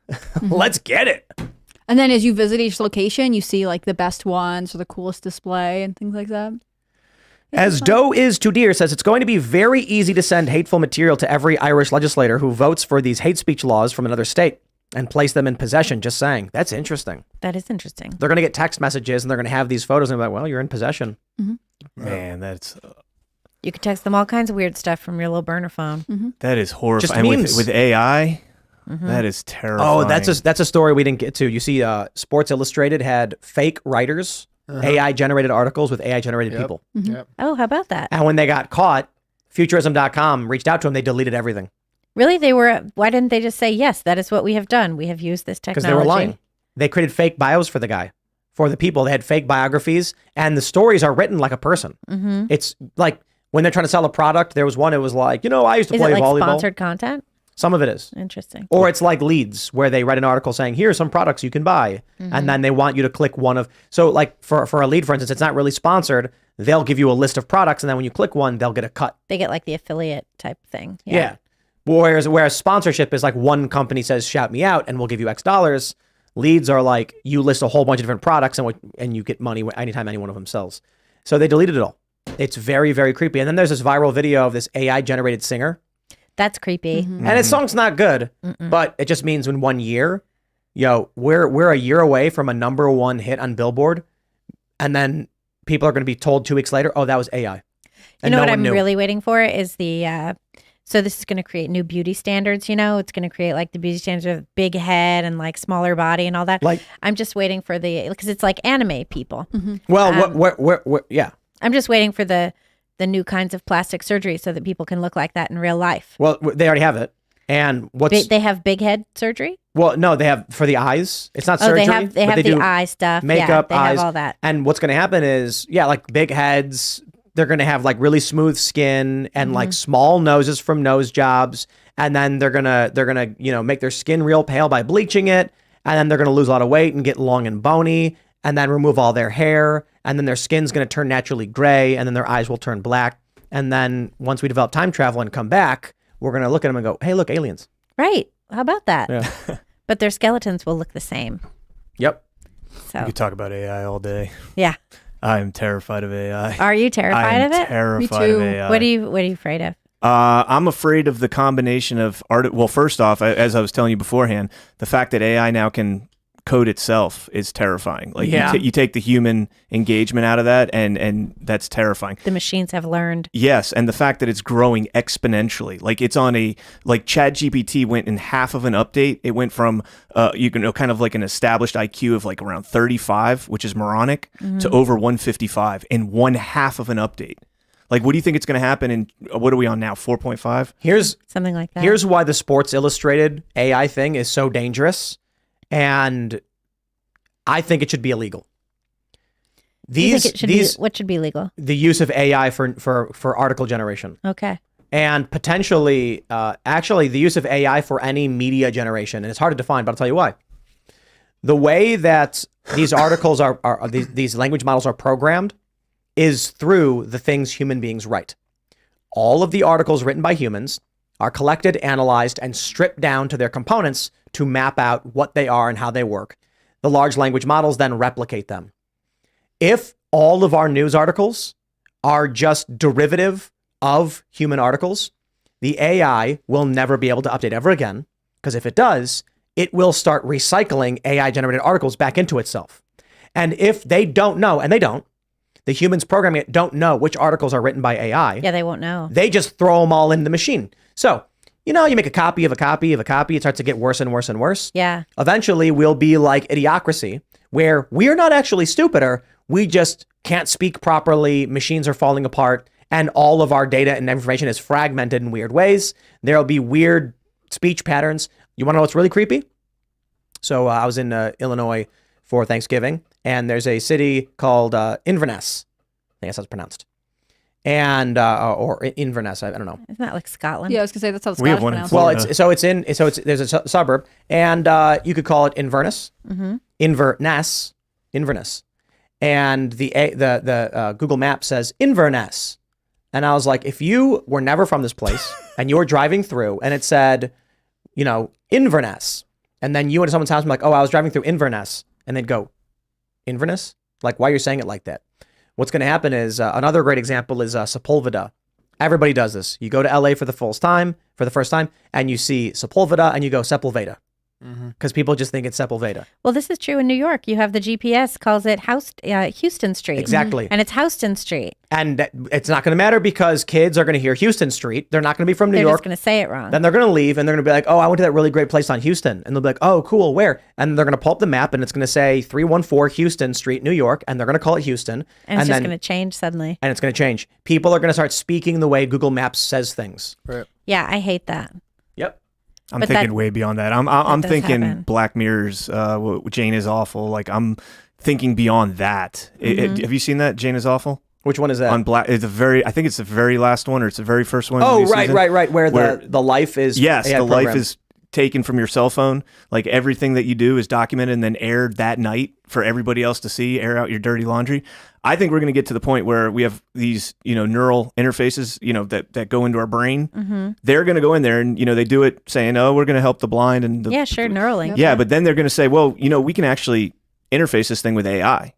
let's get it. And then as you visit each location, you see like the best ones or the coolest display and things like that. As Doe is to Deer says, it's going to be very easy to send hateful material to every Irish legislator who votes for these hate speech laws from another state and place them in possession. Just saying. That's interesting. That is interesting. They're going to get text messages and they're going to have these photos and be like, well, you're in possession. Mm-hmm. Man, that's... You could text them all kinds of weird stuff from your little burner phone. Mm-hmm. That is horrifying. Just And memes. with AI... Mm-hmm. That is terrifying. Oh, that's a story we didn't get to. You see, Sports Illustrated had fake writers, AI-generated articles with AI-generated people. Mm-hmm. Yep. Oh, how about that? And when they got caught, Futurism.com reached out to them. They deleted everything. Really? Why didn't they just say, yes, that is what we have done. We have used this technology. Because they were lying. They created fake bios for the guy, for the people. They had fake biographies, and the stories are written like a person. Mm-hmm. It's like when they're trying to sell a product, there was one, it was like, I used to Is play it like volleyball. sponsored content? Some of it is. Interesting. Or it's like leads where they write an article saying, here are some products you can buy. And then they want you to click one of, so like for a lead, for instance, it's not really sponsored. They'll give you a list of products. And then when you click one, they'll get a cut. They get like the affiliate type thing. Yeah. Whereas sponsorship is like one company says, shout me out and we'll give you X dollars. Leads are like you list a whole bunch of different products and you get money anytime any one of them sells. So they deleted it all. It's very, very creepy. And then there's this viral video of this AI generated singer. That's creepy. Mm-hmm. And his song's not good, but it just means in 1 year, we're a year away from a #1 hit on Billboard. And then people are going to be told 2 weeks later, oh, that was AI. You know what I'm really waiting for is so this is going to create new beauty standards, It's going to create like the beauty standards of big head and like smaller body and all that. Like, I'm just waiting for because it's like anime people. Mm-hmm. Well, yeah. I'm just waiting for the new kinds of plastic surgery so that people can look like that in real life. Well, they already have it. And they have big head surgery? Well, no, they have for the eyes. It's not surgery. They have the eye stuff. Makeup, they eyes, have all that. And what's going to happen is, like big heads, they're going to have like really smooth skin and like small noses from nose jobs. And then they're going to, make their skin real pale by bleaching it. And then they're going to lose a lot of weight and get long and bony and then remove all their hair. And then their skin's going to turn naturally gray, and then their eyes will turn black. And then once we develop time travel and come back, we're going to look at them and go, hey, look, aliens. Right. How about that? Yeah. But their skeletons will look the same. Yep. So We could talk about AI all day. yeah. I'm terrified of AI. Are you terrified of it? Terrified Me too. of AI. What are you afraid of? I'm afraid of the combination of art. Well, first off, as I was telling you beforehand, the fact that AI now can code itself is terrifying. Like you take the human engagement out of that, and that's terrifying. The machines have learned. Yes, and the fact that it's growing exponentially. Like it's on ChatGPT went in half of an update. It went from kind of like an established IQ of like around 35, which is moronic, to over 155 in one half of an update. Like, what do you think it's going to happen in, what are we on now, 4.5? Here's something like that. Here's why the Sports Illustrated AI thing is so dangerous, and I think it should be illegal. What should be legal? The use of AI for article generation. Okay. And potentially, actually, the use of AI for any media generation, and it's hard to define, but I'll tell you why. The way that these articles these language models are programmed is through the things human beings write. All of the articles written by humans are collected, analyzed, and stripped down to their components to map out what they are and how they work. The large language models then replicate them. If all of our news articles are just derivative of human articles, the AI will never be able to update ever again, because if it does, it will start recycling AI-generated articles back into itself. And if they don't know, and they don't, the humans programming it don't know which articles are written by AI. Yeah, they won't know. They just throw them all in the machine. So, you make a copy of a copy of a copy. It starts to get worse and worse and worse. Yeah. Eventually, we'll be like Idiocracy, where we're not actually stupider. We just can't speak properly. Machines are falling apart, and all of our data and information is fragmented in weird ways. There'll be weird speech patterns. You want to know what's really creepy? So I was in Illinois for Thanksgiving, and there's a city called Inverness. I think that's how it's pronounced. And or Inverness, I don't know. Isn't that like Scotland? Yeah, I was gonna say that's how the We have Scottish one in pronounce Florida. Well, there's a suburb, and you could call it Inverness, Inverness, and the Google Maps says Inverness, and I was like, if you were never from this place and you were driving through and it said, Inverness, and then you went to someone's house and be like, oh, I was driving through Inverness, and they'd go, Inverness? Like, why are you saying it like that? What's going to happen is another great example is Sepulveda. Everybody does this. You go to LA for the first time, and you see Sepulveda, and you go Sepulveda, because people just think it's Sepulveda. Well, this is true in New York. You have the GPS calls it Houston Street. Exactly. And it's Houston Street. And it's not going to matter because kids are going to hear Houston Street. They're not going to be from New They're York. just going to say it wrong. Then they're going to leave and they're going to be like, oh, I went to that really great place on Houston. And they'll be like, oh, cool, where? And they're going to pull up the map and it's going to say 314 Houston Street, New York. And they're going to call it Houston. And it's just going to change suddenly. And it's going to change. People are going to start speaking the way Google Maps says things. Right. Yeah, I hate that. Yep. I'm But thinking that- way beyond that. I'm does thinking happen. Black Mirror's Jane is Awful. Like, I'm thinking beyond that. Have you seen that? Jane is Awful? Which one is that? On Black, I think it's the very last one, or it's the very first one. Oh, in the new right, season, right. Where the life is. Yes, AI the life programmed. is taken from your cell phone. Like, everything that you do is documented and then aired that night for everybody else to see, air out your dirty laundry. I think we're going to get to the point where we have these, neural interfaces, that go into our brain. They're going to go in there and, they do it saying, oh, we're going to help the blind. And Yeah, sure, Neuralink. Yeah, but then they're going to say, well, we can actually interface this thing with AI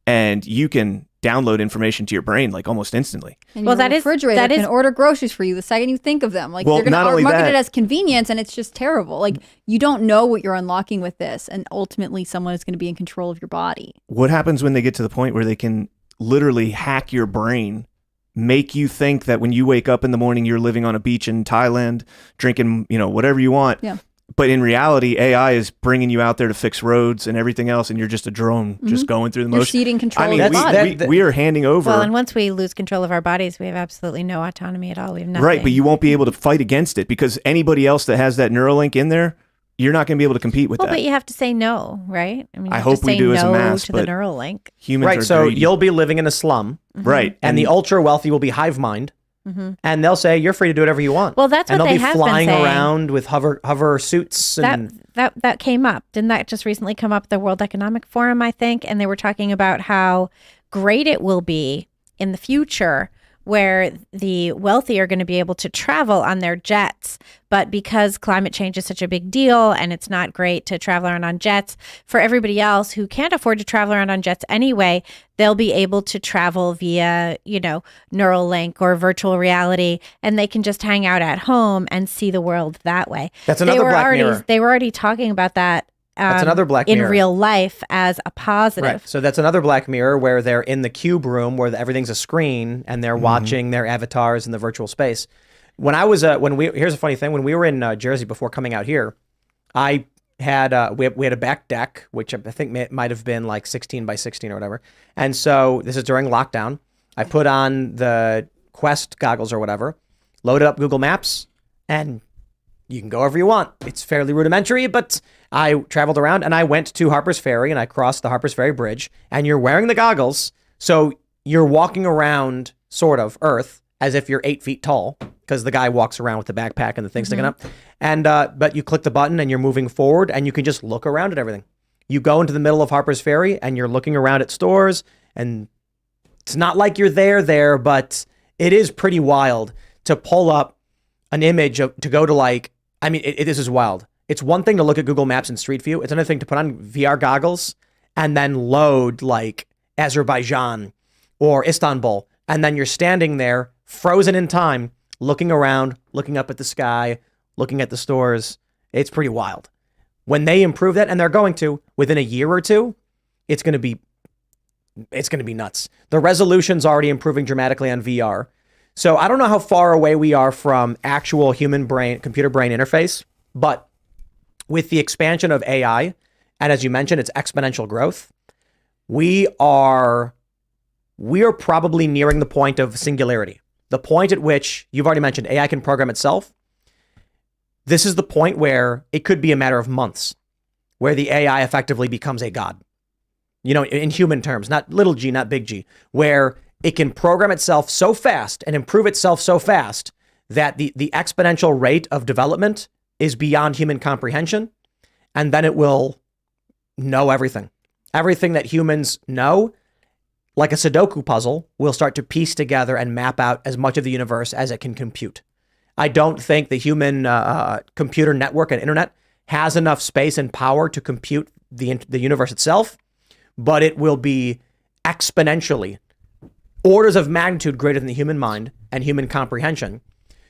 and you can download information to your brain like almost instantly. And Well, your that is- refrigerator that is- can order groceries for you the second you think of them. Like Well, they're not going only to market that- it as convenience, and it's just terrible. Like you don't know what you're unlocking with this, and ultimately someone is going to be in control of your body. What happens when they get to the point where they can literally hack your brain, make you think that when you wake up in the morning, you're living on a beach in Thailand, drinking, whatever you want. Yeah. But in reality, AI is bringing you out there to fix roads and everything else, and you're just a drone just going through the You're motion. ceding control I mean, of your body. we are handing over. Well, and once we lose control of our bodies, we have absolutely no autonomy at all. We have nothing. Right, but you won't be able to fight against it because anybody else that has that Neuralink in there, you're not going to be able to compete with Well, that. but you have to say no, right? I mean, I you have hope to we say do as a no mass, to the but- Neuralink. Humans Right, are so greedy. you'll be living in a slum, right, and the ultra wealthy will be hive mind, and they'll say you're free to do whatever you want. Well, that's and what they'll they be have been flying saying. around with hover suits and That came up. Didn't that just recently come up at the World Economic Forum, I think? And they were talking about how great it will be in the future where the wealthy are going to be able to travel on their jets. But because climate change is such a big deal and it's not great to travel around on jets, for everybody else who can't afford to travel around on jets anyway, they'll be able to travel via, Neuralink or virtual reality, and they can just hang out at home and see the world that way. That's another Black Mirror. They were already talking about that. That's another Black in Mirror. real life as a positive. Right. So that's another Black Mirror where they're in the cube room where everything's a screen and they're watching their avatars in the virtual space. When I was here's a funny thing, when we were in Jersey before coming out here, I had we had a back deck which I think might have been like 16 by 16 or whatever. And so this is during lockdown. I put on the Quest goggles or whatever, loaded up Google Maps, and you can go wherever you want. It's fairly rudimentary, but I traveled around and I went to Harper's Ferry and I crossed the Harper's Ferry Bridge, and you're wearing the goggles. So you're walking around sort of Earth as if you're 8 feet tall because the guy walks around with the backpack and the thing sticking up. And, but you click the button and you're moving forward and you can just look around at everything. You go into the middle of Harper's Ferry and you're looking around at stores, and it's not like you're there, but it is pretty wild to pull up an image to go to this is wild. It's one thing to look at Google Maps in Street View. It's another thing to put on VR goggles and then load like Azerbaijan or Istanbul. And then you're standing there frozen in time, looking around, looking up at the sky, looking at the stores. It's pretty wild. When they improve that, and they're going to, within a year or two, it's going to be nuts. The resolution's already improving dramatically on VR. So I don't know how far away we are from actual human brain, computer brain interface, but with the expansion of AI, and as you mentioned, it's exponential growth, we are probably nearing the point of singularity. The point at which, you've already mentioned, AI can program itself. This is the point where it could be a matter of months, where the AI effectively becomes a god. You know, in human terms, not little g, not big G, where it can program itself so fast and improve itself so fast that the exponential rate of development is beyond human comprehension. And then it will know everything. Everything that humans know, like a Sudoku puzzle, will start to piece together and map out as much of the universe as it can compute. I don't think the human computer network and internet has enough space and power to compute the universe itself, but it will be exponentially orders of magnitude greater than the human mind and human comprehension,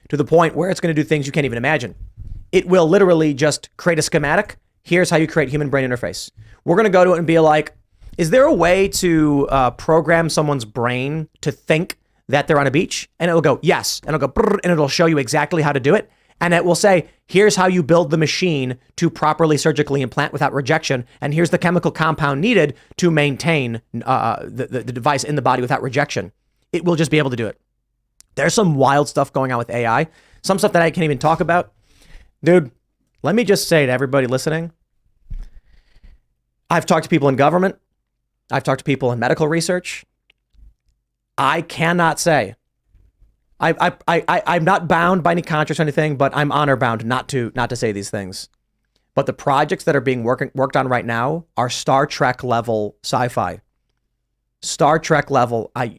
to the point where it's going to do things you can't even imagine. It will literally just create a schematic. Here's how you create human brain interface. We're going to go to it and be like, is there a way to program someone's brain to think that they're on a beach? And it will go, yes. And it'll go, brrr, and it'll show you exactly how to do it. And it will say, here's how you build the machine to properly surgically implant without rejection. And here's the chemical compound needed to maintain the device in the body without rejection. It will just be able to do it. There's some wild stuff going on with AI. Some stuff that I can't even talk about. Dude, let me just say to everybody listening, I've talked to people in government. I've talked to people in medical research. I cannot say, I'm not bound by any contracts or anything, but I'm honor bound not to say these things. But the projects that are being worked on right now are Star Trek level sci-fi. Star Trek level. Let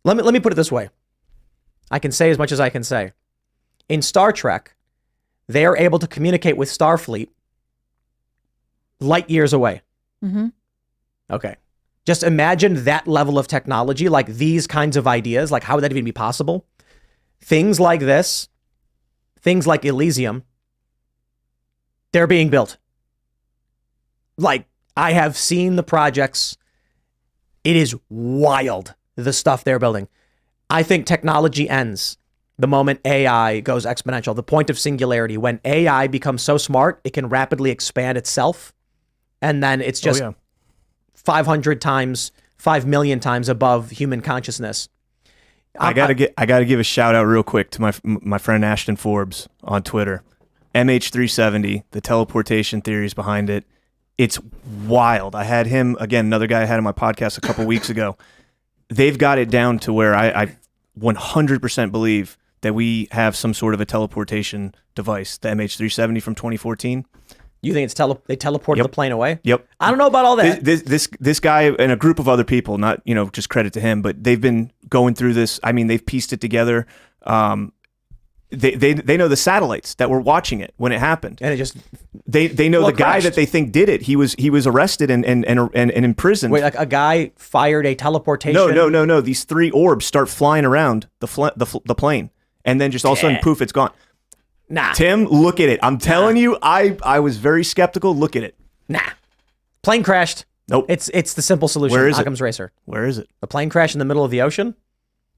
me put it this way. I can say as much as I can say. In Star Trek, they are able to communicate with Starfleet light years away. Mm-hmm. Okay. Just imagine that level of technology, like these kinds of ideas, like how would that even be possible? Things like this, things like Elysium, they're being built. Like, I have seen the projects. It is wild, the stuff they're building. I think technology ends the moment AI goes exponential. The point of singularity, when AI becomes so smart, it can rapidly expand itself. And then it's just 500 times, 5 million times above human consciousness. I gotta give a shout out real quick to my friend Ashton Forbes on Twitter. MH370, the teleportation theories behind it. It's wild. I had him, again, another guy I had on my podcast a couple weeks ago. They've got it down to where I 100% believe that we have some sort of a teleportation device, the MH370 from 2014. You think it's they teleported the plane away? Yep. I don't know about all that. This guy and a group of other people, not just credit to him, but they've been going through this. I mean, they've pieced it together. They know the satellites that were watching it when it happened, and it just they know the guy that they think did it. He was arrested and imprisoned. Wait, like a guy fired a teleportation? No. These 3 orbs start flying around the plane, and then just all of a sudden, poof, it's gone. Nah. Tim, look at it. I'm telling you, I was very skeptical. Look at it. Nah. Plane crashed. Nope. It's the simple solution. Where is Occam's Razor. Where is it? The plane crashed in the middle of the ocean?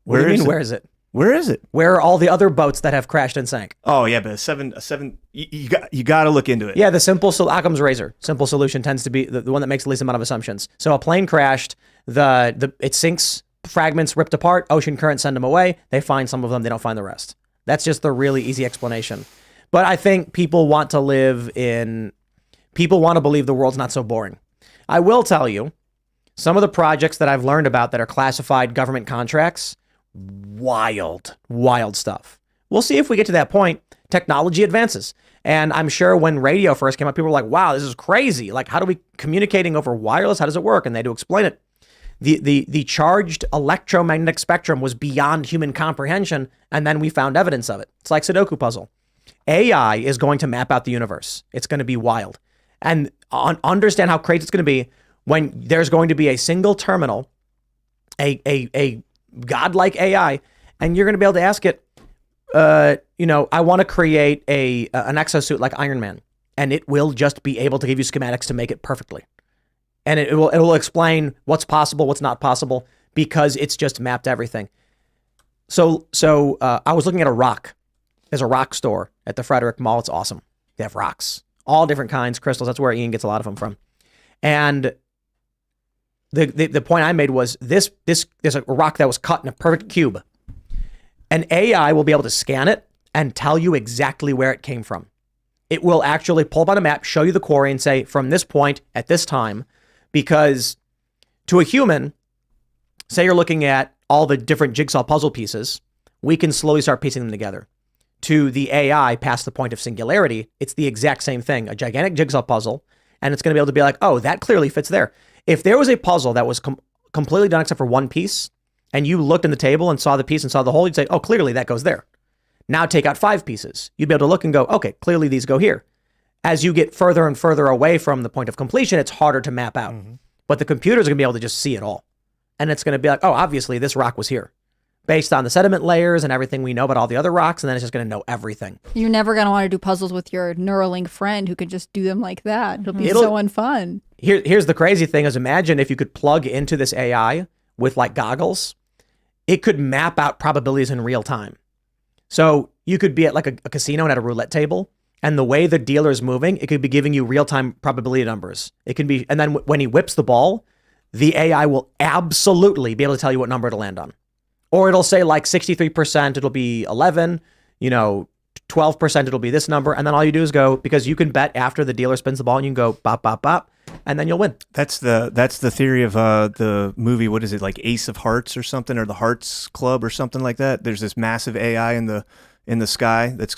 What do you mean, where is it? Where is it? Where are all the other boats that have crashed and sank? Oh yeah, but a seven. You got to look into it. Yeah, the Occam's Razor. Simple solution tends to be the one that makes the least amount of assumptions. So a plane crashed. It sinks. Fragments ripped apart. Ocean currents send them away. They find some of them. They don't find the rest. That's just the really easy explanation. But I think people want to believe the world's not so boring. I will tell you, some of the projects that I've learned about that are classified government contracts, wild stuff. We'll see if we get to that point. Technology advances. And I'm sure when radio first came up, people were like, wow, this is crazy. Like, how do we communicating over wireless? How does it work? And they had to explain it. The charged electromagnetic spectrum was beyond human comprehension, and then we found evidence of it. It's like Sudoku puzzle. AI is going to map out the universe. It's going to be wild. And understand how crazy it's going to be when there's going to be a single terminal, a godlike AI, and you're going to be able to ask it, I want to create an exosuit like Iron Man, and it will just be able to give you schematics to make it perfectly. And it will explain what's possible, what's not possible, because it's just mapped everything. So I was looking at a rock. There's a rock store at the Frederick Mall. It's awesome. They have rocks, all different kinds, crystals. That's where Ian gets a lot of them from. And the point I made was there's a rock that was cut in a perfect cube. An AI will be able to scan it and tell you exactly where it came from. It will actually pull up on a map, show you the quarry, and say, from this point at this time, because to a human, say you're looking at all the different jigsaw puzzle pieces, we can slowly start piecing them together. To the AI, past the point of singularity, it's the exact same thing, a gigantic jigsaw puzzle, and it's going to be able to be like, oh, that clearly fits there. If there was a puzzle that was completely done except for one piece, and you looked in the table and saw the piece and saw the hole, you'd say, oh, clearly that goes there. Now take out 5 pieces. You'd be able to look and go, okay, clearly these go here. As you get further and further away from the point of completion, it's harder to map out. Mm-hmm. But the computers are going to be able to just see it all. And it's going to be like, oh, obviously this rock was here, based on the sediment layers and everything we know about all the other rocks, and then it's just going to know everything. You're never going to want to do puzzles with your Neuralink friend who could just do them like that. It'll be so unfun. Here's the crazy thing is, imagine if you could plug into this AI with like goggles, it could map out probabilities in real time. So you could be at like a casino and at a roulette table, and the way the dealer is moving, it could be giving you real-time probability numbers. It can be, and then when he whips the ball, the AI will absolutely be able to tell you what number to land on. Or it'll say like 63%, it'll be 11, 12%, it'll be this number. And then all you do is go, because you can bet after the dealer spins the ball and you can go bop, bop, bop, and then you'll win. That's the theory of the movie. What is it, like Ace of Hearts or something, or the Hearts Club or something like that? There's this massive AI in the sky that's,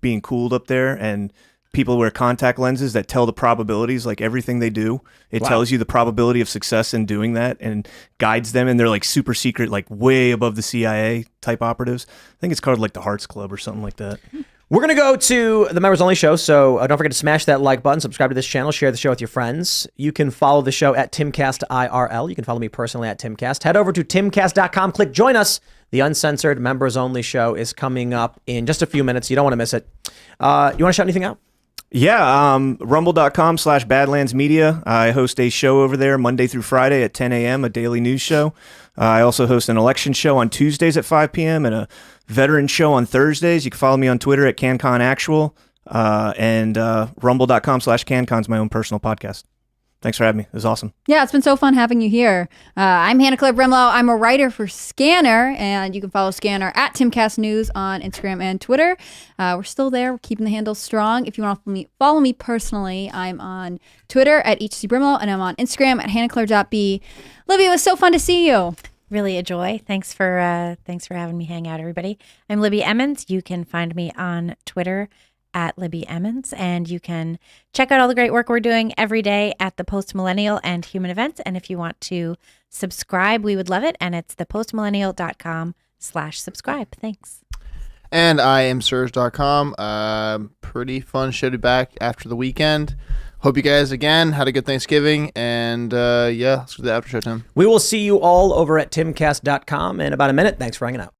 being cooled up there, and people wear contact lenses that tell the probabilities, like everything they do. It tells you the probability of success in doing that and guides them. And they're like super secret, like way above the CIA type operatives. I think it's called like the Hearts Club or something like that. We're going to go to the members only show. So don't forget to smash that like button, subscribe to this channel, share the show with your friends. You can follow the show at Timcast IRL. You can follow me personally at Timcast. Head over to timcast.com, click join us. The uncensored members only show is coming up in just a few minutes. You don't want to miss it. You want to shout anything out? Yeah, rumble.com/badlandsmedia. I host a show over there Monday through Friday at 10 a.m., a daily news show. I also host an election show on Tuesdays at 5 p.m. and a veteran show on Thursdays. You can follow me on Twitter at CanConActual, and rumble.com/CanCon is my own personal podcast. Thanks for having me. It was awesome. Yeah, it's been so fun having you here. I'm Hannah Claire Brimlow. I'm a writer for Scanner, and you can follow Scanner at Timcast News on Instagram and Twitter. We're still there. We're keeping the handle strong. If you want to follow me personally, I'm on Twitter at HC Brimlow, and I'm on Instagram at hannahclaire.b. Libby, it was so fun to see you. Really a joy. Thanks for having me hang out, everybody. I'm Libby Emmons. You can find me on Twitter at Libby Emmons, and you can check out all the great work we're doing every day at the Post Millennial and Human Events. And if you want to subscribe, we would love it. And it's thepostmillennial.com/subscribe. Thanks. And I am Serge.com. Pretty fun show to be back after the weekend. Hope you guys, again, had a good Thanksgiving. And let's do the after show time. We will see you all over at timcast.com in about a minute. Thanks for hanging out.